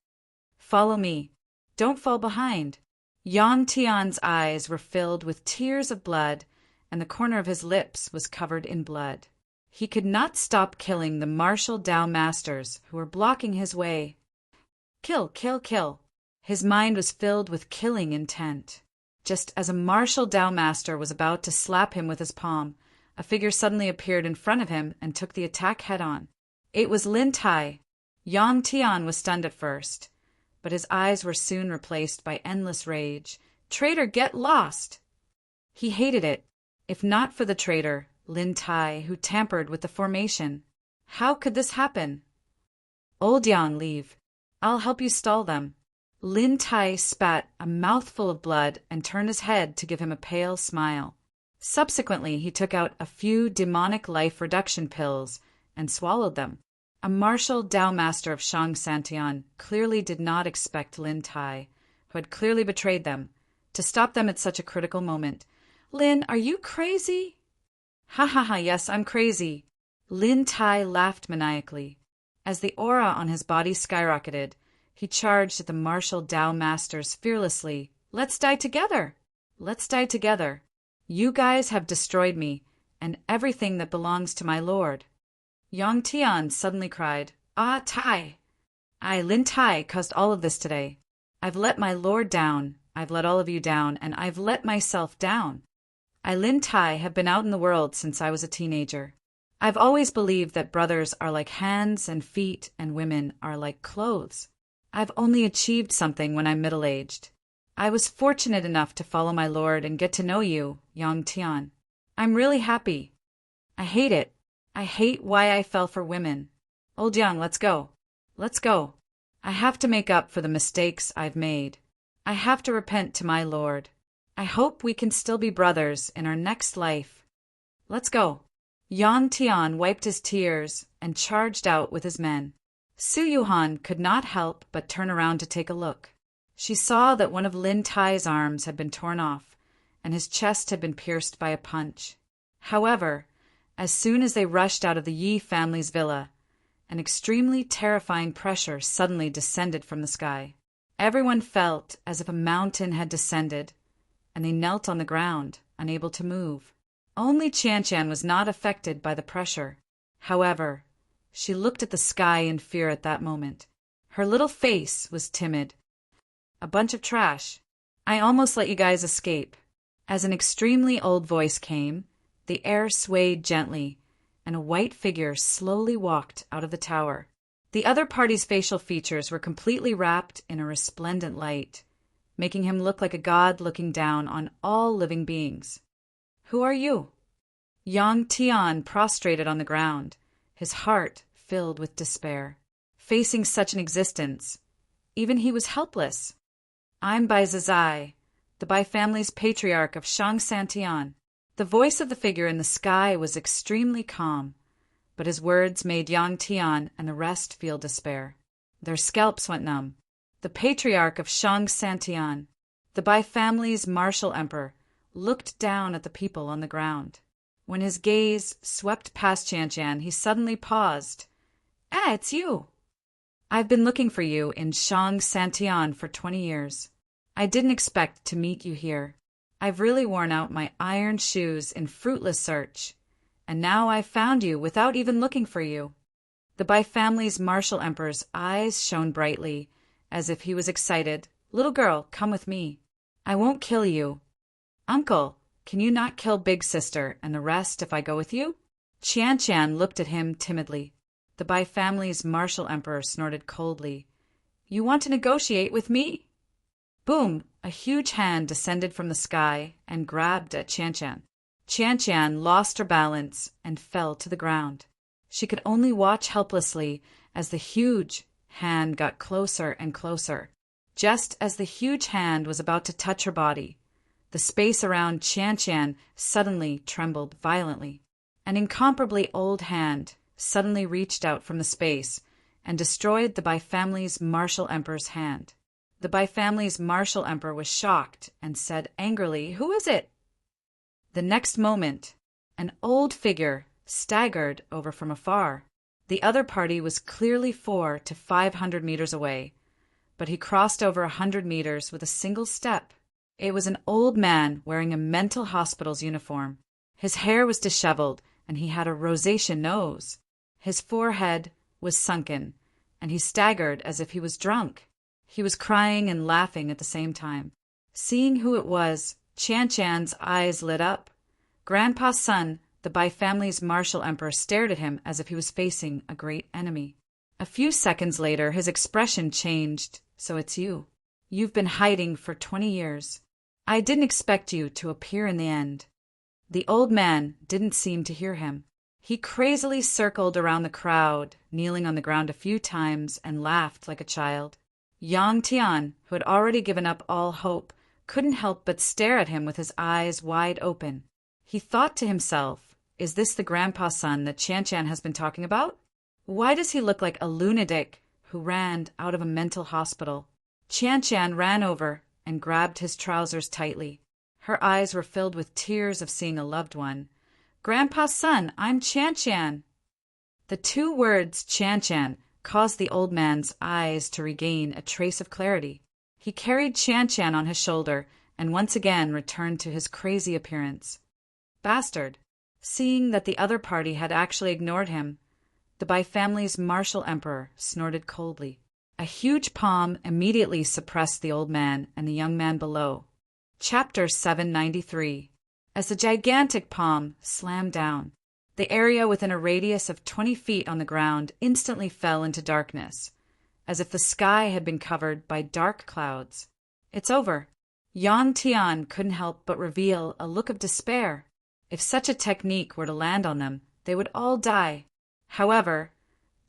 Follow me. Don't fall behind. Yang Tian's eyes were filled with tears of blood, and the corner of his lips was covered in blood. He could not stop killing the martial Dao masters who were blocking his way. Kill, kill, kill. His mind was filled with killing intent. Just as a martial Dao master was about to slap him with his palm, a figure suddenly appeared in front of him and took the attack head-on. It was Lin Tai. Yang Tian was stunned at first, but his eyes were soon replaced by endless rage. Traitor, get lost! He hated it, if not for the traitor, Lin Tai, who tampered with the formation. How could this happen? Old Yang, leave. I'll help you stall them. Lin Tai spat a mouthful of blood and turned his head to give him a pale smile. Subsequently, he took out a few demonic life reduction pills and swallowed them. A martial Dao master of Shang Santian clearly did not expect Lin Tai, who had clearly betrayed them, to stop them at such a critical moment. Lin, are you crazy? Ha ha ha, yes, I'm crazy. Lin Tai laughed maniacally. As the aura on his body skyrocketed, he charged at the martial Dao masters fearlessly. Let's die together! Let's die together. You guys have destroyed me, and everything that belongs to my lord. Yang Tian suddenly cried, Ah, Tai! Lin Tai, caused all of this today. I've let my lord down, I've let all of you down, and I've let myself down. Lin Tai, have been out in the world since I was a teenager. I've always believed that brothers are like hands and feet and women are like clothes. I've only achieved something when I'm middle-aged. I was fortunate enough to follow my lord and get to know you, Yang Tian. I'm really happy. I hate it. I hate why I fell for women. Old Yang, let's go. Let's go. I have to make up for the mistakes I've made. I have to repent to my lord. I hope we can still be brothers in our next life. Let's go. Yang Tian wiped his tears and charged out with his men. Su Yuhan could not help but turn around to take a look. She saw that one of Lin Tai's arms had been torn off, and his chest had been pierced by a punch. However, as soon as they rushed out of the Yi family's villa, an extremely terrifying pressure suddenly descended from the sky. Everyone felt as if a mountain had descended, and they knelt on the ground, unable to move. Only Qian was not affected by the pressure. However, she looked at the sky in fear at that moment. Her little face was timid. A bunch of trash. I almost let you guys escape. As an extremely old voice came, the air swayed gently, and a white figure slowly walked out of the tower. The other party's facial features were completely wrapped in a resplendent light, making him look like a god looking down on all living beings. Who are you? Yang Tian prostrated on the ground, his heart filled with despair. Facing such an existence, even he was helpless. "I'm Bai Zizai, the Bai family's patriarch of Shang Santian." The voice of the figure in the sky was extremely calm, but his words made Yang Tian and the rest feel despair. Their scalps went numb. The patriarch of Shang Santian, the Bai family's martial emperor, looked down at the people on the ground. When his gaze swept past Qianqian, he suddenly paused. "Ah, it's you! I've been looking for you in Shang Santian for 20 years. I didn't expect to meet you here. I've really worn out my iron shoes in fruitless search, and now I've found you without even looking for you." The Bai family's martial emperor's eyes shone brightly, as if he was excited. "Little girl, come with me. I won't kill you." "Uncle, can you not kill big sister and the rest if I go with you?" Qianqian looked at him timidly. The Bai family's martial emperor snorted coldly. "You want to negotiate with me?" Boom! A huge hand descended from the sky and grabbed at Qianqian. Qianqian lost her balance and fell to the ground. She could only watch helplessly as the huge hand got closer and closer. Just as the huge hand was about to touch her body, the space around Qianqian suddenly trembled violently. An incomparably old hand suddenly reached out from the space and destroyed the Bai family's martial emperor's hand. The Bai family's martial emperor was shocked and said angrily, "Who is it?" The next moment, an old figure staggered over from afar. The other party was clearly 400 to 500 meters away, but he crossed over 100 meters with a single step. It was an old man wearing a mental hospital's uniform. His hair was disheveled, and he had a rosacea nose. His forehead was sunken, and he staggered as if he was drunk. He was crying and laughing at the same time. Seeing who it was, Qianqian's eyes lit up. Grandpa's son, the Bai family's martial emperor, stared at him as if he was facing a great enemy. A few seconds later, his expression changed. "So it's you. You've been hiding for 20 years. I didn't expect you to appear in the end." The old man didn't seem to hear him. He crazily circled around the crowd, kneeling on the ground a few times, and laughed like a child. Yang Tian, who had already given up all hope, couldn't help but stare at him with his eyes wide open. He thought to himself, "Is this the grandpa's son that Qianqian has been talking about? Why does he look like a lunatic who ran out of a mental hospital?" Qianqian ran over and grabbed his trousers tightly. Her eyes were filled with tears of seeing a loved one. "Grandpa's son, I'm Qianqian." The two words Qianqian caused the old man's eyes to regain a trace of clarity. He carried Qianqian on his shoulder and once again returned to his crazy appearance. "Bastard!" Seeing that the other party had actually ignored him, the Bai family's martial emperor snorted coldly. A huge palm immediately suppressed the old man and the young man below. Chapter 793. As the gigantic palm slammed down, the area within a radius of 20 feet on the ground instantly fell into darkness, as if the sky had been covered by dark clouds. "It's over." Yang Tian couldn't help but reveal a look of despair. If such a technique were to land on them, they would all die. However,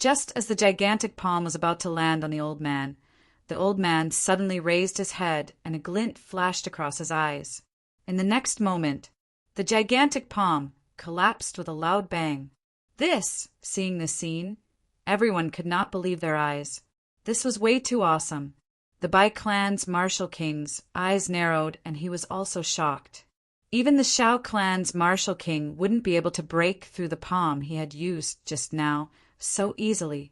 just as the gigantic palm was about to land on the old man suddenly raised his head and a glint flashed across his eyes. In the next moment, the gigantic palm collapsed with a loud bang. Seeing this scene, everyone could not believe their eyes. This was way too awesome. The Bai clan's martial king's eyes narrowed, and he was also shocked. Even the Shao clan's martial king wouldn't be able to break through the palm he had used just now so easily.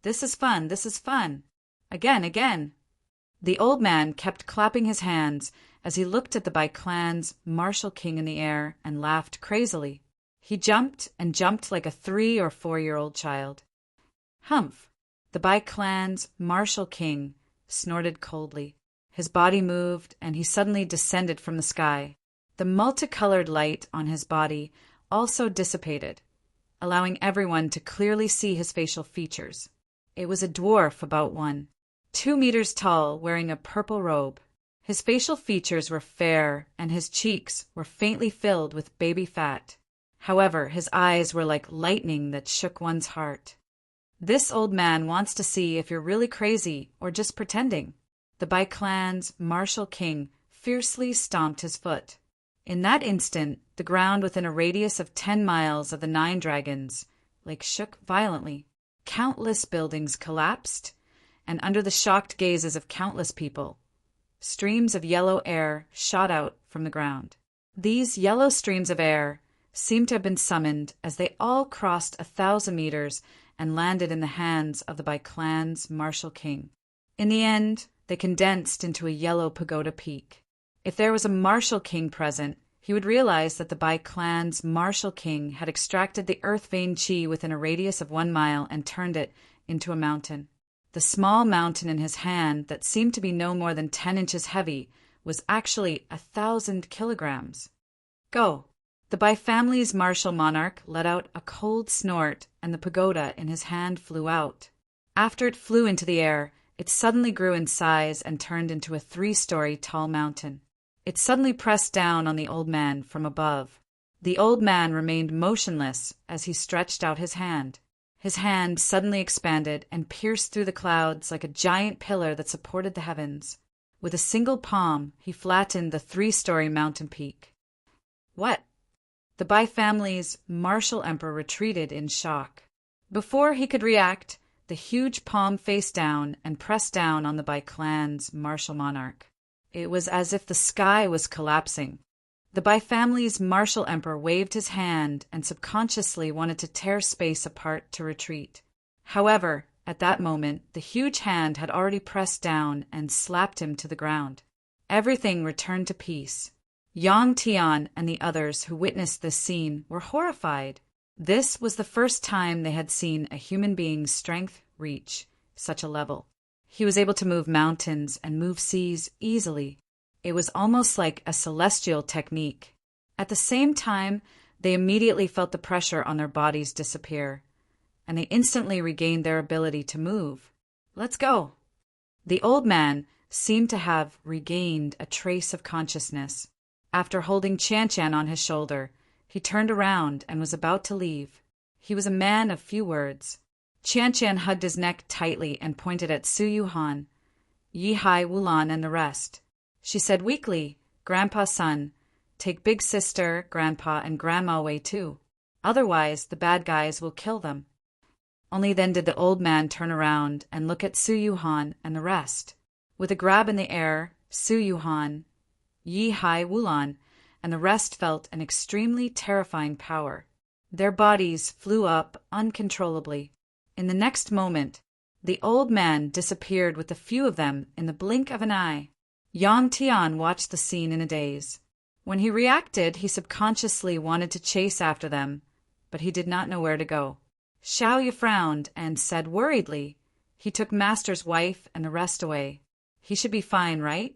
"This is fun, this is fun. Again, again." The old man kept clapping his hands as he looked at the Bai clan's martial king in the air and laughed crazily. He jumped and jumped like a 3 or 4-year-old child. "Humph!" The Bai clan's martial king snorted coldly. His body moved, and he suddenly descended from the sky. The multicolored light on his body also dissipated, allowing everyone to clearly see his facial features. It was a dwarf about 2 meters tall, wearing a purple robe. His facial features were fair, and his cheeks were faintly filled with baby fat. However, his eyes were like lightning that shook one's heart. "This old man wants to see if you're really crazy or just pretending." The Bai clan's martial king fiercely stomped his foot. In that instant, the ground within a radius of 10 miles of the 9 dragons shook violently. Countless buildings collapsed, and under the shocked gazes of countless people, streams of yellow air shot out from the ground. These yellow streams of air seemed to have been summoned as they all crossed 1,000 meters and landed in the hands of the Bai clan's martial king. In the end, they condensed into a yellow pagoda peak. If there was a martial king present, he would realize that the Bai clan's martial king had extracted the earth vein chi within a radius of 1 mile and turned it into a mountain. The small mountain in his hand that seemed to be no more than 10 inches heavy was actually 1,000 kilograms. Go! The Bai family's martial monarch let out a cold snort, and the pagoda in his hand flew out. After it flew into the air, it suddenly grew in size and turned into a 3-story tall mountain. It suddenly pressed down on the old man from above. The old man remained motionless as he stretched out his hand. His hand suddenly expanded and pierced through the clouds like a giant pillar that supported the heavens. With a single palm, he flattened the 3-story mountain peak. What? The Bai family's martial emperor retreated in shock. Before he could react, the huge palm faced down and pressed down on the Bai clan's martial monarch. It was as if the sky was collapsing. The Bai family's martial emperor waved his hand and subconsciously wanted to tear space apart to retreat. However, at that moment, the huge hand had already pressed down and slapped him to the ground. Everything returned to peace. Yang Tian and the others who witnessed this scene were horrified. This was the first time they had seen a human being's strength reach such a level. He was able to move mountains and move seas easily. It was almost like a celestial technique. At the same time, they immediately felt the pressure on their bodies disappear, and they instantly regained their ability to move. Let's go! The old man seemed to have regained a trace of consciousness. After holding Chan on his shoulder, he turned around and was about to leave. He was a man of few words. Chan hugged his neck tightly and pointed at Su Yuhan, Yi Hai, Wulan, and the rest. She said weakly, "Grandpa's son, take big sister, grandpa, and grandma away too. Otherwise, the bad guys will kill them." Only then did the old man turn around and look at Su Yuhan and the rest. With a grab in the air, Su Yuhan, Yi Hai, Wulan, and the rest felt an extremely terrifying power. Their bodies flew up uncontrollably. In the next moment, the old man disappeared with a few of them in the blink of an eye. Yang Tian watched the scene in a daze. When he reacted, he subconsciously wanted to chase after them, but he did not know where to go. Xiaoyu frowned and said worriedly, "He took Master's wife and the rest away. He should be fine, right?"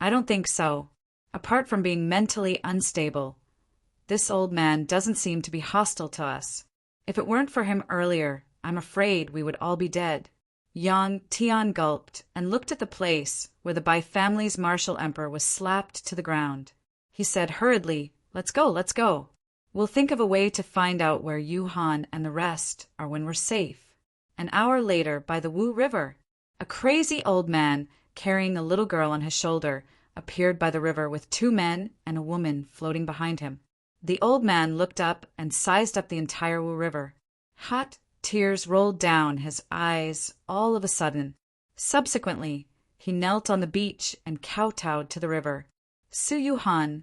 "I don't think so. Apart from being mentally unstable, this old man doesn't seem to be hostile to us. If it weren't for him earlier, I'm afraid we would all be dead." Yang Tian gulped and looked at the place where the Bai family's martial emperor was slapped to the ground. He said hurriedly, let's go. We'll think of a way to find out where Yuhan and the rest are when we're safe." An hour later, by the Wu River, a crazy old man carrying a little girl on his shoulder appeared by the river with 2 men and a woman floating behind him. The old man looked up and sized up the entire Wu River. Hot tears rolled down his eyes all of a sudden. Subsequently, he knelt on the beach and kowtowed to the river. Su Yuhan,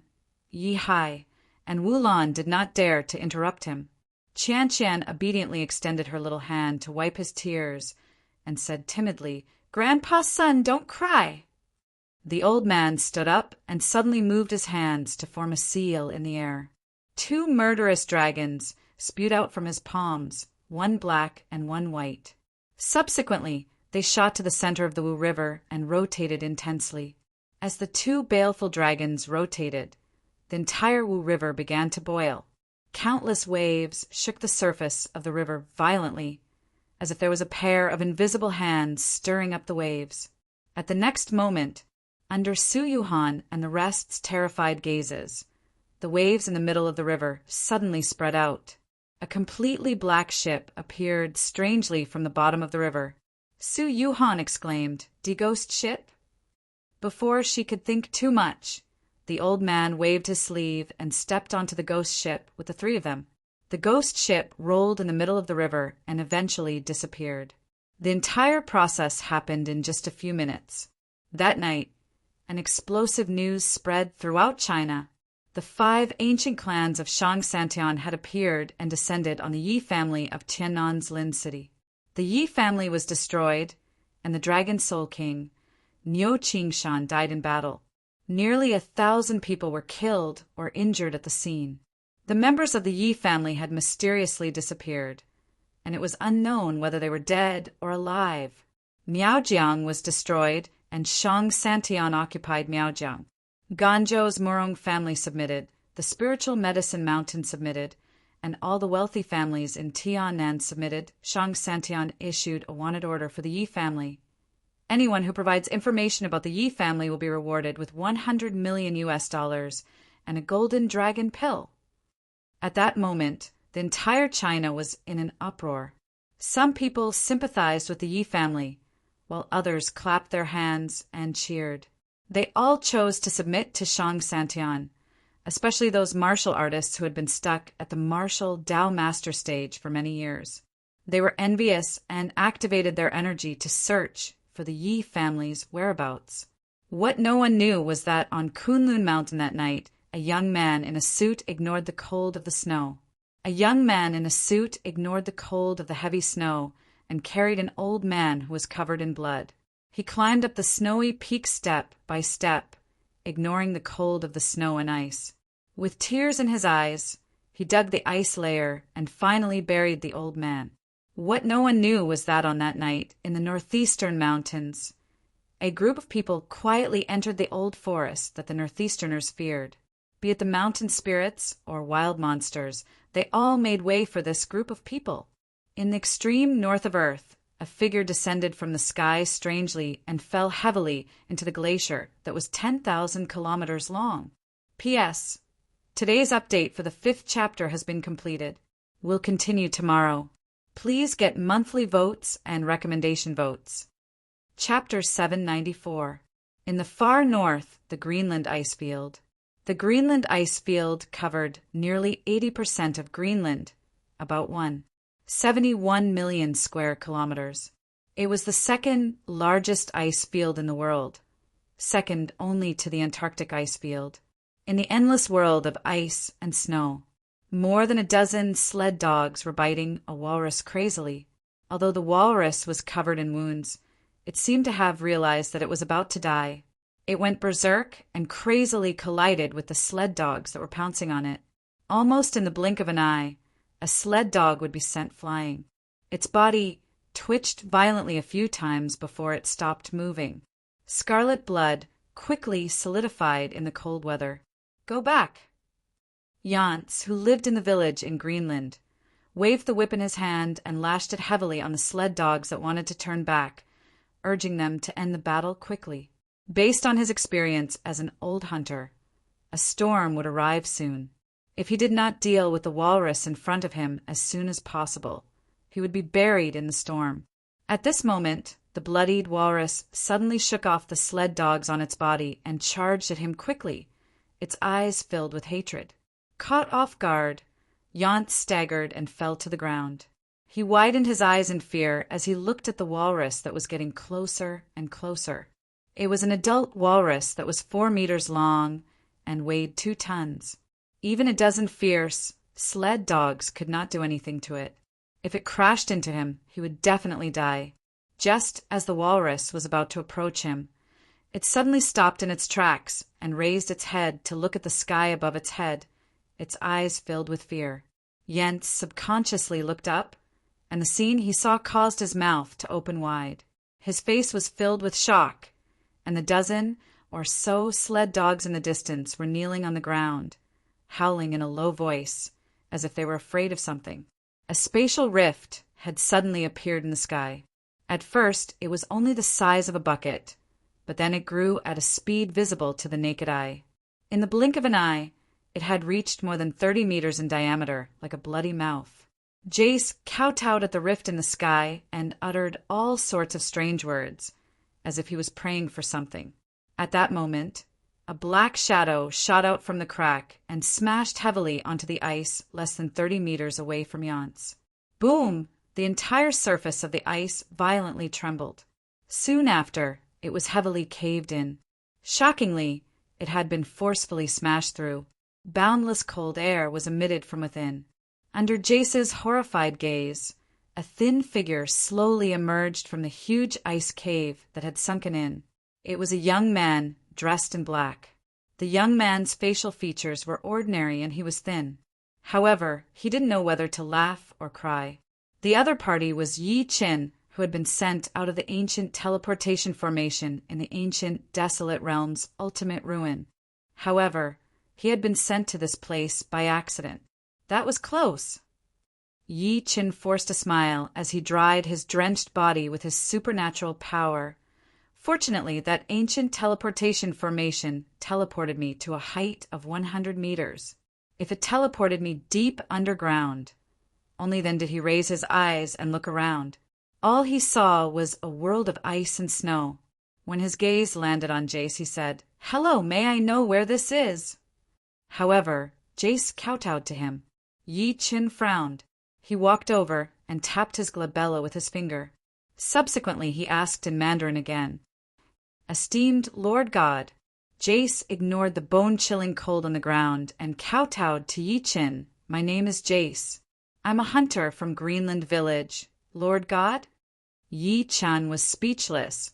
Yi Hai, and Wulan did not dare to interrupt him. Chan obediently extended her little hand to wipe his tears and said timidly, "Grandpa's son, don't cry." The old man stood up and suddenly moved his hands to form a seal in the air. 2 murderous dragons spewed out from his palms, 1 black and 1 white. Subsequently, they shot to the center of the Wu River and rotated intensely. As the 2 baleful dragons rotated, the entire Wu River began to boil. Countless waves shook the surface of the river violently, as if there was a pair of invisible hands stirring up the waves. At the next moment, under Su Yuhan and the rest's terrified gazes, the waves in the middle of the river suddenly spread out. A completely black ship appeared strangely from the bottom of the river. Su Yuhan exclaimed, "The ghost ship?" Before she could think too much, the old man waved his sleeve and stepped onto the ghost ship with the three of them. The ghost ship rolled in the middle of the river and eventually disappeared. The entire process happened in just a few minutes. That night, an explosive news spread throughout China. The 5 ancient clans of Shang Santian had appeared and descended on the Yi family of Tiannan's Lin City. The Yi family was destroyed, and the Dragon Soul King, Niu Qingshan, died in battle. Nearly 1,000 people were killed or injured at the scene. The members of the Yi family had mysteriously disappeared, and it was unknown whether they were dead or alive. Miaojiang was destroyed, and Shang Santian occupied Miaojiang. Ganzhou's Murong family submitted, the Spiritual Medicine Mountain submitted, and all the wealthy families in Tiannan submitted. Shang Santian issued a wanted order for the Yi family. Anyone who provides information about the Yi family will be rewarded with $100 million and a golden dragon pill. At that moment, the entire China was in an uproar. Some people sympathized with the Yi family, while others clapped their hands and cheered. They all chose to submit to Shang Santian, especially those martial artists who had been stuck at the martial Dao master stage for many years. They were envious and activated their energy to search for the Yi family's whereabouts. What no one knew was that on Kunlun Mountain that night, a young man in a suit ignored the cold of the snow. A young man in a suit ignored the cold of the heavy snow and carried an old man who was covered in blood. He climbed up the snowy peak step by step, ignoring the cold of the snow and ice. With tears in his eyes, he dug the ice layer and finally buried the old man. What no one knew was that on that night, in the northeastern mountains, a group of people quietly entered the old forest that the northeasterners feared. Be it the mountain spirits or wild monsters, they all made way for this group of people. In the extreme north of Earth, a figure descended from the sky strangely and fell heavily into the glacier that was 10,000 kilometers long. P.S. Today's update for the 5th chapter has been completed. We'll continue tomorrow. Please get monthly votes and recommendation votes. Chapter 794. In the far north, the Greenland ice field. The Greenland ice field covered nearly 80% of Greenland, about 71 million square kilometers. It was the second largest ice field in the world, second only to the Antarctic ice field. In the endless world of ice and snow, more than a dozen sled dogs were biting a walrus crazily. Although the walrus was covered in wounds, it seemed to have realized that it was about to die. It went berserk and crazily collided with the sled dogs that were pouncing on it. Almost in the blink of an eye, a sled dog would be sent flying. Its body twitched violently a few times before it stopped moving. Scarlet blood quickly solidified in the cold weather. Go back! Jantz, who lived in the village in Greenland, waved the whip in his hand and lashed it heavily on the sled dogs that wanted to turn back, urging them to end the battle quickly. Based on his experience as an old hunter, a storm would arrive soon. If he did not deal with the walrus in front of him as soon as possible, he would be buried in the storm. At this moment, the bloodied walrus suddenly shook off the sled dogs on its body and charged at him quickly, its eyes filled with hatred. Caught off guard, Jantz staggered and fell to the ground. He widened his eyes in fear as he looked at the walrus that was getting closer and closer. It was an adult walrus that was 4 meters long and weighed 2 tons. Even a dozen fierce sled dogs could not do anything to it. If it crashed into him, he would definitely die. Just as the walrus was about to approach him, it suddenly stopped in its tracks and raised its head to look at the sky above its head, its eyes filled with fear. Jens subconsciously looked up, and the scene he saw caused his mouth to open wide. His face was filled with shock, and the dozen or so sled dogs in the distance were kneeling on the ground, howling in a low voice, as if they were afraid of something. A spatial rift had suddenly appeared in the sky. At first, it was only the size of a bucket, but then it grew at a speed visible to the naked eye. In the blink of an eye, It had reached more than 30 meters in diameter, like a bloody mouth. Jace kowtowed at the rift in the sky and uttered all sorts of strange words, as if he was praying for something. At that moment, a black shadow shot out from the crack and smashed heavily onto the ice less than 30 meters away from Yance. Boom! The entire surface of the ice violently trembled. Soon after, it was heavily caved in. Shockingly, it had been forcefully smashed through. Boundless cold air was emitted from within. Under Jace's horrified gaze, a thin figure slowly emerged from the huge ice cave that had sunken in. It was a young man dressed in black. The young man's facial features were ordinary and he was thin. However, he didn't know whether to laugh or cry. The other party was Yi Qin, who had been sent out of the ancient teleportation formation in the ancient desolate realm's ultimate ruin. However, he had been sent to this place by accident. That was close. Yi Qin forced a smile as he dried his drenched body with his supernatural power. Fortunately, that ancient teleportation formation teleported me to a height of 100 meters. If it teleported me deep underground, only then did he raise his eyes and look around. All he saw was a world of ice and snow. When his gaze landed on Jace, he said, "Hello, may I know where this is?" However, Jace kowtowed to him. Yi Qin frowned. He walked over and tapped his glabella with his finger. Subsequently, he asked in Mandarin again, "Esteemed Lord God." Jace ignored the bone-chilling cold on the ground and kowtowed to Yi Qin. "My name is Jace. I'm a hunter from Greenland Village. Lord God?" Yi Qin was speechless,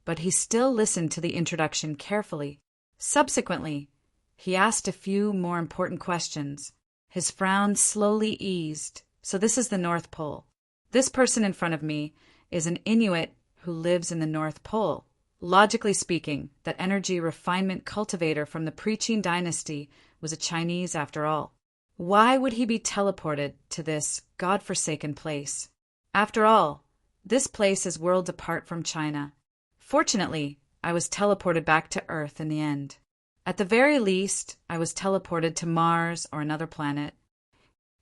but he still listened to the introduction carefully. Subsequently, he asked a few more important questions. His frown slowly eased. "So this is the North Pole. This person in front of me is an Inuit who lives in the North Pole. Logically speaking, that energy refinement cultivator from the Preaching Dynasty was a Chinese after all. Why would he be teleported to this godforsaken place? After all, this place is worlds apart from China. Fortunately, I was teleported back to Earth in the end. At the very least, I was teleported to Mars or another planet."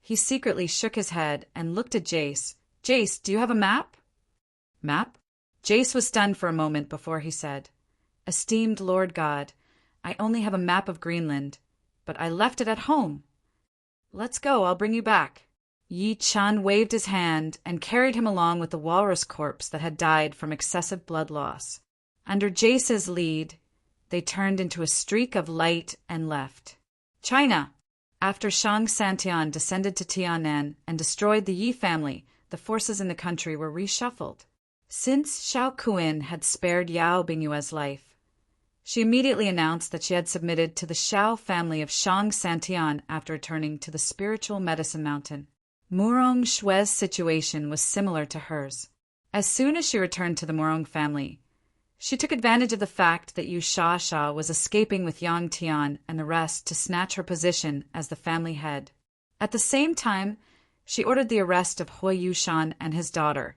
He secretly shook his head and looked at Jace. "Jace, do you have a map?" "Map?" Jace was stunned for a moment before he said, "Esteemed Lord God, I only have a map of Greenland, but I left it at home." "Let's go, I'll bring you back." Yi Qin waved his hand and carried him along with the walrus corpse that had died from excessive blood loss. Under Jace's lead, they turned into a streak of light and left. China. After Shang Santian descended to Tianan and destroyed the Yi family, the forces in the country were reshuffled. Since Xiao Kuan had spared Yao Bingyue's life, she immediately announced that she had submitted to the Xiao family of Shang Santian after returning to the spiritual medicine mountain. Murong Shue's situation was similar to hers. As soon as she returned to the Murong family, she took advantage of the fact that Yu Sha was escaping with Yang Tian and the rest to snatch her position as the family head. At the same time, she ordered the arrest of Hua Yushan and his daughter,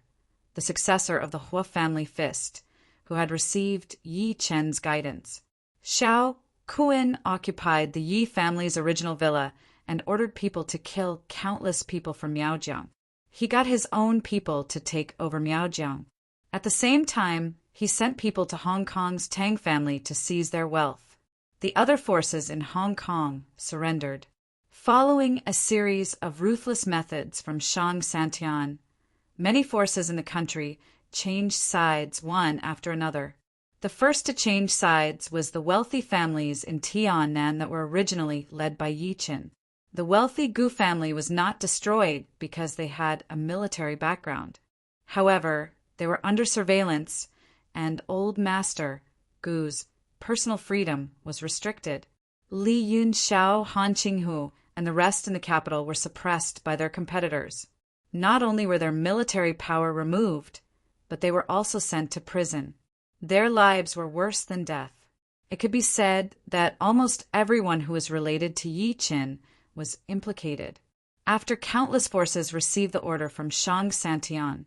the successor of the Hua family fist, who had received Yi Qin's guidance. Xiao Kuan occupied the Yi family's original villa and ordered people to kill countless people from Miaojiang. He got his own people to take over Miaojiang. At the same time, he sent people to Hong Kong's Tang family to seize their wealth. The other forces in Hong Kong surrendered. Following a series of ruthless methods from Shang Santian, many forces in the country changed sides one after another. The first to change sides was the wealthy families in Tianan that were originally led by Yi Qin. The wealthy Gu family was not destroyed because they had a military background. However, they were under surveillance, and Old Master Gu's personal freedom was restricted. Li Yunxiao, Han Qinghu, and the rest in the capital were suppressed by their competitors. Not only were their military power removed, but they were also sent to prison. Their lives were worse than death. It could be said that almost everyone who was related to Yi Qin was implicated. After countless forces received the order from Shang Santian,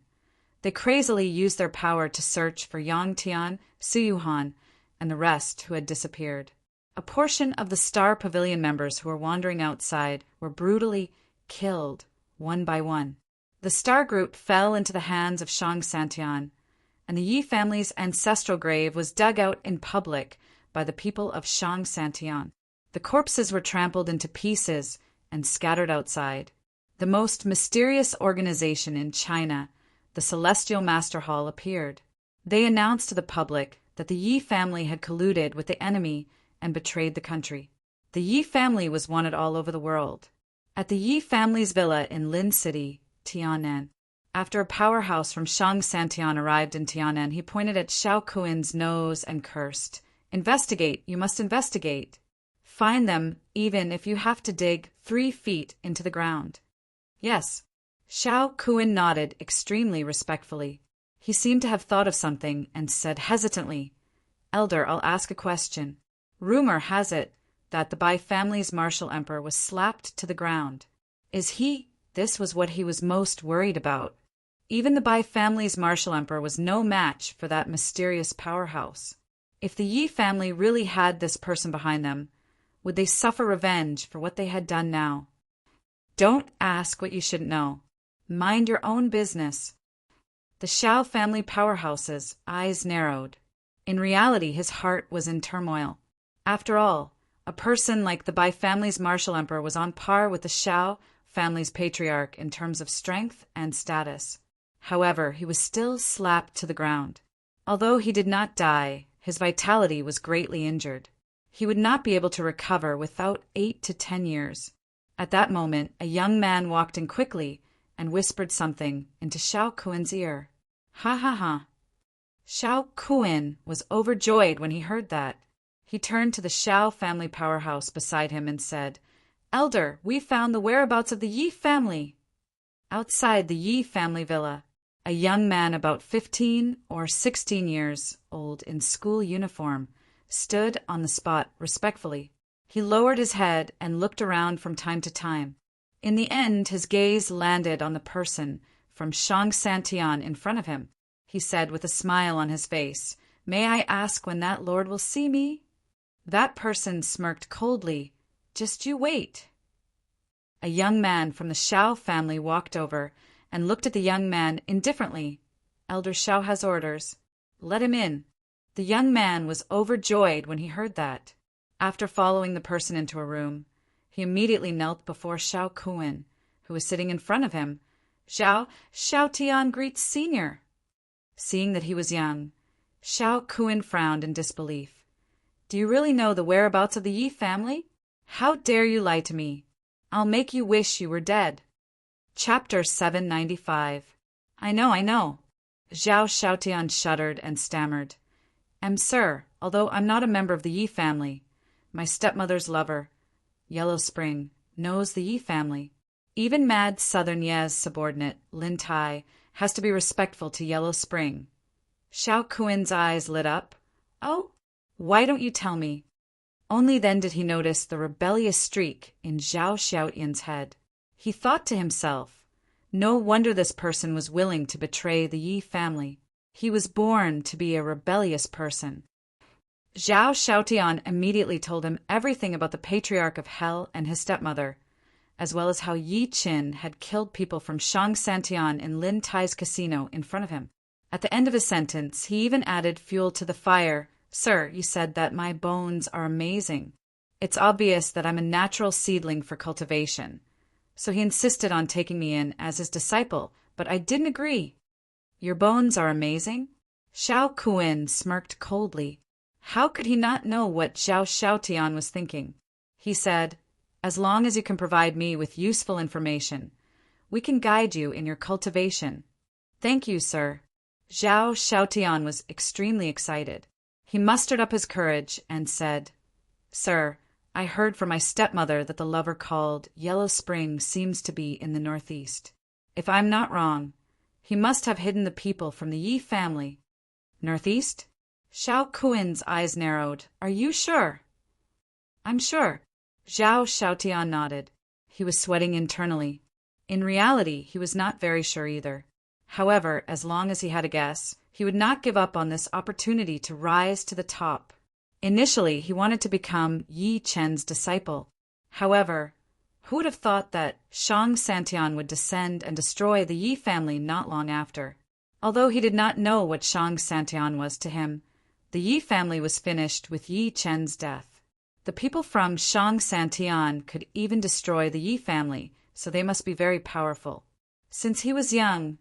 they crazily used their power to search for Yang Tian, Su Yuhan, and the rest who had disappeared. A portion of the Star Pavilion members who were wandering outside were brutally killed, one by one. The Star Group fell into the hands of Shang Santian, and the Yi family's ancestral grave was dug out in public by the people of Shang Santian. The corpses were trampled into pieces and scattered outside. The most mysterious organization in China, the Celestial Master Hall, appeared. They announced to the public that the Yi family had colluded with the enemy and betrayed the country. The Yi family was wanted all over the world. At the Yi family's villa in Lin City, Tianan, after a powerhouse from Shang Santian arrived in Tianan, he pointed at Xiao Kuin's nose and cursed, "Investigate, you must investigate. Find them, even if you have to dig 3 feet into the ground." Yes, Xiao Kuin nodded extremely respectfully. He seemed to have thought of something and said hesitantly, "Elder, I'll ask a question. Rumor has it that the Bai family's martial emperor was slapped to the ground. Is he?" This was what he was most worried about. Even the Bai family's martial emperor was no match for that mysterious powerhouse. If the Yi family really had this person behind them, would they suffer revenge for what they had done now? Don't ask what you shouldn't know. Mind your own business. The Xiao family powerhouse's eyes narrowed. In reality, his heart was in turmoil. After all, a person like the Bai family's martial emperor was on par with the Xiao family's patriarch in terms of strength and status. However, he was still slapped to the ground. Although he did not die, his vitality was greatly injured. He would not be able to recover without 8 to 10 years. At that moment, a young man walked in quickly and whispered something into Xiao Kuin's ear. Ha ha ha. Xiao Kuin was overjoyed when he heard that. He turned to the Xiao family powerhouse beside him and said, "Elder, we found the whereabouts of the Yi family." Outside the Yi family villa, a young man about 15 or 16 years old in school uniform stood on the spot respectfully. He lowered his head and looked around from time to time. In the end, his gaze landed on the person from Shang Santian in front of him. He said with a smile on his face, "May I ask when that lord will see me?" That person smirked coldly. "Just you wait." A young man from the Xiao family walked over and looked at the young man indifferently. "Elder Xiao has orders. Let him in." The young man was overjoyed when he heard that. After following the person into a room, he immediately knelt before Xiao Kuin, who was sitting in front of him. Xiao Tian greets Senior." Seeing that he was young, Xiao Kuin frowned in disbelief. "Do you really know the whereabouts of the Yi family? How dare you lie to me? I'll make you wish you were dead." Chapter 795. I know. Zhao Xiaotian shuddered and stammered. Sir, although I'm not a member of the Yi family, my stepmother's lover, Yellow Spring, knows the Yi family. Even mad Southern Ye's subordinate, Lin Tai, has to be respectful to Yellow Spring." Xiao Kuin's eyes lit up. "Oh, why don't you tell me?" Only then did he notice the rebellious streak in Zhao Xiaotian's head. He thought to himself, no wonder this person was willing to betray the Yi family. He was born to be a rebellious person. Zhao Xiaotian immediately told him everything about the Patriarch of Hell and his stepmother, as well as how Yi Qin had killed people from Shang Santian in Lin Tai's casino in front of him. At the end of his sentence, he even added fuel to the fire. "Sir, you said that my bones are amazing. It's obvious that I'm a natural seedling for cultivation." So he insisted on taking me in as his disciple, but I didn't agree. "Your bones are amazing?" Xiao Kuin smirked coldly. How could he not know what Zhao Xiaotian was thinking? He said, "As long as you can provide me with useful information, we can guide you in your cultivation." "Thank you, sir." Zhao Xiaotian was extremely excited. He mustered up his courage and said, "Sir, I heard from my stepmother that the lover called Yellow Spring seems to be in the northeast. If I'm not wrong, he must have hidden the people from the Yi family." "Northeast?" Xiao Kuin's eyes narrowed. "Are you sure?" "I'm sure." Zhao Xiaotian nodded. He was sweating internally. In reality, he was not very sure either. However, as long as he had a guess, he would not give up on this opportunity to rise to the top. Initially, he wanted to become Yi Chen's disciple. However, who would have thought that Shang Santian would descend and destroy the Yi family not long after? Although he did not know what Shang Santian was to him, the Yi family was finished with Yi Chen's death. The people from Shang Santian could even destroy the Yi family, so they must be very powerful. Since he was young,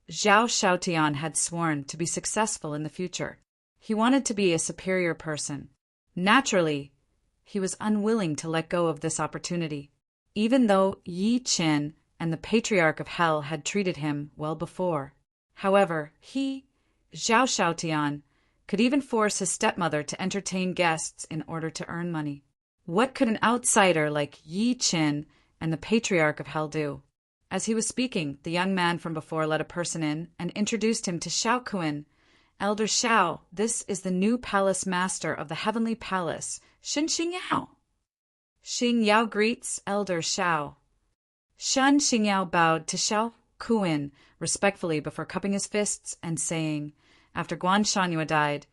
Zhao Xiaotian had sworn to be successful in the future. He wanted to be a superior person. Naturally, he was unwilling to let go of this opportunity, even though Yi Chen and the Patriarch of Hell had treated him well before. However, he, Zhao Xiaotian, could even force his stepmother to entertain guests in order to earn money. What could an outsider like Yi Chen and the Patriarch of Hell do? As he was speaking, the young man from before let a person in and introduced him to Xiao Kun. Elder Xiao, this is the new palace master of the heavenly palace, Shen Xingyao. Xingyao greets Elder Xiao. Shen Xingyao bowed to Xiao Kun respectfully before cupping his fists and saying, after Guan Shanyue died,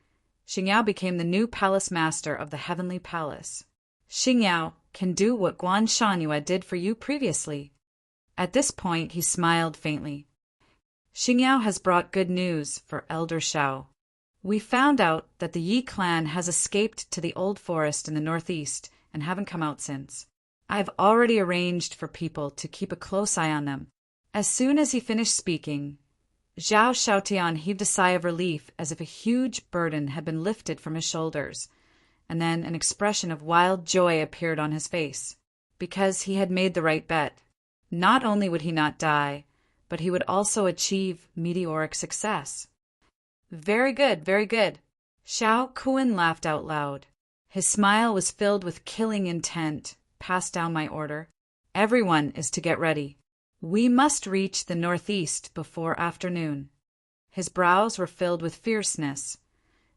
Xingyao became the new palace master of the heavenly palace. Xingyao can do what Guan Shanyue did for you previously. At this point, he smiled faintly. Xingyao has brought good news for Elder Xiao. We found out that the Yi clan has escaped to the old forest in the northeast and haven't come out since. I've already arranged for people to keep a close eye on them. As soon as he finished speaking, Zhao Xiaotian heaved a sigh of relief as if a huge burden had been lifted from his shoulders, and then an expression of wild joy appeared on his face, because he had made the right bet. Not only would he not die, but he would also achieve meteoric success. Very good, very good. Xiao Kun laughed out loud. His smile was filled with killing intent. Pass down my order. Everyone is to get ready. We must reach the northeast before afternoon. His brows were filled with fierceness.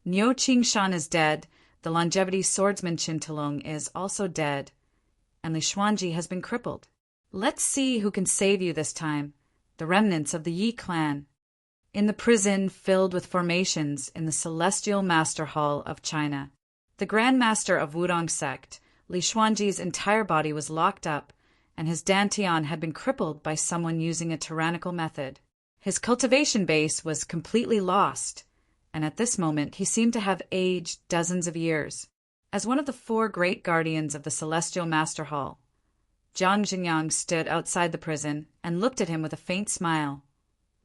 Niu Qingshan is dead, the longevity swordsman Qintelong is also dead, and Li Xuanji has been crippled. Let's see who can save you this time, the remnants of the Yi clan. In the prison filled with formations in the Celestial Master Hall of China, the Grand Master of Wudong sect, Li Xuanji's entire body was locked up, and his dantian had been crippled by someone using a tyrannical method. His cultivation base was completely lost, and at this moment he seemed to have aged dozens of years. As one of the 4 great guardians of the Celestial Master Hall, Jiang Xingyang stood outside the prison and looked at him with a faint smile.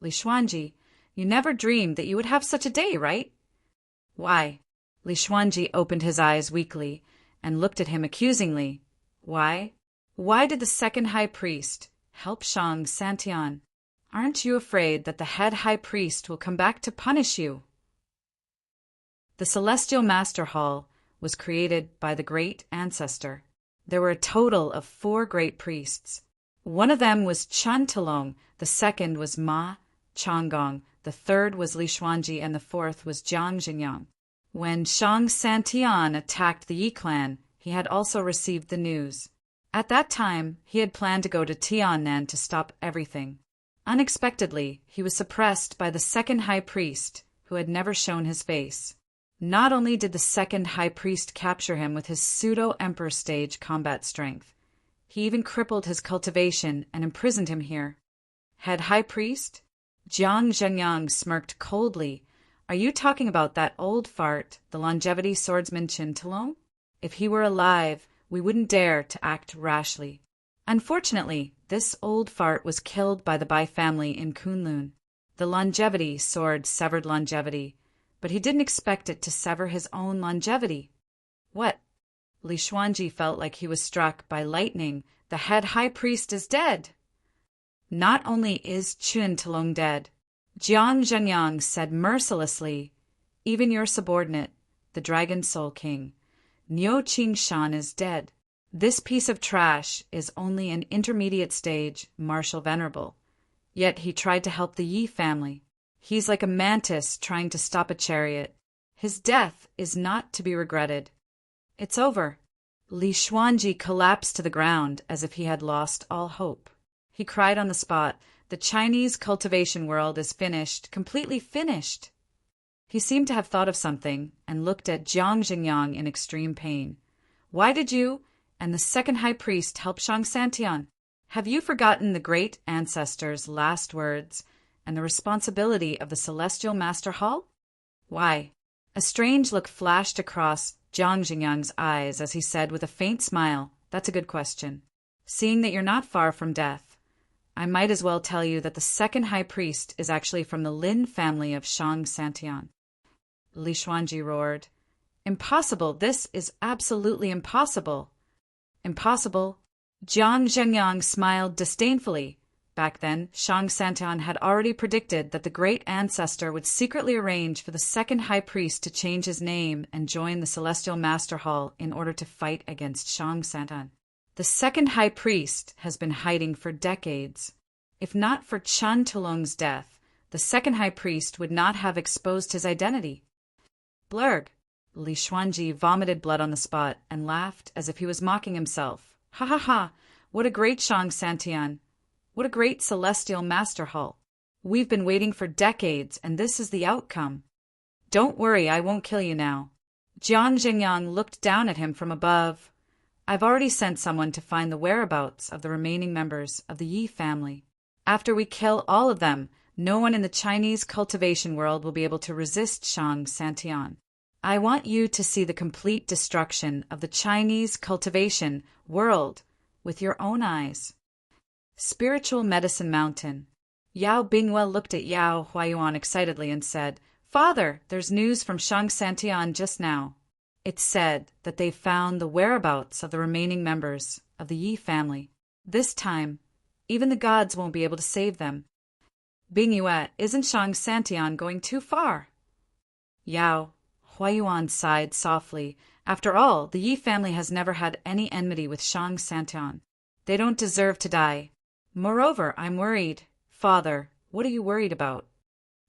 Li Xuanji, you never dreamed that you would have such a day, right? Why? Li Xuanji opened his eyes weakly and looked at him accusingly. Why? Why did the second high priest help Shang Santian? Aren't you afraid that the head high priest will come back to punish you? The Celestial Master Hall was created by the great ancestor. There were a total of 4 great priests. One of them was Chen Telong, the second was Ma Changgong, the third was Li Xuanji, and the fourth was Jiang Xingyang. When Shang Santian attacked the Yi clan, he had also received the news. At that time, he had planned to go to Tiannan to stop everything. Unexpectedly, he was suppressed by the second high priest, who had never shown his face. Not only did the second high priest capture him with his pseudo-emperor stage combat strength, he even crippled his cultivation and imprisoned him here. Head high priest? Jiang Zhengyang smirked coldly. Are you talking about that old fart, the longevity swordsman Qintelong? If he were alive, we wouldn't dare to act rashly. Unfortunately, this old fart was killed by the Bai family in Kunlun. The longevity sword severed longevity, but he didn't expect it to sever his own longevity. What? Li Xuanji felt like he was struck by lightning. The head high priest is dead. Not only is Qintelong dead, Jiang Zhengyang said mercilessly, even your subordinate, the Dragon Soul King, Niu Qingshan, is dead. This piece of trash is only an intermediate stage martial venerable, yet he tried to help the Yi family. He's like a mantis trying to stop a chariot. His death is not to be regretted. It's over. Li Xuanji collapsed to the ground as if he had lost all hope. He cried on the spot, the Chinese cultivation world is finished, completely finished. He seemed to have thought of something and looked at Jiang Jingyang in extreme pain. Why did you and the second high priest help Shang Santian? Have you forgotten the great ancestor's last words and the responsibility of the Celestial Master Hall? Why? A strange look flashed across Jiang Jingyang's eyes as he said with a faint smile, "That's a good question. Seeing that you're not far from death, I might as well tell you that the second high priest is actually from the Lin family of Shang Santian." Li Xuanji roared. "Impossible! This is absolutely impossible!" "Impossible?" Jiang Zhengyang smiled disdainfully. Back then, Shang Santian had already predicted that the great ancestor would secretly arrange for the second high priest to change his name and join the Celestial Master Hall in order to fight against Shang Santian. The second high priest has been hiding for decades. If not for Chen Tulong's death, the second high priest would not have exposed his identity. Blurg! Li Xuanji vomited blood on the spot and laughed as if he was mocking himself. "Ha ha ha! What a great Shang Santian! What a great Celestial Master Hall! We've been waiting for decades, and this is the outcome. Don't worry, I won't kill you now." Jiang Jingyang looked down at him from above. "I've already sent someone to find the whereabouts of the remaining members of the Yi family. After we kill all of them, no one in the Chinese cultivation world will be able to resist Shang Santian. I want you to see the complete destruction of the Chinese cultivation world with your own eyes." Spiritual Medicine Mountain. Yao Bingwa looked at Yao Huayuan excitedly and said, "Father, there's news from Shang Santian just now. It's said that they've found the whereabouts of the remaining members of the Yi family. This time, even the gods won't be able to save them." "Bingyue, isn't Shang Santian going too far?" Yao Huayuan sighed softly. "After all, the Yi family has never had any enmity with Shang Santian. They don't deserve to die. Moreover, I'm worried." "Father, what are you worried about?"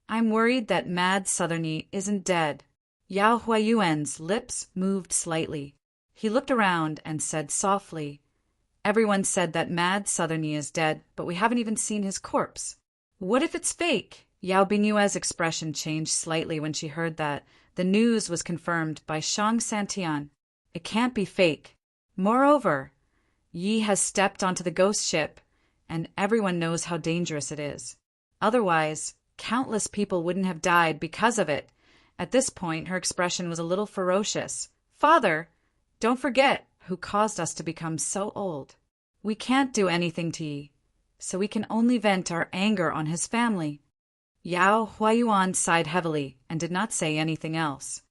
"I'm worried that Mad Southerny isn't dead." Yao Huayuan's lips moved slightly. He looked around and said softly, "Everyone said that Mad Southerny is dead, but we haven't even seen his corpse." "What if it's fake?" Yao Bingyue's expression changed slightly when she heard that. The news was confirmed by Shang Santian. "It can't be fake. Moreover, Yi has stepped onto the ghost ship, and everyone knows how dangerous it is. Otherwise, countless people wouldn't have died because of it." At this point, her expression was a little ferocious. "Father, don't forget who caused us to become so old. We can't do anything to Yi, so we can only vent our anger on his family." Yao Huayuan sighed heavily and did not say anything else.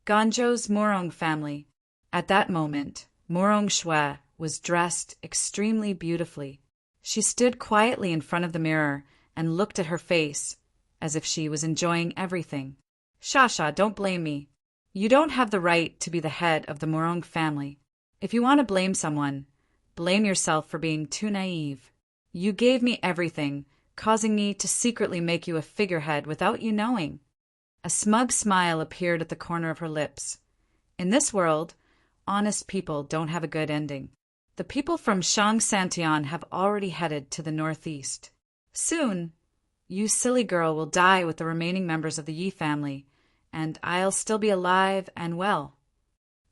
Ganzhou's Morong family. At that moment, Morong Shui was dressed extremely beautifully. She stood quietly in front of the mirror and looked at her face as if she was enjoying everything. "Shasha, don't blame me. You don't have the right to be the head of the Morong family. If you want to blame someone, blame yourself for being too naive. You gave me everything, causing me to secretly make you a figurehead without you knowing." A smug smile appeared at the corner of her lips. "In this world, honest people don't have a good ending. The people from Shang Santian have already headed to the northeast. Soon, you silly girl will die with the remaining members of the Yi family, and I'll still be alive and well."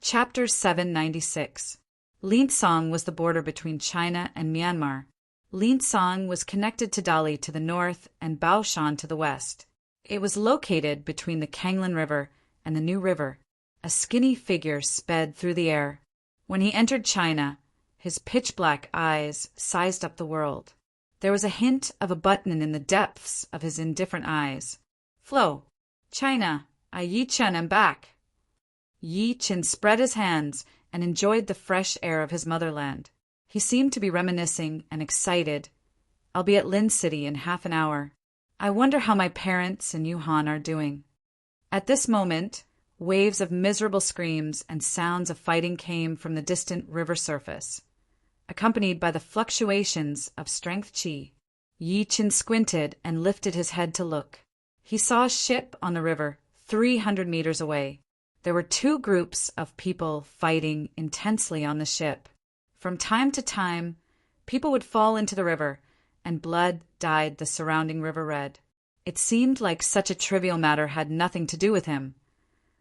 Chapter 796. Linsong was the border between China and Myanmar. Linsong was connected to Dali to the north and Baoshan to the west. It was located between the Kanglin River and the New River. A skinny figure sped through the air. When he entered China, his pitch-black eyes sized up the world. There was a hint of a button in the depths of his indifferent eyes. "Flo, China, I Yi Chen am back." Yi Chen spread his hands and enjoyed the fresh air of his motherland. He seemed to be reminiscing and excited. "I'll be at Lin City in half an hour. I wonder how my parents and Yuhan are doing." At this moment, waves of miserable screams and sounds of fighting came from the distant river surface, accompanied by the fluctuations of strength qi. Yi Chen squinted and lifted his head to look. He saw a ship on the river 300 meters away. There were two groups of people fighting intensely on the ship. From time to time, people would fall into the river, and blood dyed the surrounding river red. It seemed like such a trivial matter had nothing to do with him.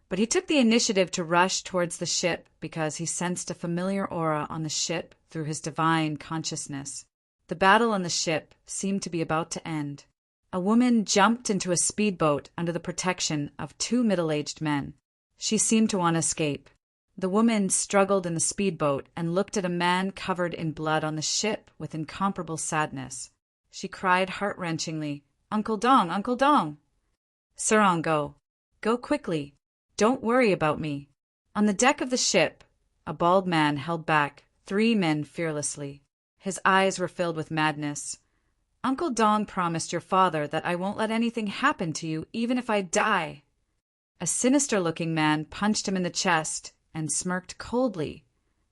But he took the initiative to rush towards the ship because he sensed a familiar aura on the ship through his divine consciousness. The battle on the ship seemed to be about to end. A woman jumped into a speedboat under the protection of two middle-aged men. She seemed to want to escape. The woman struggled in the speedboat and looked at a man covered in blood on the ship with incomparable sadness. She cried heart-wrenchingly, "Uncle Dong! Uncle Dong!" "Sarong, go. Go quickly. Don't worry about me." On the deck of the ship, a bald man held back 3 men fearlessly. His eyes were filled with madness. "Uncle Dong promised your father that I won't let anything happen to you even if I die." A sinister-looking man punched him in the chest and smirked coldly.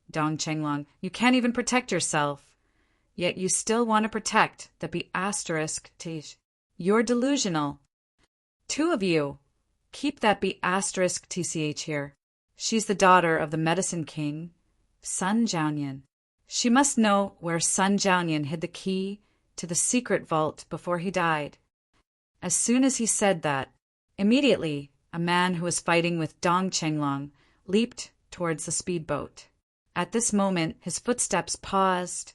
"Dong Chenglong, you can't even protect yourself. Yet you still want to protect the B****Tish. You're delusional. 2 of you, keep that B****TCH here. She's the daughter of the Medicine King, Sun Jiaoyan. She must know where Sun Jiaoyan hid the key to the secret vault before he died." As soon as he said that, immediately a man who was fighting with Dong Chenglong leaped towards the speedboat. At this moment his footsteps paused,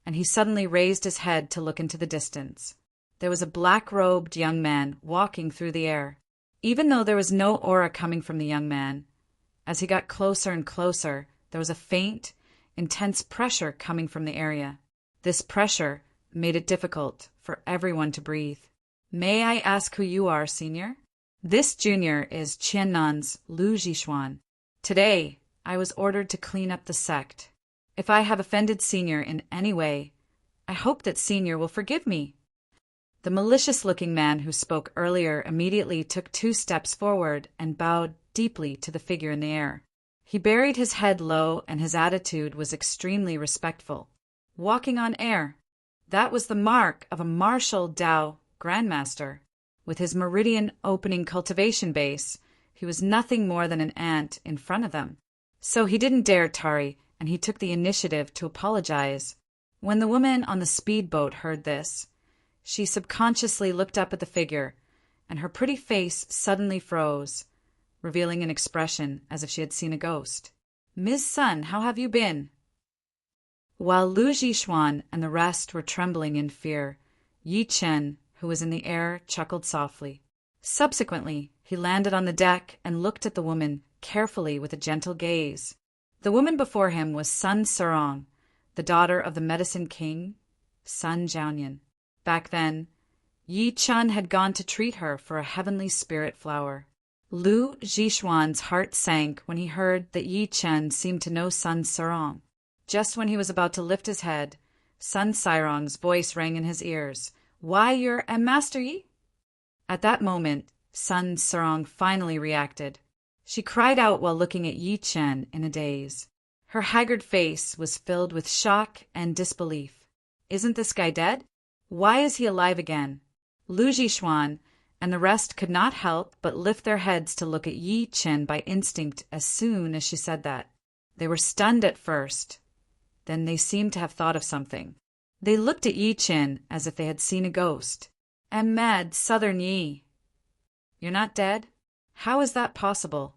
and he suddenly raised his head to look into the distance. There was a black-robed young man walking through the air. Even though there was no aura coming from the young man, as he got closer and closer, there was a faint, intense pressure coming from the area. This pressure made it difficult for everyone to breathe. "May I ask who you are, Senior?" "This junior is Qiannan's Lu Zhishuan. Today, I was ordered to clean up the sect. If I have offended Senior in any way, I hope that Senior will forgive me." The malicious-looking man who spoke earlier immediately took 2 steps forward and bowed deeply to the figure in the air. He buried his head low, and his attitude was extremely respectful. Walking on air. That was the mark of a martial Dao grandmaster. With his meridian-opening cultivation base, he was nothing more than an ant in front of them. So he didn't dare tarry, and he took the initiative to apologize. When the woman on the speedboat heard this, she subconsciously looked up at the figure, and her pretty face suddenly froze, revealing an expression as if she had seen a ghost. "Ms. Sun, how have you been?" While Lu Zhishuan and the rest were trembling in fear, Yi Chen, who was in the air, chuckled softly. Subsequently, he landed on the deck and looked at the woman carefully with a gentle gaze. The woman before him was Sun Sarong, the daughter of the Medicine King, Sun Jiaoyan. Back then, Yi Chen had gone to treat her for a heavenly spirit flower. Lu Zhishuan's heart sank when he heard that Yi Chen seemed to know Sun Sarong. Just when he was about to lift his head, Sun Sarong's voice rang in his ears. "Why, you're a Master Yi?" At that moment, Sun Sarong finally reacted. She cried out while looking at Yi Chen in a daze. Her haggard face was filled with shock and disbelief. "Isn't this guy dead? Why is he alive again?" Lu Zhishuan and the rest could not help but lift their heads to look at Yi Chen by instinct as soon as she said that. They were stunned at first. Then they seemed to have thought of something. They looked at Yi Chen as if they had seen a ghost. "I'm mad, Southern Yi." "You're not dead? How is that possible?"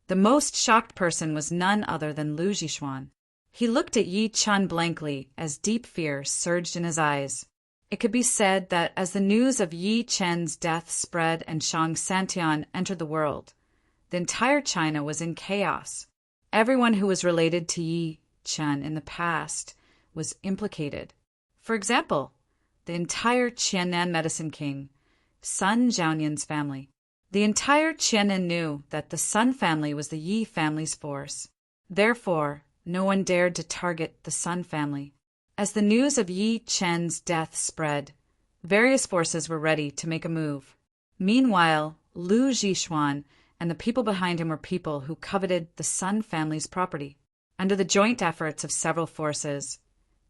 The most shocked person was none other than Lu Zhishuan. He looked at Yi Chen blankly as deep fear surged in his eyes. It could be said that as the news of Yi Chen's death spread and Shang Santian entered the world, the entire China was in chaos. Everyone who was related to Yi Chen in the past was implicated. For example, the entire Qiannan Medicine King, Sun Jiaoyan's family. The entire Qiannan knew that the Sun family was the Yi family's force. Therefore, no one dared to target the Sun family. As the news of Yi Chen's death spread, various forces were ready to make a move. Meanwhile, Lu Zhishuan and the people behind him were people who coveted the Sun family's property. Under the joint efforts of several forces,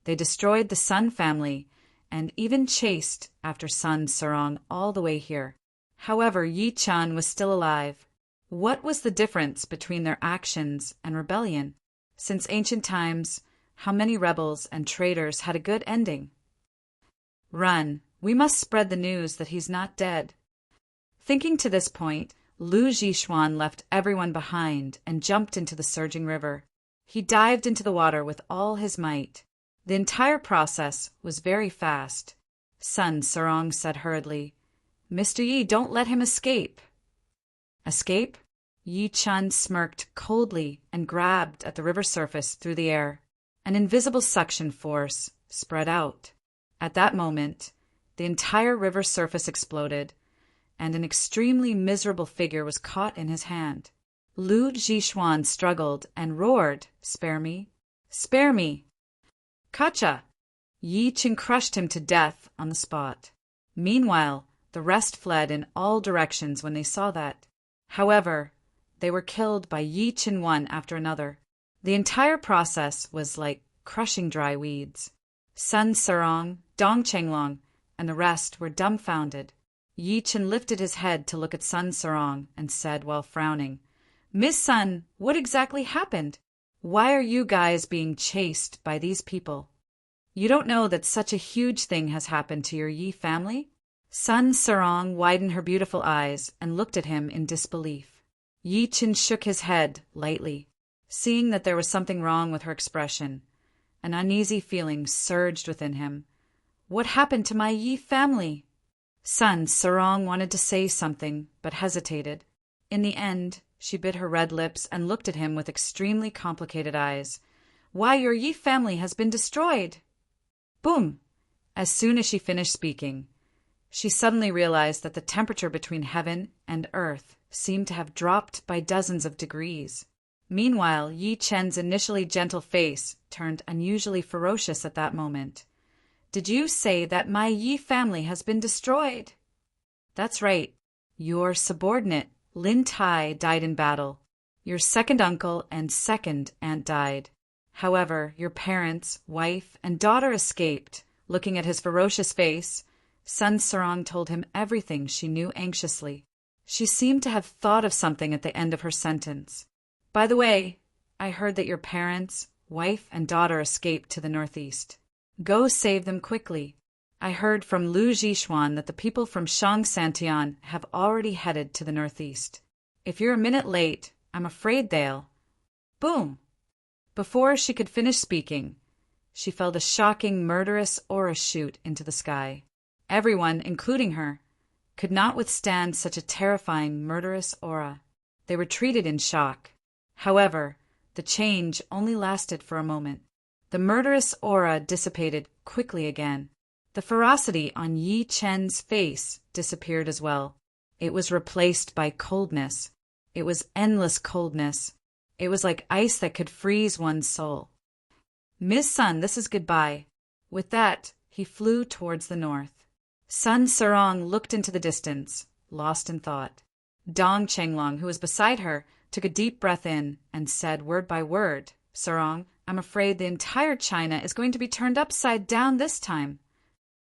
they destroyed the Sun family and even chased after Sun Sarong all the way here. However, Yi Chen was still alive. What was the difference between their actions and rebellion? Since ancient times, how many rebels and traitors had a good ending? "Run, We must spread the news that he's not dead." Thinking to this point, Lu Zhishuan left everyone behind and jumped into the surging river. He dived into the water with all his might. The entire process was very fast. Sun Sarong said hurriedly, "Mr. Yi, don't let him escape." "Escape?" Yi Chun smirked coldly and grabbed at the river surface through the air. An invisible suction force spread out. At that moment, the entire river surface exploded, and an extremely miserable figure was caught in his hand. Lu Zhishuan struggled and roared, "Spare me! Spare me!" "Kacha!" Yi Chen crushed him to death on the spot. Meanwhile, the rest fled in all directions when they saw that. However, they were killed by Yi Chen one after another. The entire process was like crushing dry weeds. Sun Sarong, Dong Chenglong, and the rest were dumbfounded. Yi Chen lifted his head to look at Sun Sarong and said while frowning, "Miss Sun, what exactly happened? Why are you guys being chased by these people? You don't know that such a huge thing has happened to your Yi family?" Sun Sarong widened her beautiful eyes and looked at him in disbelief. Yi Chen shook his head lightly. Seeing that there was something wrong with her expression, an uneasy feeling surged within him. "What happened to my Yi family?" Sun Sarong wanted to say something, but hesitated. In the end, she bit her red lips and looked at him with extremely complicated eyes. "Why, your Yi family has been destroyed!" Boom! As soon as she finished speaking, she suddenly realized that the temperature between heaven and earth seemed to have dropped by dozens of degrees. Meanwhile, Yi Chen's initially gentle face turned unusually ferocious at that moment. "Did you say that my Yi family has been destroyed?" "That's right. Your subordinate, Lin Tai, died in battle. Your second uncle and second aunt died. However, your parents, wife, and daughter escaped." Looking at his ferocious face, Sun Sarong told him everything she knew anxiously. She seemed to have thought of something at the end of her sentence. "By the way, I heard that your parents, wife, and daughter escaped to the northeast. Go save them quickly. I heard from Lu Zhishuan that the people from Shang Santian have already headed to the northeast. If you're a minute late, I'm afraid they'll—" Boom! Before she could finish speaking, she felt a shocking, murderous aura shoot into the sky. Everyone, including her, could not withstand such a terrifying, murderous aura. They were treated in shock. However, the change only lasted for a moment. The murderous aura dissipated quickly again. The ferocity on Yi Chen's face disappeared as well. It was replaced by coldness. It was endless coldness. It was like ice that could freeze one's soul. "Miss Sun, this is goodbye." With that, he flew towards the north. Sun Sarong looked into the distance, lost in thought. Dong Chenglong, who was beside her, took a deep breath in and said word by word, "Sarong, I'm afraid the entire China is going to be turned upside down this time.